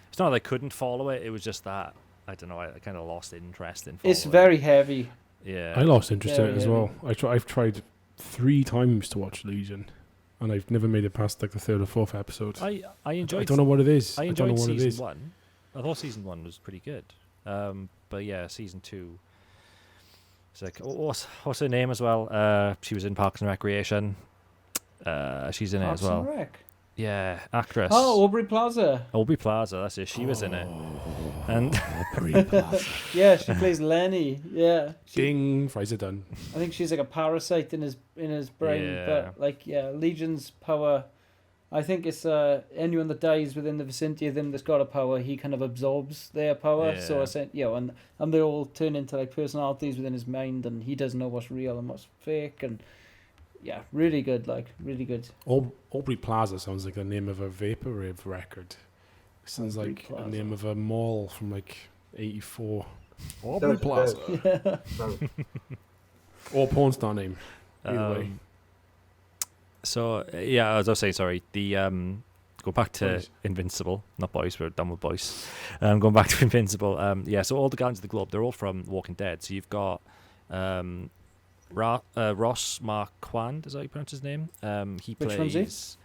It's not that I couldn't follow it. It was just that I don't know. I kind of lost interest in.
It's very heavy.
Yeah,
I lost interest in it as well. I've tried 3 times to watch Legion, and I've never made it past like the 3rd or 4th episode.
I enjoyed.
I don't know what it is.
I enjoyed
don't know what
season
it is.
1. I thought season 1 was pretty good. But yeah, season 2. It's like what's her name as well? She was in Parks and Recreation. She's in
Parks
it as well.
And Rec.
Yeah, actress.
Oh, Aubrey Plaza.
Aubrey Plaza, that's it. She was in it. And
Aubrey Plaza.
Yeah, she plays Lenny. Yeah.
Ding, fries are done.
I think she's like a parasite in his brain.
Yeah.
But like, yeah, Legion's power. I think it's anyone that dies within the vicinity of them that's got a power, he kind of absorbs their power. So I said, and they all turn into like personalities within his mind, and he doesn't know what's real and what's fake. And yeah, really good, like really good.
Aubrey Plaza sounds like the name of a Vaporwave record. Sounds
Aubrey
like
Plaza.
a name of a mall from like '84.
Does,
Aubrey
it
Plaza.
does. So,
Or porn star name. Either way.
So yeah, as I was saying, sorry. The go back to
Boys.
Invincible, not boys. We're done with boys. Going back to Invincible. So all the Guardians of the Globe, they're all from Walking Dead. So you've got Ross Marquand, is that how you pronounce his name? He
Which one's
plays.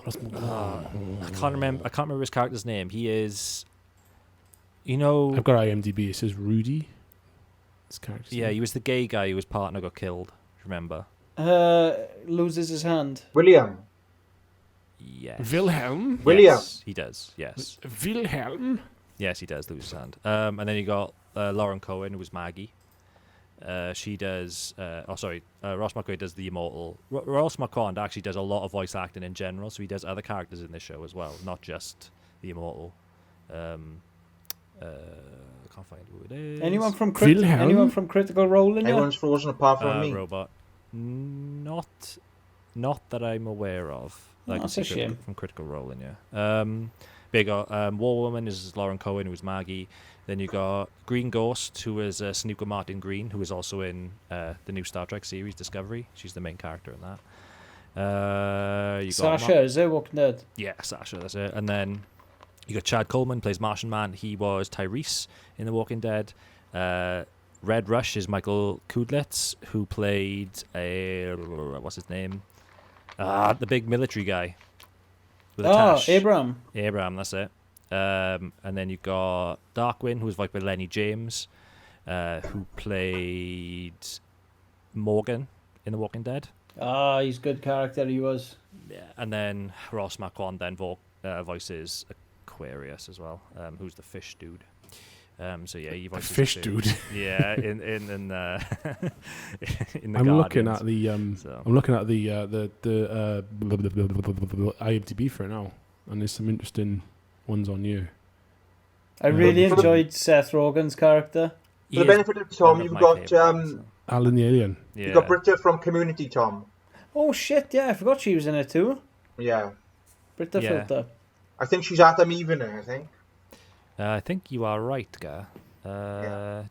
he?
I can't remember his character's name. He is. You know.
I've got IMDb. It says Rudy. His character's
Yeah,
name.
he was the gay guy whose partner got killed. Remember?
Loses his hand.
William.
Yes.
Wilhelm.
William.
Yes, he does. Yes.
Wilhelm.
Yes, he does lose his hand. And then you got Lauren Cohen, who was Maggie. She does. Ross Marquand does the Immortal. Ross Marquand actually does a lot of voice acting in general, so he does other characters in this show as well, not just the Immortal. I can't find who it is.
Anyone from
Wilhelm?
Critical Role in
Everyone's frozen apart from me.
Robot. Not that I'm aware of.
Oh, that's a shame.
From Critical Role in, yeah. Big War Woman is Lauren Cohen, who was Maggie. Then you got Green Ghost, who is Snuka Martin Green, who is also in the new Star Trek series Discovery. She's the main character in that. You got
Sasha, is it Walking Dead?
Yeah, Sasha, that's it. And then you got Chad Coleman, plays Martian Man. He was Tyrese in The Walking Dead. Red Rush is Michael Kudlitz, who played what's his name? The big military guy. With a tash.
Abraham.
Abraham, that's it. And then you got Darkwing, who was voiced by Lenny James, who played Morgan in The Walking Dead.
He's a good character, he was.
Yeah. And then Ross Marquand then voices Aquarius as well, who's the fish dude. So yeah, he voices
Fish
the
dude.
Yeah, in the
I'm looking at
Guardians.
the I'm looking at the IMDb for it now, and there's some interesting ones on you.
I really enjoyed Seth Rogen's character.
For the benefit of Tom, you've got
Alan the Alien.
Yeah.
you've got Britta from Community, Tom.
Oh shit, yeah, I forgot she was in it too.
Yeah.
Britta
Yeah.
Filter.
I think she's Adam Evening, I think.
I think you are right, guy.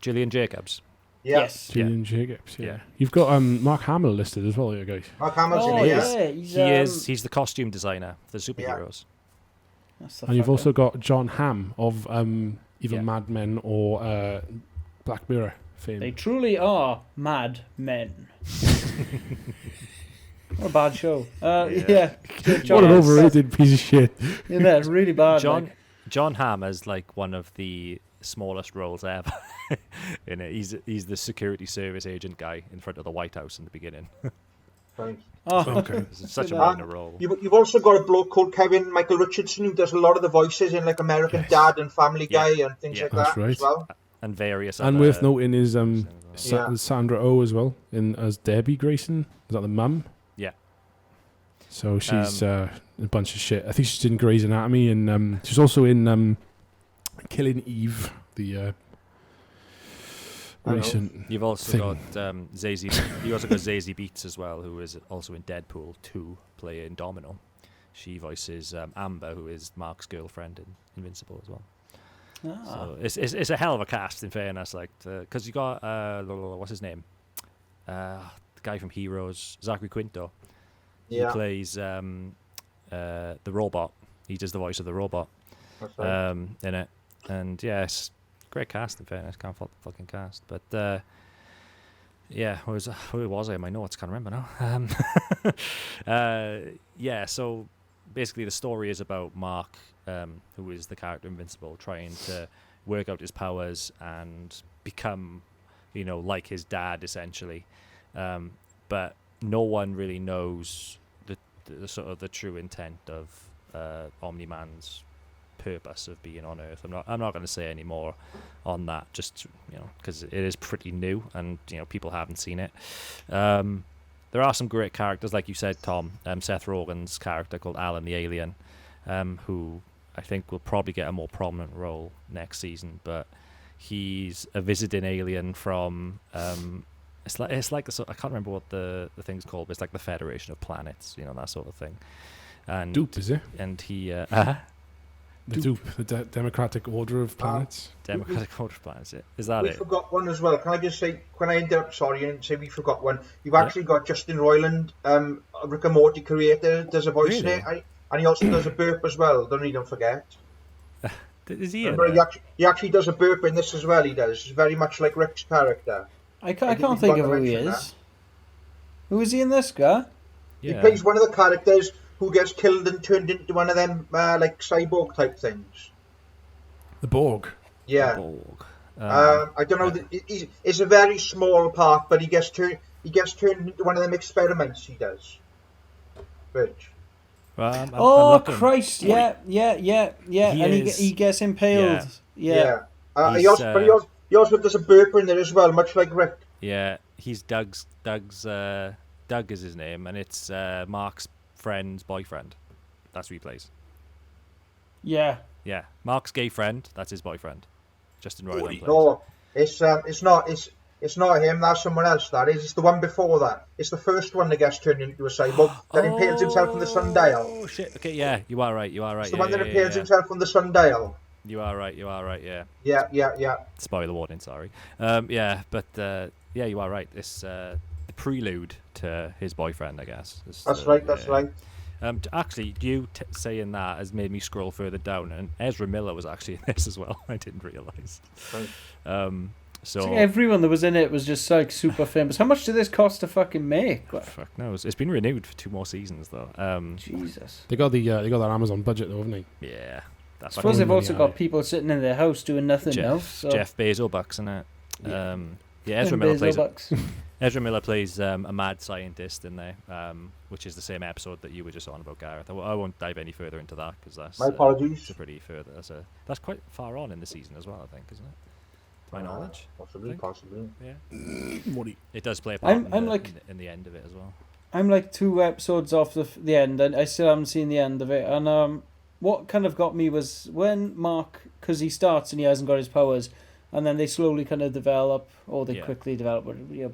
Gillian Jacobs.
Yeah.
Yes.
Julian Jacobs. Yeah.
Yeah.
You've got Mark Hamill listed as well, you guys.
Mark Hamill's
Oh
in
yeah,
here.
He's the costume designer for the superheroes.
That's the
And you've
fucker.
also got John Hamm of either
Yeah.
Mad Men or Black Mirror fame.
They truly are mad men. What a bad show. Yeah.
What an overrated piece of shit.
Yeah, that's really bad.
John Hamm is like one of the smallest roles ever in it. He's the security service agent guy in front of the White House in the beginning.
Right.
Okay.
It's such a
Yeah.
minor role.
You've also got a bloke called Kevin Michael Richardson who does a lot of the voices in like American Dad and Family Guy and things like
That's
that
right.
as well.
And various
And
other
worth noting is
Yeah.
Sandra Oh as well as Debbie Grayson. Is that the mum?
Yeah.
So she's a bunch of shit. I think she's in Grey's Anatomy, and she's also in Killing Eve, the recent.
You've also
thing.
got Zazie. You also got Zazie Beetz as well, who is also in Deadpool 2, playing Domino. She voices Amber, who is Mark's girlfriend in Invincible as well. So it's a hell of a cast, in fairness. Like, because you got what's his name? The guy from Heroes, Zachary Quinto.
Yeah.
He plays the robot. He does the voice of the robot
That's right.
in it. And yeah, it's great cast, in fairness. Can't fault the fucking cast. But yeah, where was I in my notes? Can't remember now. Yeah, so basically the story is about Mark, who is the character Invincible, trying to work out his powers and become, like his dad, essentially. But no one really knows the sort of the true intent of Omni-Man's purpose of being on Earth. I'm not going to say any more on that, just because it is pretty new and people haven't seen it. There are some great characters, like you said, Tom. Seth Rogen's character called Alan the Alien, who I think will probably get a more prominent role next season, but he's a visiting alien from it's like I can't remember what the thing's called, but it's like the Federation of Planets, that sort of thing. And
Dupe, is it?
And he
the Dupe, the Democratic Order of Planets.
Democratic Order of Planets. Is that
we
it?
forgot one as well. Can I just say, when I interrupt, sorry, and say we forgot one. You've actually got Justin Roiland, Rick and Morty creator, does a voice in it, and he also does a burp as well. Don't forget.
Is he
Remember,
in it?
he actually does a burp in this as well. He does. It's very much like Rick's character.
I can't think of who he is. Who is he in this guy?
Yeah. He plays one of the characters who gets killed and turned into one of them like cyborg type things.
The Borg.
Yeah.
The Borg.
I don't know. It's a very small part, but he gets turned into one of them experiments he does. Which.
I'm
Christ! Yeah. He gets impaled. Yeah.
He also does a burp in there as well, much like Rick.
Yeah, he's Doug's. Doug is his name, and it's Mark's friend's boyfriend. That's who he plays.
Yeah.
Yeah, Mark's gay friend. That's his boyfriend. Justin Roiland plays.
No, it's not him. That's someone else. That is. It's the one before that. It's the first one that gets turned into a cyborg that impales himself on the sundial.
Oh shit! Okay, yeah, you are right.
It's the one that impales himself on the sundial.
You are right. Yeah.
Yeah.
Spoiler warning. Sorry. Yeah, you are right. It's the prelude to his boyfriend, I guess.
That's right.
Actually, you saying that has made me scroll further down, and Ezra Miller was actually in this as well. I didn't realise.
Right.
So everyone that was in it was just like super famous. How much did this cost to fucking make?
Fuck knows. It's been renewed for 2 more seasons though.
Jesus.
They got that Amazon budget though, haven't they?
Yeah.
I suppose they've also got people sitting in their house doing nothing else. So.
Jeff Bezos bucks, isn't it?
Yeah.
Ezra Miller plays a mad scientist in there, which is the same episode that you were just on about, Gareth. I won't dive any further into that because that's
my apologies.
That's quite far on in the season as well, I think, isn't it? To my knowledge.
Possibly.
Yeah. It does play a part in the end of it as well.
I'm like 2 episodes off the end, and I still haven't seen the end of it. And what kind of got me was when Mark, because he starts and he hasn't got his powers, and then they slowly kind of develop, or they quickly develop.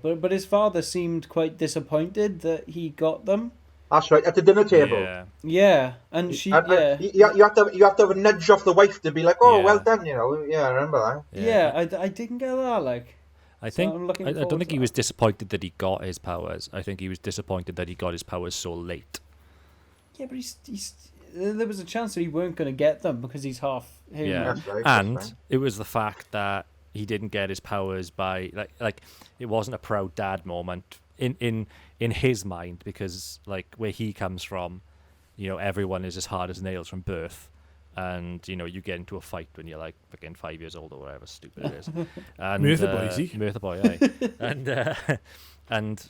But his father seemed quite disappointed that he got them.
That's right, at the dinner table.
Yeah, and she.
You have to have a nudge off the wife to be like, oh, well done, Yeah, I remember that.
Yeah, I didn't get that. Like,
I don't think he was disappointed that he got his powers. I think he was disappointed that he got his powers so late.
Yeah, but he's there was a chance that he weren't going to get them because he's half human.
Yeah, and it was the fact that he didn't get his powers by like it wasn't a proud dad moment in his mind, because like where he comes from, everyone is as hard as nails from birth, and you get into a fight when you're like fucking 5 years old or whatever stupid it is. And Murtha Boy, aye. and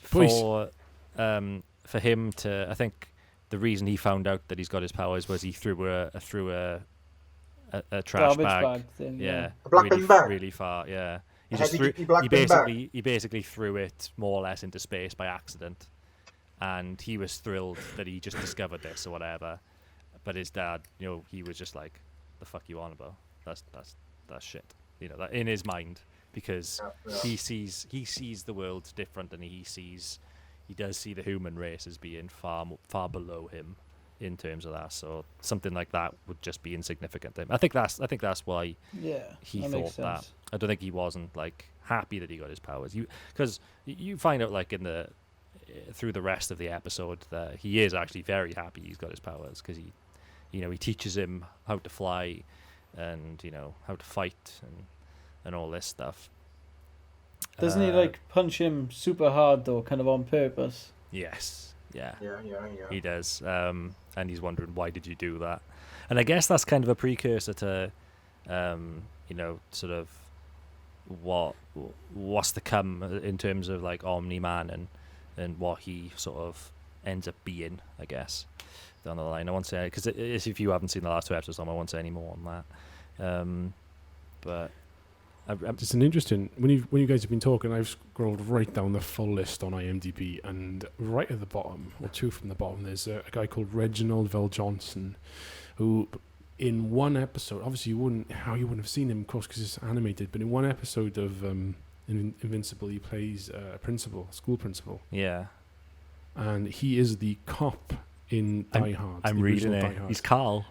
for him to, I think the reason he found out that he's got his powers was he threw a trash bag
thing,
a black bin bag
really far. Yeah, he basically threw it more or less into space by accident, and he was thrilled that he just discovered this or whatever. But his dad, he was just like, "The fuck you on about? That's shit." That in his mind, because he sees the world different, and he does see the human race as being far below him in terms of that. So something like that would just be insignificant to him. I think that's why he thought that. I don't think he wasn't like happy that he got his powers. Because you find out like through the rest of the episode that he is actually very happy he's got his powers, because he teaches him how to fly and how to fight and all this stuff.
Doesn't he like punch him super hard though, kind of on purpose?
Yes. Yeah.
Yeah.
He does. And he's wondering, why did you do that? And I guess that's kind of a precursor to, sort of what's to come in terms of like Omni-Man and what he sort of ends up being, I guess. down the line. I won't say, because if you haven't seen the last 2 episodes, I won't say any more on that. But
it's an interesting, when you guys have been talking, I've scrolled right down the full list on IMDb, and right at the bottom, or 2 from the bottom, there's a guy called Reginald Vell Johnson, who in one episode, obviously you wouldn't have seen him, of course, because it's animated, but in one episode of Invincible, he plays a school principal.
Yeah.
And he is the cop in Die Hard.
I'm reading it. He's Carl.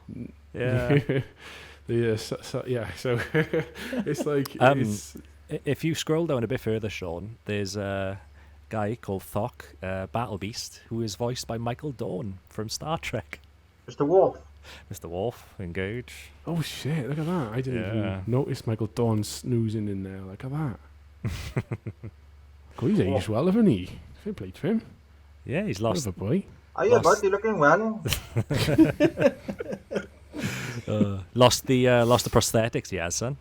Yeah. So it's like... if you scroll down a bit further, Sean, there's a guy called Thok, Battle Beast, who is voiced by Michael Dorn from Star Trek.
Mr. Wolf.
Mr. Wolf, engage.
Oh shit, look at that. I didn't even notice Michael Dorn snoozing in there. Look at that. God, he's aged well, haven't he? Fair play to him.
Yeah, he's lost.
Bit of a boy.
Are you about? You're looking well.
Lost the prosthetics he has, son.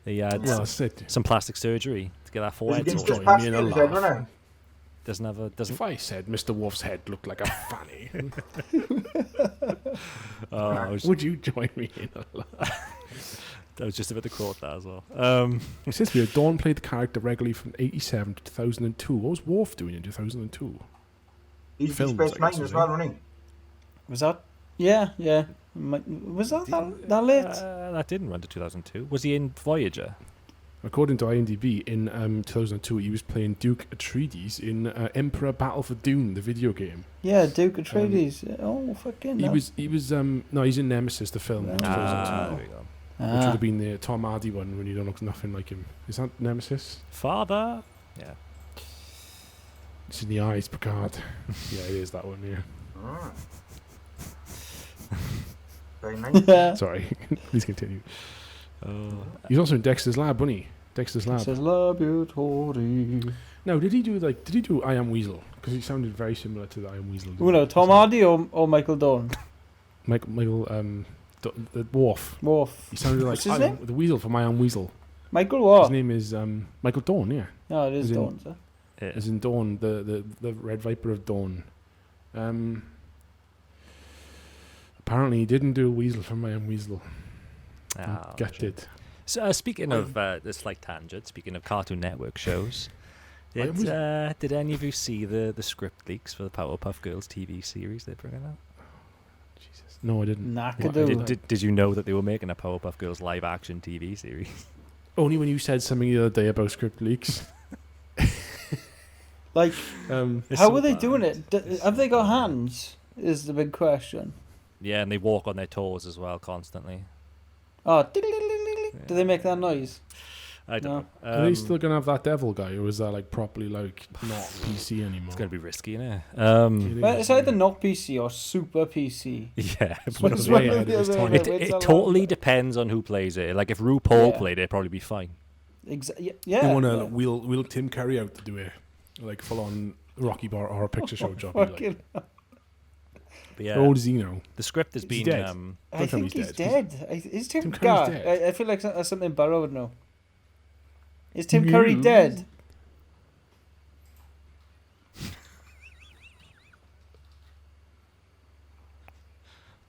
He had some plastic surgery to get that forehead
He's
sorted.
just past his head, wasn't
Doesn't.
If I said Mr. Wolf's head looked like a fanny, would you join me in a laugh?
I was just about to quote that as well.
It says here, Dawn played the character regularly from 1987 to 2002. What was Worf doing in 2002?
He's Space Nine as well, wasn't he?
Was that? Yeah. Was that late?
That didn't run to 2002. Was he in Voyager?
According to IMDb, in 2002, he was playing Duke Atreides in Emperor Battle for Dune, the video game.
Yeah, Duke Atreides. Fucking hell.
He's in Nemesis, the film. In 2002.
There we go.
Which would have been the Tom Hardy one when you don't look nothing like him. Is that Nemesis?
Father? Yeah.
It's in the eyes, Picard. Yeah, it is that one, yeah.
Ah. Very nice.
Yeah.
Sorry, please continue. He's also in Dexter's Lab, wasn't he? Dexter's Lab.
Dexter's Laboratory.
No, did he do I Am Weasel? Because he sounded very similar to the I Am Weasel.
Who no, Tom Hardy or Michael Dorn?
Michael, the Worf.
Worf.
He sounded like
What's his name?
the Weasel from I Am Weasel.
Michael what?
His name is Michael Dorn, yeah.
No, it is
As in-
Dorn, sir.
Yeah.
As in Dawn, the Red Viper of Dawn. Apparently he didn't do a Weasel from I Am Weasel. Get
sure.
it.
So, speaking of this slight tangent, speaking of Cartoon Network shows, did any of you see the script leaks for the Powerpuff Girls TV series they're bringing out?
Jesus. No, I didn't.
Nakadoo.
Did you know that they were making a Powerpuff Girls live action TV series?
Only when you said something the other day about script leaks.
Like,
It's
how
so
are they
bad.
doing it? Have they got hands? Is the big question.
Yeah, and they walk on their toes as well constantly.
Oh, do they make that noise?
I don't know.
Are they still going to have that devil guy, or is that like properly like not PC anymore?
It's going to be risky, innit?
Well, it's either not PC or super PC.
Yeah.
One of the way ahead of his time.
It totally depends on who plays it. Like, if RuPaul played it, it'd probably be fine.
Yeah.
They want to wheel Tim Curry out to do a like full on Rocky Bar or a picture show job.
Fucking
But yeah,
How old is he now?
the script has
Is he
been...
dead?
I
Don't tell me
think
he's
he's
dead.
dead. Is Tim
Tim Curry's
Curry?
dead.
I feel like that's something Burrow would know. Is Tim Curry dead?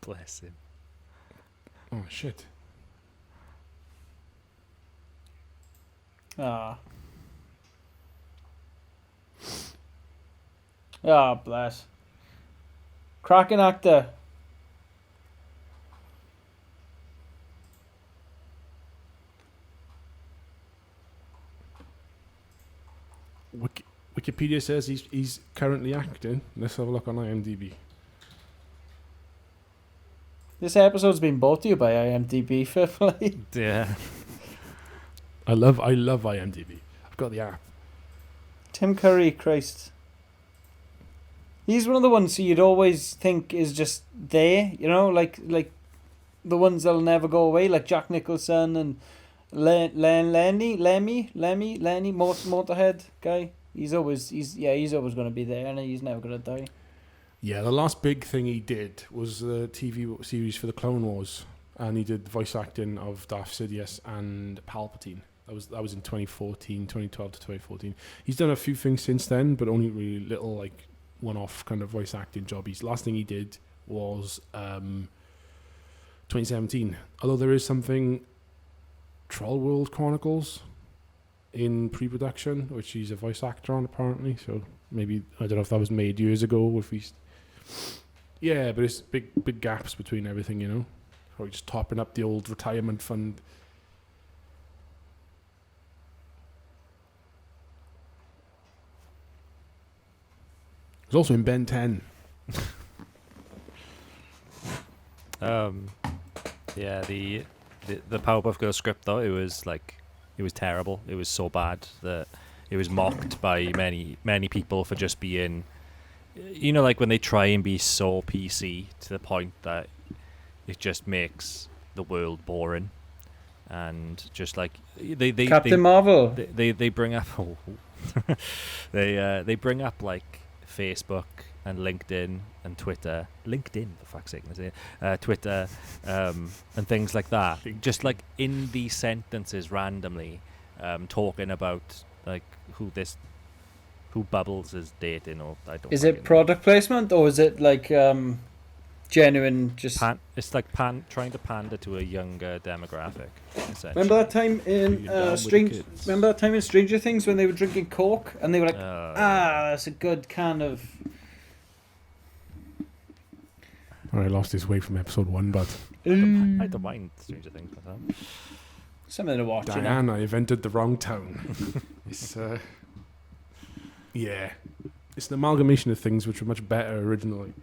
Bless him.
Oh shit!
Ah, bless. Cracking actor.
Wikipedia says he's currently acting. Let's have a look on IMDb.
This episode's been brought to you by IMDb, fairly.
Yeah.
I love IMDb. I've got the app.
Tim Curry, Christ. He's one of the ones who you'd always think is just there, you know, like the ones that'll never go away, like Jack Nicholson and Lenny, Motorhead guy. He's always going to be there, and he's never going to die.
Yeah, the last big thing he did was the TV series for the Clone Wars, and he did voice acting of Darth Sidious and Palpatine. That was in 2012 to 2014. He's done a few things since then, but only really little like one-off kind of voice acting jobbies. Last thing he did was 2017. Although there is something Troll World Chronicles in pre-production, which he's a voice actor on apparently. So maybe, I don't know if that was made years ago. If he's, yeah, but it's big gaps between everything, you know. Probably just topping up the old retirement fund. It was also in Ben 10.
Yeah, the Powerpuff Girls script though, it was terrible. It was so bad that it was mocked by many people for just being, you know, like when they try and be so PC to the point that it just makes the world boring, and just like they
Captain Marvel.
They bring up they bring up like Facebook and LinkedIn and Twitter. LinkedIn, for fuck's sake, Twitter, and things like that. Just like in these sentences randomly, talking about like who Bubbles is dating, or I don't.
Is it product placement, or is it like genuine? Just
it's like trying to pander to a younger demographic.
Remember that time in Remember that time in Stranger Things when they were drinking Coke and they were like, that's a good kind of.
I lost his way from episode 1, but
I don't mind Stranger Things myself.
Something to watch.
Diane, I invented the wrong town. It's yeah, it's an amalgamation of things which were much better originally.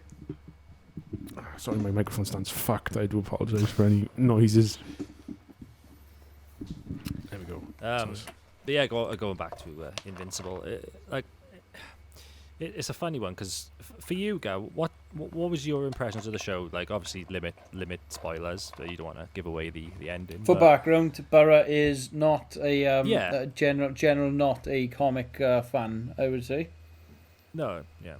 Sorry, my microphone stand's fucked. I do apologise for any noises. There we go.
But yeah, going back to Invincible, it's a funny one because for you, Gav, what was your impressions of the show? Like, obviously, limit spoilers, but you don't want to give away the ending.
For background, Barra is not a general not a comic fan, I would say.
No, yeah.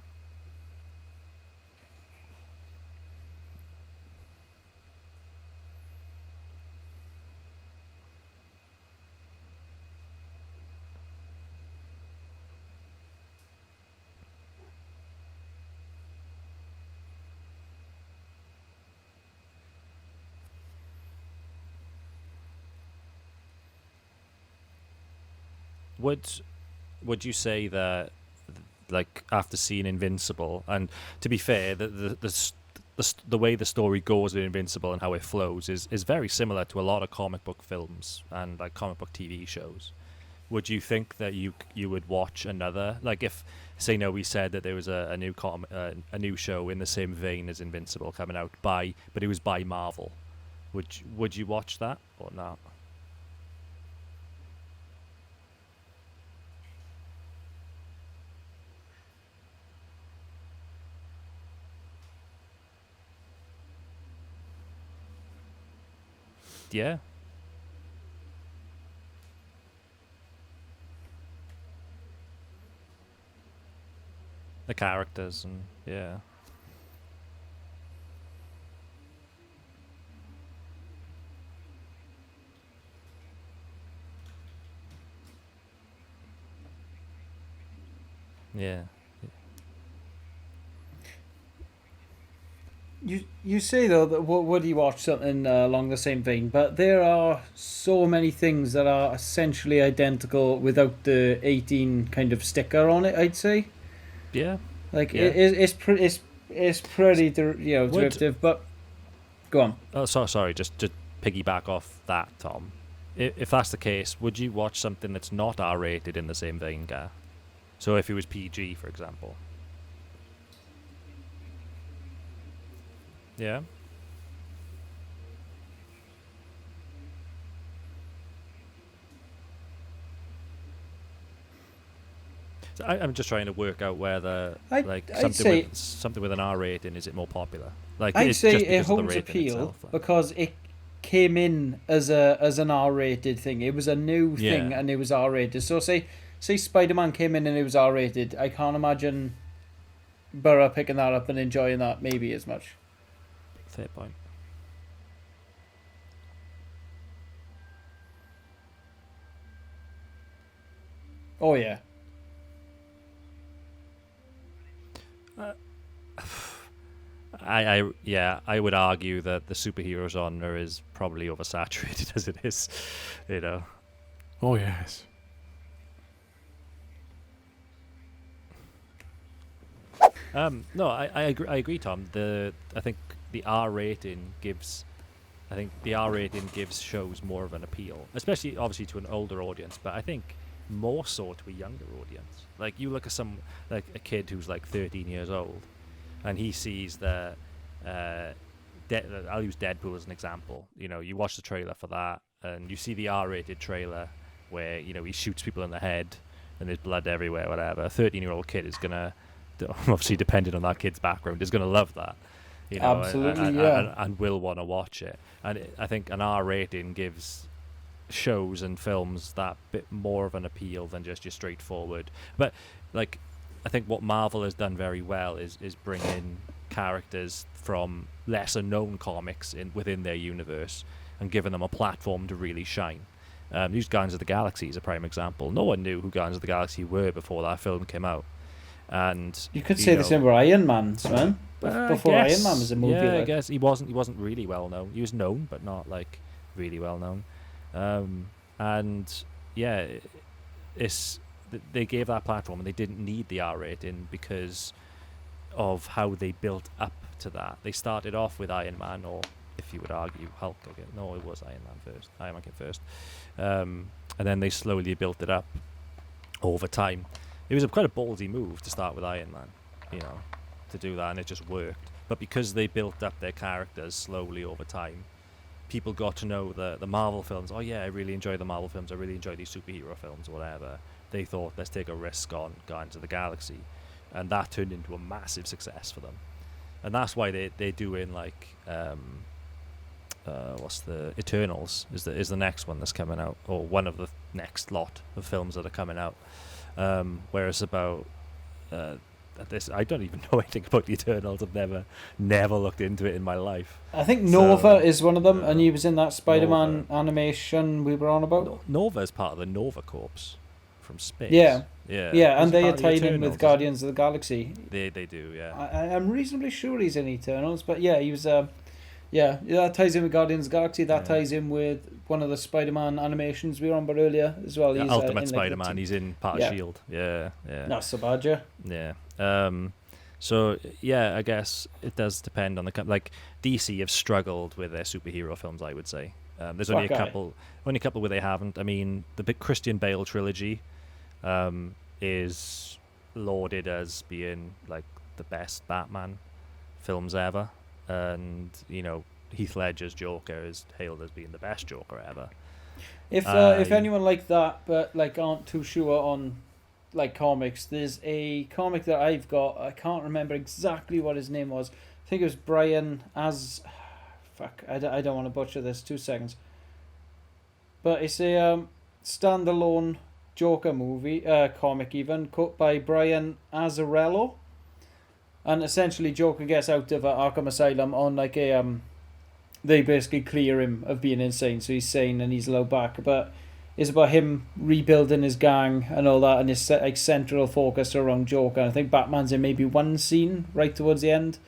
Would you say that, like, after seeing Invincible, and to be fair, the way the story goes in Invincible and how it flows is very similar to a lot of comic book films and like comic book TV shows. Would you think that you would watch another, like, if say no, we said that there was a new show in the same vein as Invincible coming out but it was by Marvel, would you watch that or not? Yeah. The characters and yeah. Yeah.
You say though that would you watch something along the same vein, but there are so many things that are essentially identical without the 18 kind of sticker on it, I'd say.
Yeah.
Like
Yeah.
it's pretty derivative, but go on.
Oh, sorry. Just piggyback off that, Tom. If that's the case, would you watch something that's not R-rated in the same vein, Gar? So if it was PG, for example. Yeah. So I'm just trying to work out whether something with an R rating, is it more popular? Like,
I'd
it's
say
just
it
because of the
holds
rating
appeal
itself,
because it came in as an R-rated thing. It was a new thing and it was R-rated. So say Spider-Man came in and it was R-rated. I can't imagine Burra picking that up and enjoying that maybe as much.
Fair point.
Oh yeah.
I would argue that the superhero genre is probably oversaturated as it is, you know.
Oh yes.
No, I agree, Tom. I think the R rating gives shows more of an appeal, especially obviously to an older audience, but I think more so to a younger audience. Like you look at a kid who's like 13 years old, and he sees I'll use Deadpool as an example. You know, you watch the trailer for that, and you see the R-rated trailer where he shoots people in the head and there's blood everywhere, whatever. A 13-year-old kid is gonna, obviously depending on that kid's background, is gonna love that.
Absolutely,
and will want to watch it. And I think an R rating gives shows and films that bit more of an appeal than just your straightforward. But like, I think what Marvel has done very well is bring in characters from lesser known comics within their universe and giving them a platform to really shine. Use Guardians of the Galaxy as a prime example. No one knew who Guardians of the Galaxy were before that film came out. And
you could say the same with Iron Man, man. Before Iron Man was a movie.
Yeah, I guess he wasn't really well known. He was known, but not like really well known. And yeah, they gave that platform, and they didn't need the R rating because of how they built up to that. They started off with Iron Man, or if you would argue Hulk again. No, it was Iron Man came first. And then they slowly built it up over time. It was quite a ballsy move to start with Iron Man, to do that, and it just worked. But because they built up their characters slowly over time, people got to know the Marvel films. Oh yeah, I really enjoy the Marvel films. I really enjoy these superhero films or whatever. They thought, let's take a risk on Guardians of the Galaxy. And that turned into a massive success for them. And that's why they're doing like what's the Eternals is the next one that's coming out, or one of the next lot of films that are coming out. Whereas about this, I don't even know anything about the Eternals. I've never looked into it in my life.
I think Nova is one of them, and he was in that Spider-Man animation we were on about.
Nova is part of the Nova Corps from space.
Yeah,
Yeah,
and they are tied in with Guardians of the Galaxy.
They do, yeah.
I'm reasonably sure he's in Eternals, but yeah, he was. That ties in with Guardians of the Galaxy. That ties in with one of the Spider-Man animations we were on about earlier as well.
Yeah,
he's,
Ultimate Spider-Man. He's in part of S.H.I.E.L.D. Yeah.
Not so bad, yeah.
Yeah. So yeah, I guess it does depend on like DC have struggled with their superhero films. I would say there's only a couple where they haven't. I mean, the big Christian Bale trilogy is lauded as being like the best Batman films ever, and Heath Ledger's Joker is hailed as being the best Joker ever.
If anyone like that but like aren't too sure on like comics, there's a comic that I've got. I can't remember exactly what his name was. I think it was Brian as I don't want to butcher this. 2 seconds. But it's a standalone Joker movie, comic even, cut by Brian Azzarello. And essentially Joker gets out of Arkham Asylum on like a they basically clear him of being insane, so he's sane and he's allowed back. But it's about him rebuilding his gang and all that, and his like central focus around Joker. And I think Batman's in maybe one scene right towards the end.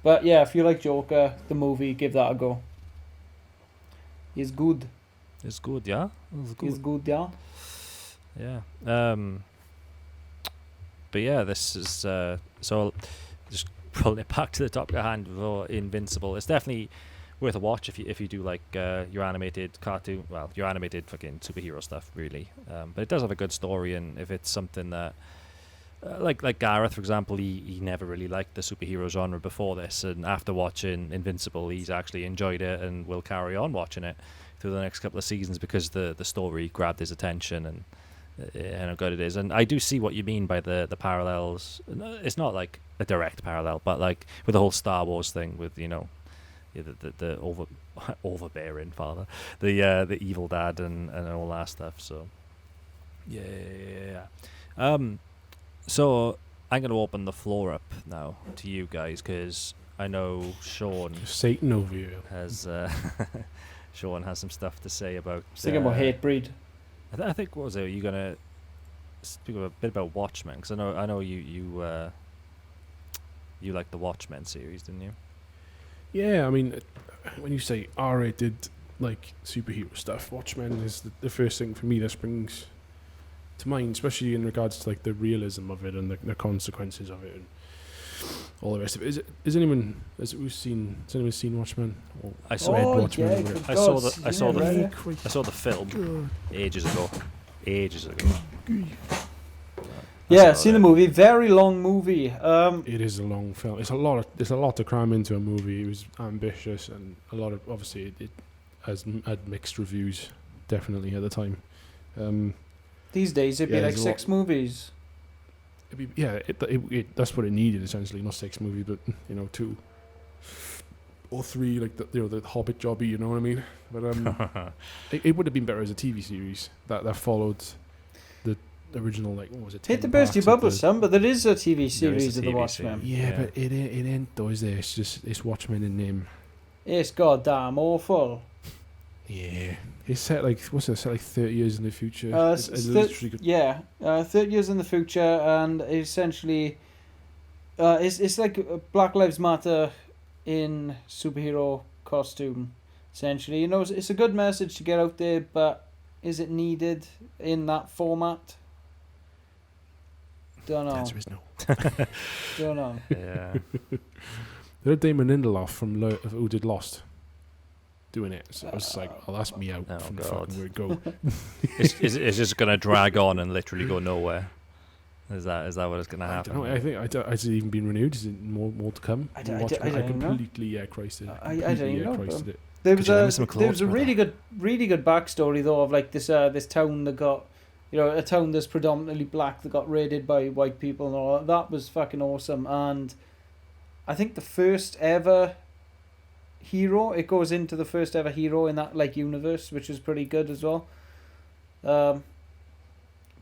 But yeah, if you like Joker, the movie, give that a go. He's good.
It's good, yeah.
He's good, yeah.
Yeah. But yeah, this is so. Just pulling it back to the topic at hand for Invincible. It's definitely worth a watch if you do like your animated cartoon, your animated fucking superhero stuff, really. But it does have a good story, and if it's something that like Gareth, for example, he never really liked the superhero genre before this, and after watching Invincible, he's actually enjoyed it and will carry on watching it through the next couple of seasons because the story grabbed his attention and how good it is. And I do see what you mean by the parallels. It's not like a direct parallel, but like with the whole Star Wars thing with the overbearing father, the evil dad, and all that stuff. So yeah. So I'm going to open the floor up now to you guys because I know Sean
Satan over here
has Sean has some stuff to say about.
Thinking about Hatebreed.
I think what was it? Are you gonna speak a bit about Watchmen? Because I know you you liked the Watchmen series, didn't you?
Yeah, I mean, when you say R-rated like superhero stuff, Watchmen is the first thing for me that springs to mind, especially in regards to like the realism of it and the consequences of it and all the rest of it. Has anyone seen Watchmen? Or
I saw
read Watchmen.
yeah,
or whatever?
I saw
yeah,
the film ages ago.
Yeah, seen the movie. Very long movie.
It is a long film. There's a lot to cram into a movie. It was ambitious and a lot of, obviously it has had mixed reviews, definitely at the time.
These days it'd be like 6 movies.
That's what it needed essentially. Not 6 movies, but 2 or 3, like the Hobbit jobby. You know what I mean? But it would have been better as a TV series that followed the original, like, what was it?
Hate to burst your bubble, son, but there is a TV series of the Watchmen.
Yeah, but it ain't though, is there? It's Watchmen in name.
It's goddamn awful.
Yeah, it's set like 30 years in the future.
30 years in the future, and essentially, it's like Black Lives Matter in superhero costume. Essentially, it's a good message to get out there, but is it needed in that format? Don't know.
The answer is no.
Don't know.
Yeah.
There had Damon Lindelof who did Lost doing it. So I was like, oh, that's me out from the fucking word go.
It's just going to drag on and literally go nowhere. Is that what is going to happen?
I think has it even been renewed? Is it more to come?
I don't know.
Completely Christed.
I don't know.
Christed it.
There was a really good backstory though of like this town that got, a town that's predominantly black that got raided by white people and all that was fucking awesome. And I think the first ever hero, it goes into the first ever hero in that like universe, which is pretty good as well. But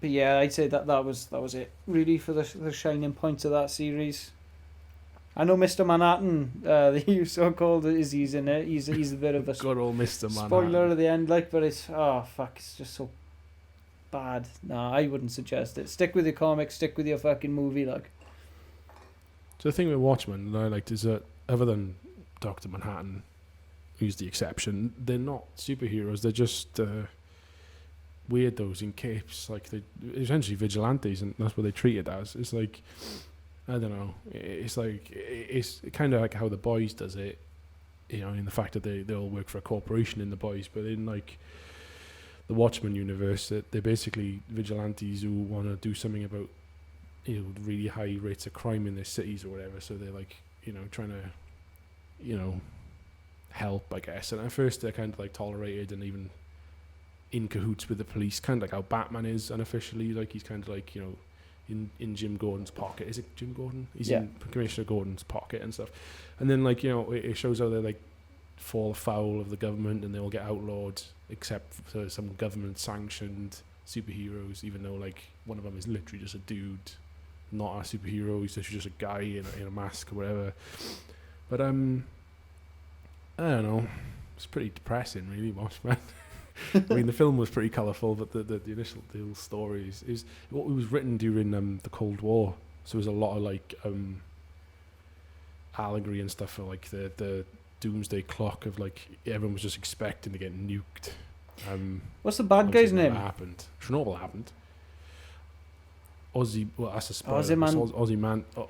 yeah, I'd say that was it really for the shining points of that series. I know Mr. Manhattan, the so-called, he's in it. He's a bit of a
good old Mr. Manhattan.
Spoiler at the end, like, but it's it's just so bad. Nah, I wouldn't suggest it. Stick with your comics, stick with your fucking movie, like.
So the thing with Watchmen that I liked is that other than Dr. Manhattan, who's the exception, they're not superheroes. They're just weirdos in capes. Like, they're essentially vigilantes, and that's what they treat it as. It's like, I don't know. It's like, it's kind of like how The Boys does it, in the fact that they all work for a corporation in The Boys, but in like the Watchmen universe, they're basically vigilantes who want to do something about, really high rates of crime in their cities or whatever. So they're like, trying to, help, I guess. And at first they're kind of like tolerated and even in cahoots with the police, kind of like how Batman is unofficially. Like, he's kind of like, in Jim Gordon's pocket. Is it Jim Gordon? He's in Commissioner Gordon's pocket and stuff. And then, like, it shows how they like fall foul of the government and they all get outlawed, except for some government sanctioned superheroes, even though like one of them is literally just a dude, not a superhero. He's just a guy in a mask or whatever. But I don't know. It's pretty depressing, really, Watchmen. I mean, the film was pretty colourful, but the initial story is what was written during the Cold War. So there was a lot of like allegory and stuff for like the doomsday clock of like everyone was just expecting to get nuked.
What's the bad guy's name?
Happened. Chernobyl happened. That's a spoiler.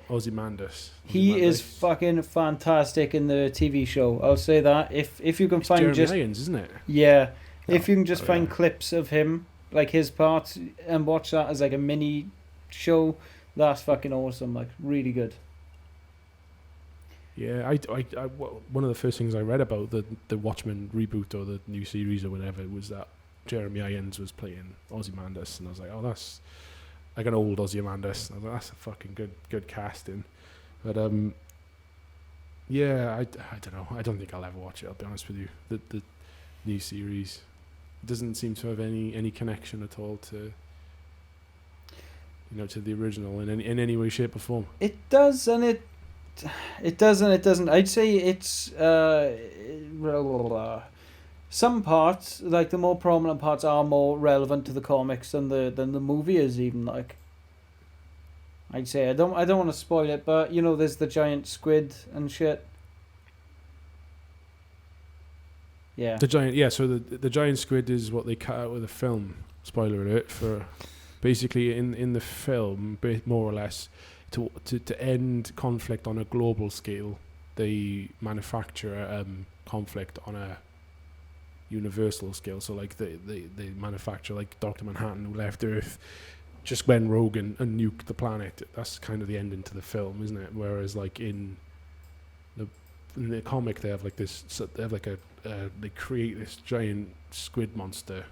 Ozymandias.
He is fucking fantastic in the TV show. I'll say that. If you can find
Jeremy
just
Irons, isn't it?
Yeah. If you can just find clips of him, like his parts, and watch that as like a mini show, that's fucking awesome. Like, really good.
Yeah, one of the first things I read about the Watchmen reboot or the new series or whatever was that Jeremy Irons was playing Ozymandias, and I was like, oh, that's like an old Ozymandias. I was like, that's a fucking good casting. But yeah, I don't know. I don't think I'll ever watch it. I'll be honest with you. The new series doesn't seem to have any connection at all to to the original in any way, shape, or form.
It does, and it does, and it doesn't. I'd say it's some parts, like the more prominent parts, are more relevant to the comics than the movie is. Even like, I'd say I don't want to spoil it, but you know, there's the giant squid and shit. Yeah.
The giant, yeah. So the giant squid is what they cut out of the film. Spoiler alert for, basically in the film, more or less, to end conflict on a global scale, they manufacture conflict on a universal scale. So like they manufacture, like Dr. Manhattan, who left Earth, just went rogue and nuked the planet. That's kind of the ending to the film, isn't it? Whereas like in the comic, they have like this. So they have like they create this giant squid monster,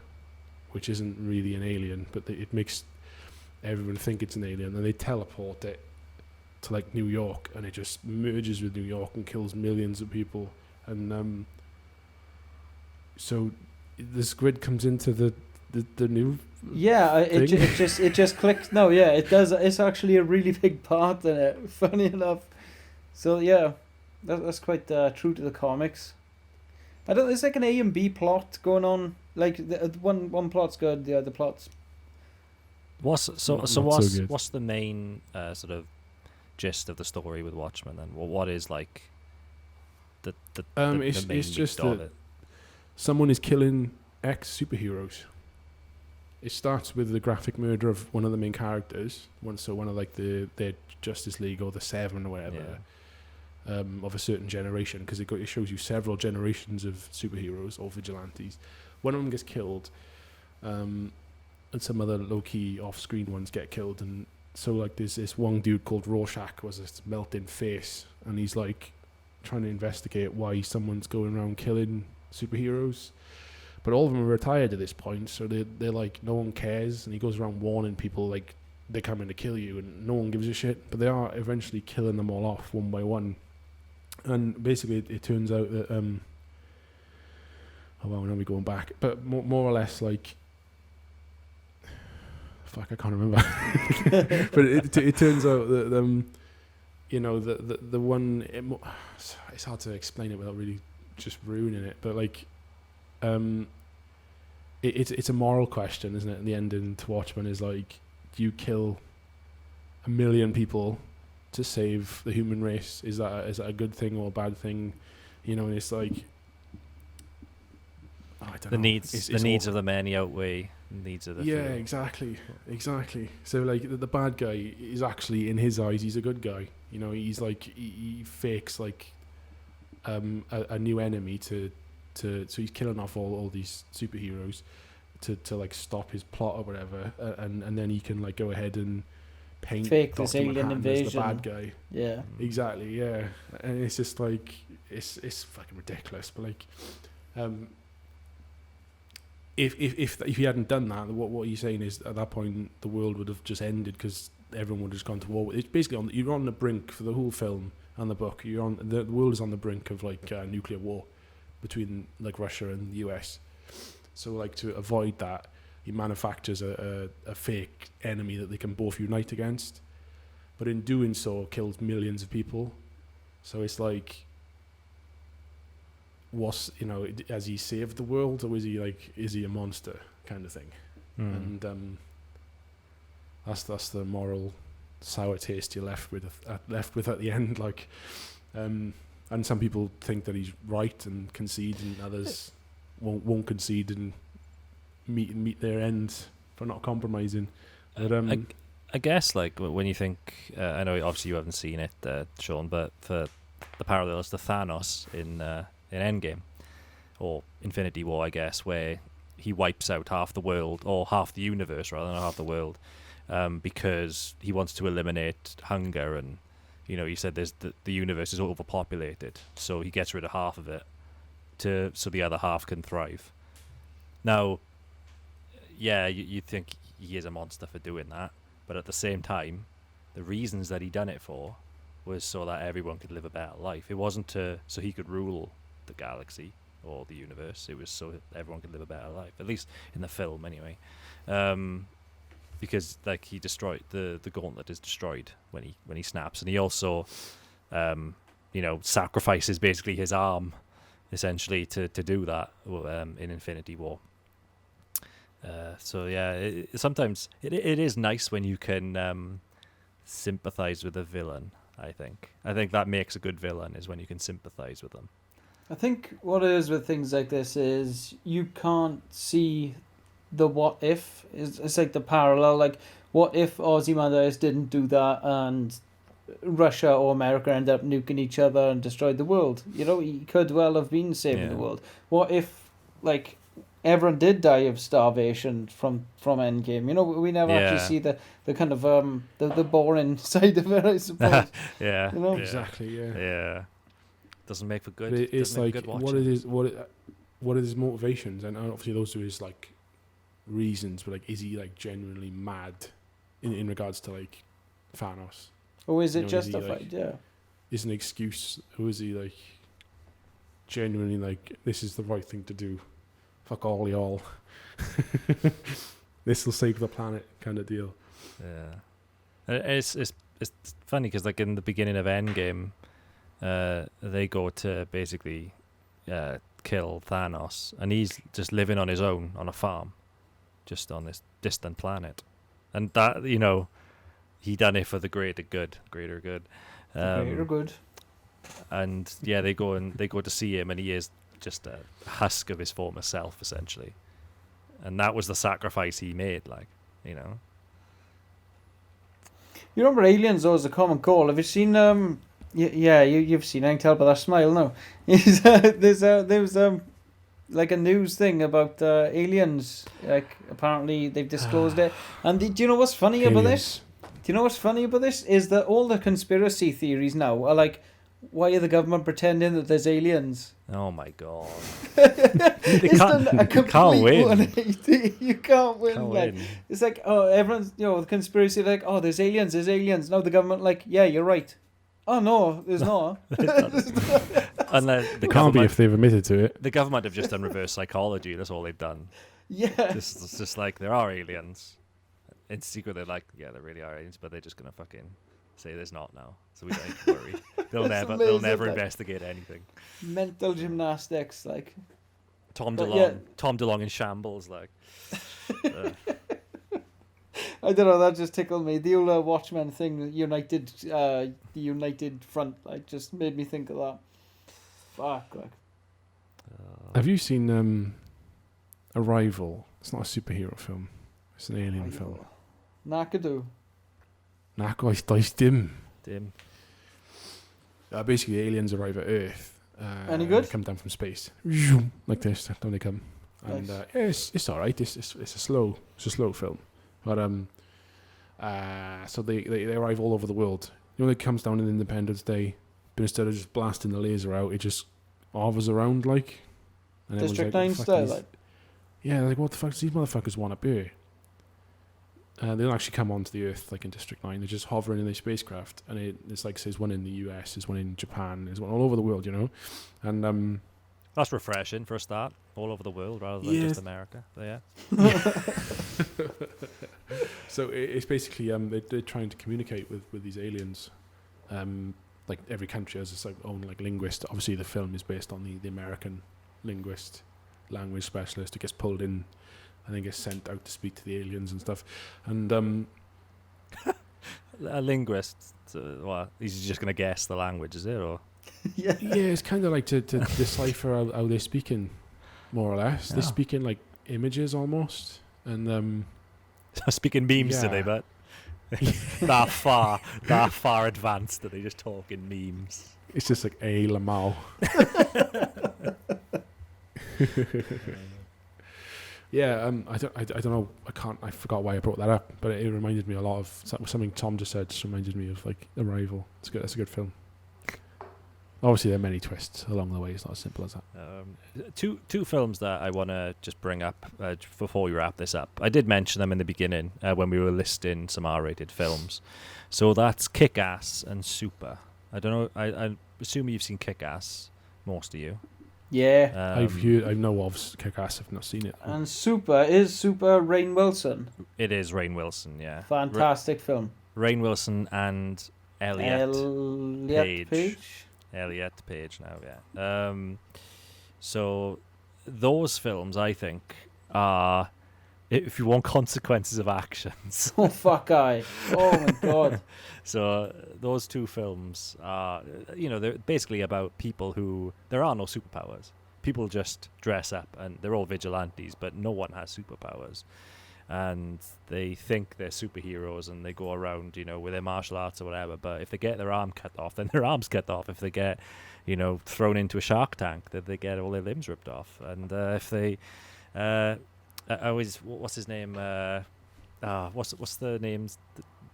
which isn't really an alien, but it makes everyone think it's an alien, and they teleport it to like New York, and it just merges with New York and kills millions of people. And so the squid comes into the new.
Yeah, it just clicks. No, yeah, it does. It's actually a really big part in it. Funny enough. So yeah, that's quite true to the comics. I don't. There's like an A and B plot going on. Like one plot's good, the other plot's.
What's
so good.
What's the main sort of gist of the story with Watchmen then? Well, what is like the main
it's just
of
that
it?
someone is killing ex superheroes. It starts with the graphic murder of one of the main characters. One of like their Justice League or the Seven or whatever.
Yeah.
Of a certain generation, because it shows you several generations of superheroes or vigilantes. One of them gets killed, and some other low-key off-screen ones get killed. And so like there's this one dude called Rorschach was this melting face, and he's like trying to investigate why someone's going around killing superheroes. But all of them are retired at this point, so they're like, no one cares, and he goes around warning people like they're coming to kill you, and no one gives a shit. But they are eventually killing them all off one by one. And basically, it turns out that oh well, now we're going back, but more or less like, fuck, I can't remember. But it turns out that you know, the one, it's hard to explain it without really just ruining it. But like, it's a moral question, isn't it? And the ending to Watchmen is like, do you kill 1 million people to save the human race? Is that a good thing or a bad thing? You know, and it's like, I don't know.
The needs of the many outweigh the needs of the few.
Exactly. So like the bad guy is actually, in his eyes, he's a good guy. You know, he's like he fakes like a new enemy to so he's killing off all these superheroes to like stop his plot or whatever, and then he can like go ahead and paint
Fake
Dr.
this alien
Manhattan
invasion.
as the bad guy.
Yeah.
Exactly, yeah. And it's just like, it's fucking ridiculous. But like, if he hadn't done that, what he's saying is at that point the world would have just ended, because everyone would have just gone to war. It's basically you're on the brink for the whole film and the book. The world is on the brink of like nuclear war between like Russia and the US. So like to avoid that, he manufactures a fake enemy that they can both unite against, but in doing so kills millions of people. So it's like, has he saved the world, or is he a monster kind of thing? And that's the moral sour taste you're left with at the end. Like, and some people think that he's right and concede, and others won't concede and meet their ends for not compromising. But,
I guess like when you think, I know obviously you haven't seen it, Sean, but for the parallels to Thanos in Endgame or Infinity War, I guess, where he wipes out half the world, or half the universe rather than half the world, because he wants to eliminate hunger. And you know, he said the universe is overpopulated, so he gets rid of half of it so the other half can thrive. Now, yeah, you think he is a monster for doing that, but at the same time, the reasons that he done it for was so that everyone could live a better life. It wasn't so he could rule the galaxy or the universe. It was so that everyone could live a better life, at least in the film anyway. Because like he destroyed the gauntlet is destroyed when he snaps, and he also sacrifices basically his arm essentially to do that in Infinity War. So yeah, sometimes it is nice when you can sympathize with a villain. I think that makes a good villain, is when you can sympathize with them.
I think what it is with things like this is you can't see the what if. It's like the parallel. Like, what if Ozymandias didn't do that and Russia or America ended up nuking each other and destroyed the world? You know, he could well have been saving the world. What if, like, everyone did die of starvation from Endgame? You know, we never actually see the kind of the boring side of it, I suppose.
Yeah.
You know?
Exactly. Yeah.
Yeah. Doesn't make for good.
But it's like
good
what are his motivations, and obviously those are his like reasons. But like, is he like genuinely mad in regards to like Thanos?
Or is it
Is he,
justified?
like, is an excuse, or is he like genuinely like, this is the right thing to do? Fuck all y'all. This will save the planet, kind of deal.
Yeah. It's funny because like in the beginning of Endgame, they go to basically kill Thanos, and he's just living on his own on a farm, just on this distant planet, and that, you know, he done it for the greater good. Greater good. And yeah, they go to see him, and he is just a husk of his former self, essentially, and that was the sacrifice he made. Like, you know.
You remember Aliens, though, as a common call. Have you seen you've seen. I can tell by that smile now. There's like a news thing about aliens. Like, apparently they've disclosed it. And do you know what's funny about this? Do you know what's funny about this? Is that all the conspiracy theories now are like, why are the government pretending that there's aliens?
Oh my god!
It's done a complete
win.
180. You can't win.
Can't
like,
win.
it's like, oh, everyone's, you know, the conspiracy, like, oh, there's aliens. Now the government, like, yeah, you're right. Oh no, there's not.
And the
Can't be if they've admitted to it.
The government have just done reverse psychology. That's all they've done.
Yeah.
It's just like, there are aliens. In secret, they're like, yeah, there really are aliens, but they're just gonna fucking say there's not now, so we don't need to worry. They'll never investigate anything.
Mental gymnastics, like
Tom DeLonge in shambles, like.
I don't know. That just tickled me. The old Watchmen thing, the United Front, like, just made me think of that. Fuck, like.
Have you seen Arrival? It's not a superhero film. It's an alien film.
Nakadu.
Dice dim. Basically, aliens arrive at Earth.
Any good?
They come down from space, like this. Don't they come? And
Nice.
it's all right. It's a slow film, but so they arrive all over the world. You know, it comes down on Independence Day, but instead of just blasting the laser out, it just hovers around like. And
District
like,
9 style, like.
Yeah, like, what the fuck does these motherfuckers want to be? They don't actually come onto the Earth like in District 9. They're just hovering in their spacecraft, and it's like, there's one in the US, there's one in Japan, there's one all over the world, you know. And
that's refreshing for a start, all over the world rather than just America. So, yeah.
So it's basically they're trying to communicate with these aliens. Like, every country has its like own like linguist. Obviously, the film is based on the American linguist, language specialist who gets pulled in and then gets sent out to speak to the aliens and stuff. And
a linguist, what? He's just going to guess the language, is it? Or
Yeah,
it's kind of like to decipher how they're speaking, more or less. They're speaking like images almost, and
speaking memes today, but that far advanced that they just talk in memes.
it's just like a Lamau. Yeah, I don't know. I forgot why I brought that up, but it reminded me a lot of something Tom just said. Just reminded me of like Arrival. It's good. That's a good film. Obviously, there are many twists along the way. It's not as simple as that.
Two films that I want to just bring up before we wrap this up. I did mention them in the beginning when we were listing some R-rated films. So that's Kick-Ass and Super. I don't know. I assume you've seen Kick-Ass, most of you.
yeah.
I know of Kick-Ass. I've not seen it.
And Super Rainn Wilson.
It is Rainn Wilson, yeah.
Fantastic film.
Rainn Wilson and Elliot
Page.
Elliot Page now, yeah. So those films, I think, are if you want consequences of actions.
Oh, fuck I. Oh, my God.
So those two films are, they're basically about people who, there are no superpowers. People just dress up and they're all vigilantes, but no one has superpowers. And they think they're superheroes and they go around, with their martial arts or whatever. But if they get their arm cut off, then their arm's cut off. If they get, thrown into a shark tank, then they get all their limbs ripped off. And if they, what's his name? What's the names?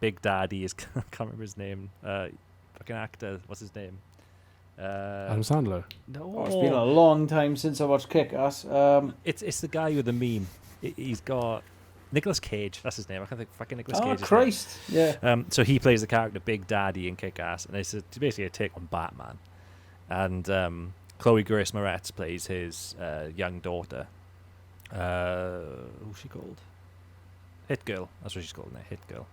Big Daddy is, I can't remember his name. Fucking actor, what's his name?
Adam Sandler.
No,
Oh, it's been a long time since I watched Kick-Ass.
It's the guy with the meme. He's got Nicolas Cage. That's his name. I can't think fucking Nicolas Cage.
Oh, Christ! Yeah.
So he plays the character Big Daddy in Kick-Ass, and it's basically a take on Batman. And Chloe Grace Moretz plays his young daughter. Who's she called? Hit Girl. That's what she's called now. Hit Girl.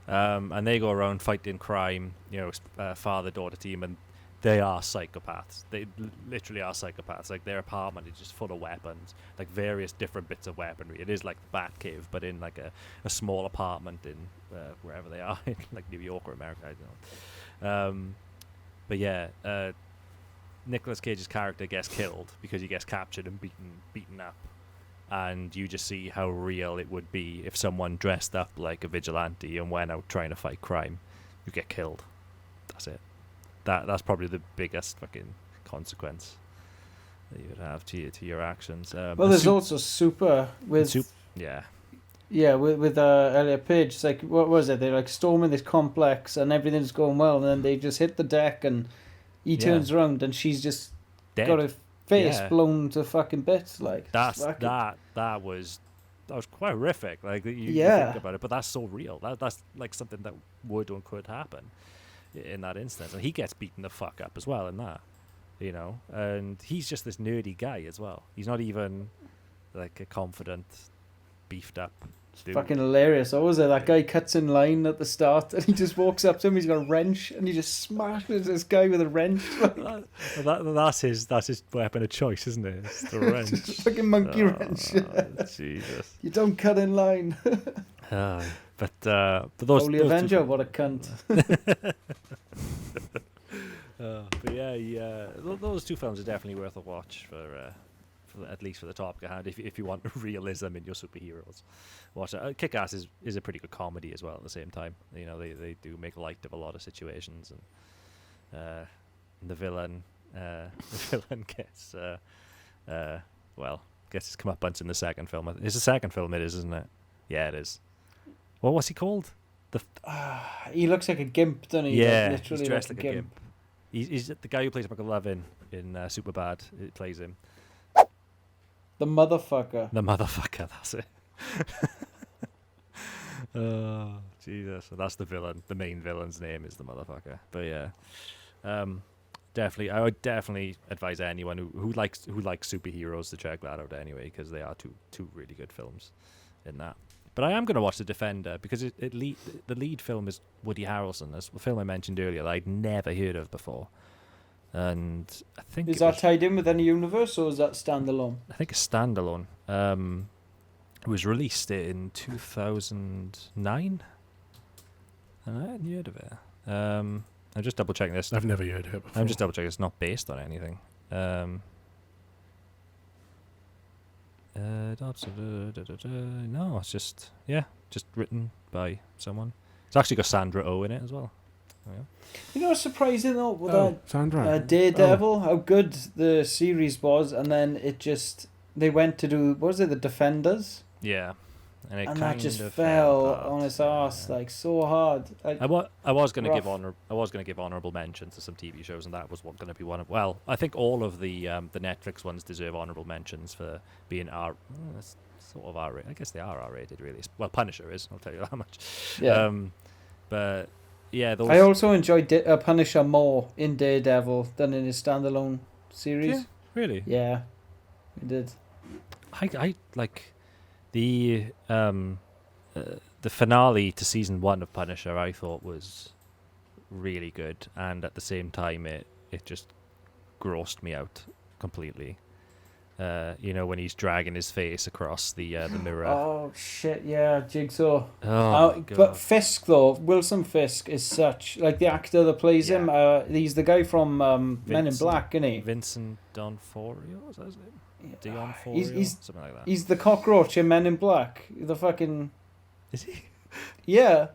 And they go around fighting crime. Father-daughter team, and they are psychopaths. They literally are psychopaths. Like, their apartment is just full of weapons, like various different bits of weaponry. It is like the Batcave, but in like a small apartment in wherever they are, in like New York or America. I don't know. But yeah, Nicolas Cage's character gets killed because he gets captured and beaten up, and you just see how real it would be if someone dressed up like a vigilante and went out trying to fight crime. You get killed. That's it. That's probably the biggest fucking consequence that you would have to your actions.
Well, there's also Super with with Elliot Page. It's like, what was it? They're like storming this complex and everything's going well, and then they just hit the deck and he turns around and she's just
dead.
Got her face blown to fucking bits. Like,
that was quite horrific. Like, you think about it, but that's so real. That's like something that would and could happen in that instance, and he gets beaten the fuck up as well in that, and he's just this nerdy guy as well. He's not even like a confident, beefed up dude.
Fucking hilarious. What was it? That guy cuts in line at the start and he just walks up to him, he's got a wrench and he just smashes this guy with a wrench.
That's his weapon of choice, isn't it? It's the wrench.
Just a fucking monkey wrench.
Jesus.
You don't cut in line.
But those
Holy Avenger, what a cunt.
But yeah, those two films are definitely worth a watch for at least for the topic at hand. If you want realism in your superheroes, watch it. Kick-Ass is a pretty good comedy as well. At the same time, they do make light of a lot of situations, and the villain gets gets his comeuppance in the second film. It's the second film, it is, isn't it? Yeah, it is. Well, what's he called?
He looks like a gimp, doesn't he?
Yeah,
like, literally
he's dressed like a gimp. He's the guy who plays Michael Levin in Superbad. It plays him.
The motherfucker.
The motherfucker, that's it. Oh, Jesus. So that's the villain. The main villain's name is the motherfucker. But yeah. Definitely, I would definitely advise anyone who likes superheroes to check that out anyway, because they are two really good films in that. But I am going to watch The Defender because the lead film is Woody Harrelson. That's the film I mentioned earlier that I'd never heard of before. And I think
is that tied in with any universe or is that standalone?
I think it's standalone. It was released in 2009, and I hadn't heard of it. I'm just double checking this.
I've never heard of it before.
I'm just double checking it's not based on anything. No, it's just written by someone. It's actually got Sandra Oh in it as well. Oh, yeah.
What's surprising though with
Sandra
Daredevil, how good the series was, and then they went to do, what was it, The Defenders?
Yeah.
And that just fell on its arse like so hard.
I was going to give honorable mentions to some TV shows, and that was going to be one of. Well, I think all of the Netflix ones deserve honorable mentions for being sort of R-rated. I guess they are R-rated, really. Well, Punisher is. I'll tell you that much. Yeah. But yeah,
I also enjoyed Punisher more in Daredevil than in his standalone series.
Yeah, really?
Yeah, I did.
I like. The finale to season 1 of Punisher I thought was really good, and at the same time it just grossed me out completely. You know, when he's dragging his face across the mirror.
Oh shit! Yeah, Jigsaw.
Oh my God.
But Fisk though, Wilson Fisk is such like the actor that plays him. He's the guy from Men in Black, isn't he?
Vincent D'Onofrio, is that his name? D'Onofrio,
He's
something like that.
He's the cockroach in Men in Black. The fucking
Is he?
yeah.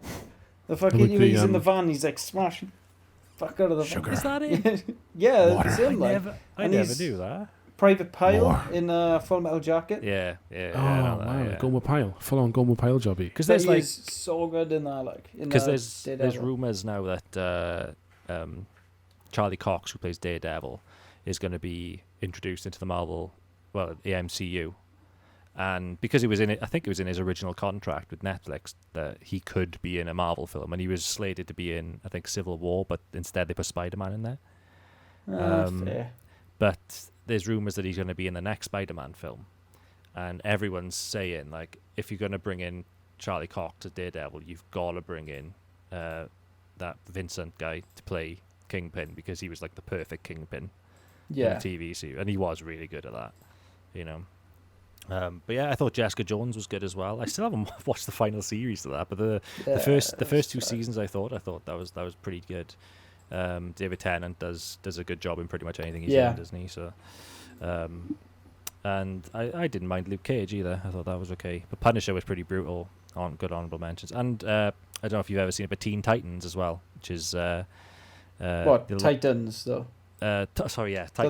The fucking
With the,
he's in the van. He's like smashing fuck out of the
Sugar.
van.
Is that it?
Yeah,
Water.
it's him.
I
Like
never knew that.
Private Pile
More.
in Full Metal Jacket.
Yeah.
Oh
I know that,
wow,
yeah.
Gomer Pyle, full on Gomer Pyle jobby.
Because
There's
there's like
so good in that. Like
because there's rumors now that Charlie Cox, who plays Daredevil, is going to be introduced into the the MCU, and because he was in it, I think it was in his original contract with Netflix that he could be in a Marvel film, and he was slated to be in, I think, Civil War, but instead they put Spider-Man in there.
Fair.
But there's rumors that he's going to be in the next Spider-Man film, and everyone's saying like, if you're going to bring in Charlie Cox as Daredevil, you've got to bring in that Vincent guy to play Kingpin, because he was like the perfect Kingpin in
Yeah.
the TV series, and he was really good at that, you know. But yeah, I thought Jessica Jones was good as well. I still haven't watched the final series of that, but the first two seasons I thought that was pretty good. David Tennant does a good job in pretty much anything he's in, doesn't he? So, and I didn't mind Luke Cage either. I thought that was okay. But Punisher was pretty brutal. On good honorable mentions. And I don't know if you've ever seen it, but Teen Titans as well, which is
Titans though?
Titans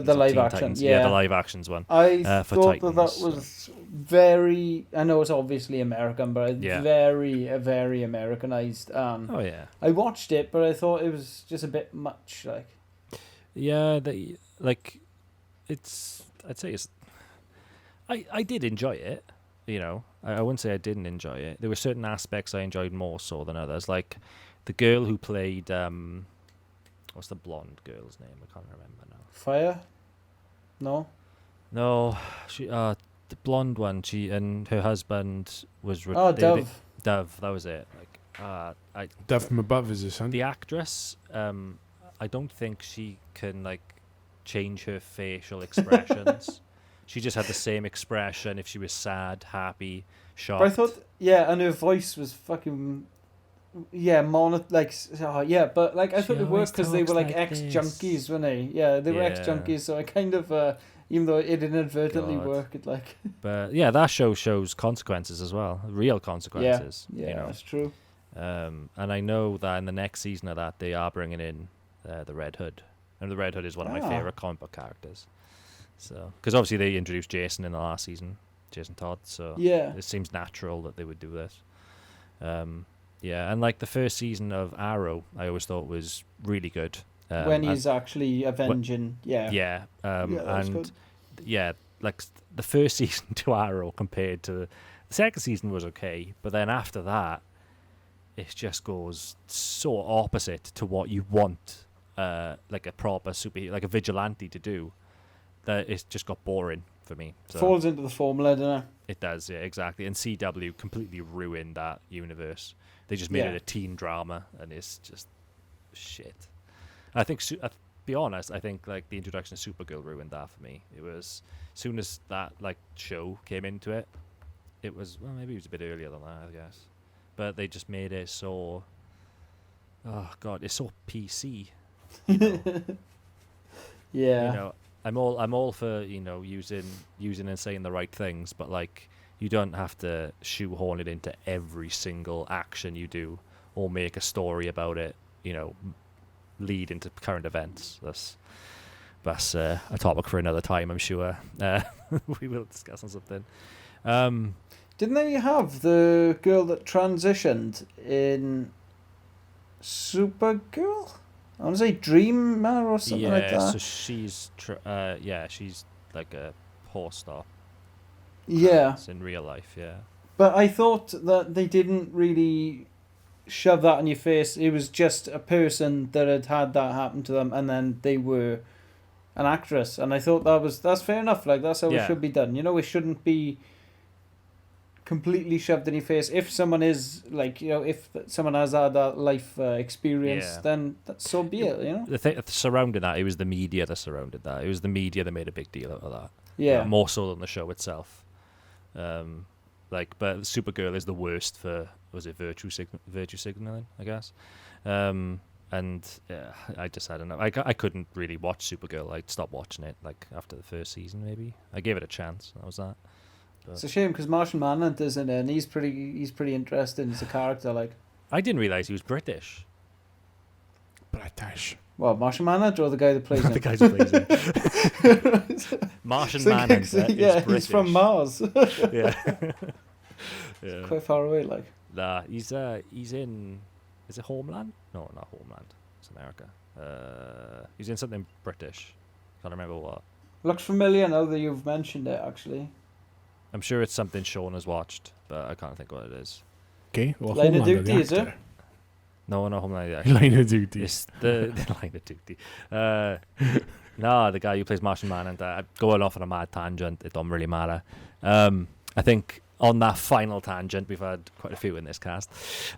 the
or
live
Teen
action,
Titans.
yeah.
The live actions one.
I
for
thought
Titans,
that was very. I know it's obviously American, but very Americanized.
Oh yeah.
I watched it, but I thought it was just a bit much. Like,
yeah, it's. I'd say it's. I did enjoy it. You know, I wouldn't say I didn't enjoy it. There were certain aspects I enjoyed more so than others. Like the girl who played what's the blonde girl's name? I can't remember now.
Fire? No,
she the blonde one. She and her husband was.
Dove.
Dove. That was it. Like
Dove from above is his son.
the actress. I don't think she can like change her facial expressions. She just had the same expression if she was sad, happy, shocked.
But I thought, and her voice was fucking, but like I thought it worked because they were like ex-junkies, weren't they? Yeah, they were ex-junkies, so I kind of, even though it inadvertently worked, it like.
But yeah, that show shows consequences as well, real consequences.
Yeah,
you know?
That's true.
And I know that in the next season of that, they are bringing in the Red Hood. And the Red Hood is one of my favorite comic book characters. So, because obviously they introduced Jason in the last season, Jason Todd. So it seems natural that they would do this. And like the first season of Arrow, I always thought was really good.
When he's actually avenging,
and like the first season to Arrow compared to the second season was okay, but then after that, it just goes so opposite to what you want, like a proper superhero, like a vigilante to do. That it's just got boring for me. So
falls into the formula, doesn't it?
It does, yeah, exactly. And CW completely ruined that universe. They just made it a teen drama, and it's just shit. I think, to be honest, I think like the introduction of Supergirl ruined that for me. It was as soon as that like show came into it, it was maybe it was a bit earlier than that, I guess. But they just made it so. Oh God, it's so PC. You know?
Yeah.
You know, I'm all for, you know, using and saying the right things, but like you don't have to shoehorn it into every single action you do or make a story about it, you know, lead into current events. That's a topic for another time, I'm sure. We will discuss on something.
Didn't they have the girl that transitioned in Supergirl? I want to say Dreamer or something like that.
Yeah, so she's she's like a horse star.
Yeah.
It's in real life, yeah.
But I thought that they didn't really shove that in your face. It was just a person that had that happen to them, and then they were an actress. And I thought that's fair enough. Like, that's how it should be done. You know, it shouldn't be completely shoved in your face. If someone is like, you know, if someone has had that life experience, then so be it. You know,
The thing surrounding that, it was the media that surrounded that. It was the media that made a big deal out of that.
Yeah.
more so than the show itself. But Supergirl is the worst for, was it virtue signaling, I guess. And yeah, I don't know. I couldn't really watch Supergirl. I stopped watching it like after the first season. Maybe I gave it a chance. That was that. But
It's a shame because Martian Manhunter's in it, and he's pretty interesting as a character. Like,
I didn't realize he was British.
British.
well, Martian Manhunter or the guy that plays him?
The guy who plays him. Martian Manhunter
yeah,
is British.
he's from Mars.
Yeah. Yeah.
Quite far away, like.
Nah, he's in. Is it Homeland? No, not Homeland. It's America. He's in something British. Can't remember what.
Looks familiar now that you've mentioned it. Actually,
I'm sure it's something Sean has watched, but I can't think what it is.
Okay, well,
Line of
Homelander,
Duty,
the
is it?
actor.
No, not Homeland. Actually.
Line of Duty.
It's the Line of Duty. No, the guy who plays Martian Manhunter. Going off on a mad tangent. It don't really matter. I think on that final tangent, we've had quite a few in this cast.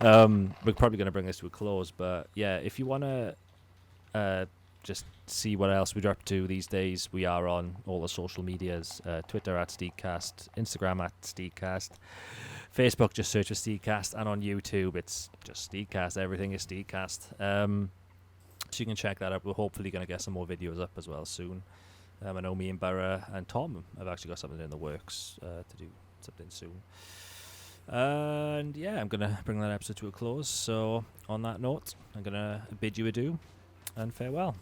We're probably going to bring this to a close, but yeah, if you want to just see what else we're up to these days, we are on all the social medias. Twitter at SteegCast, Instagram at SteegCast, Facebook, just search for SteegCast, and on YouTube, it's just SteegCast. Everything is SteegCast. So you can check that out. We're hopefully going to get some more videos up as well soon. I know me and Barra and Tom have actually got something in the works to do something soon. And yeah, I'm going to bring that episode to a close. So on that note, I'm going to bid you adieu and farewell.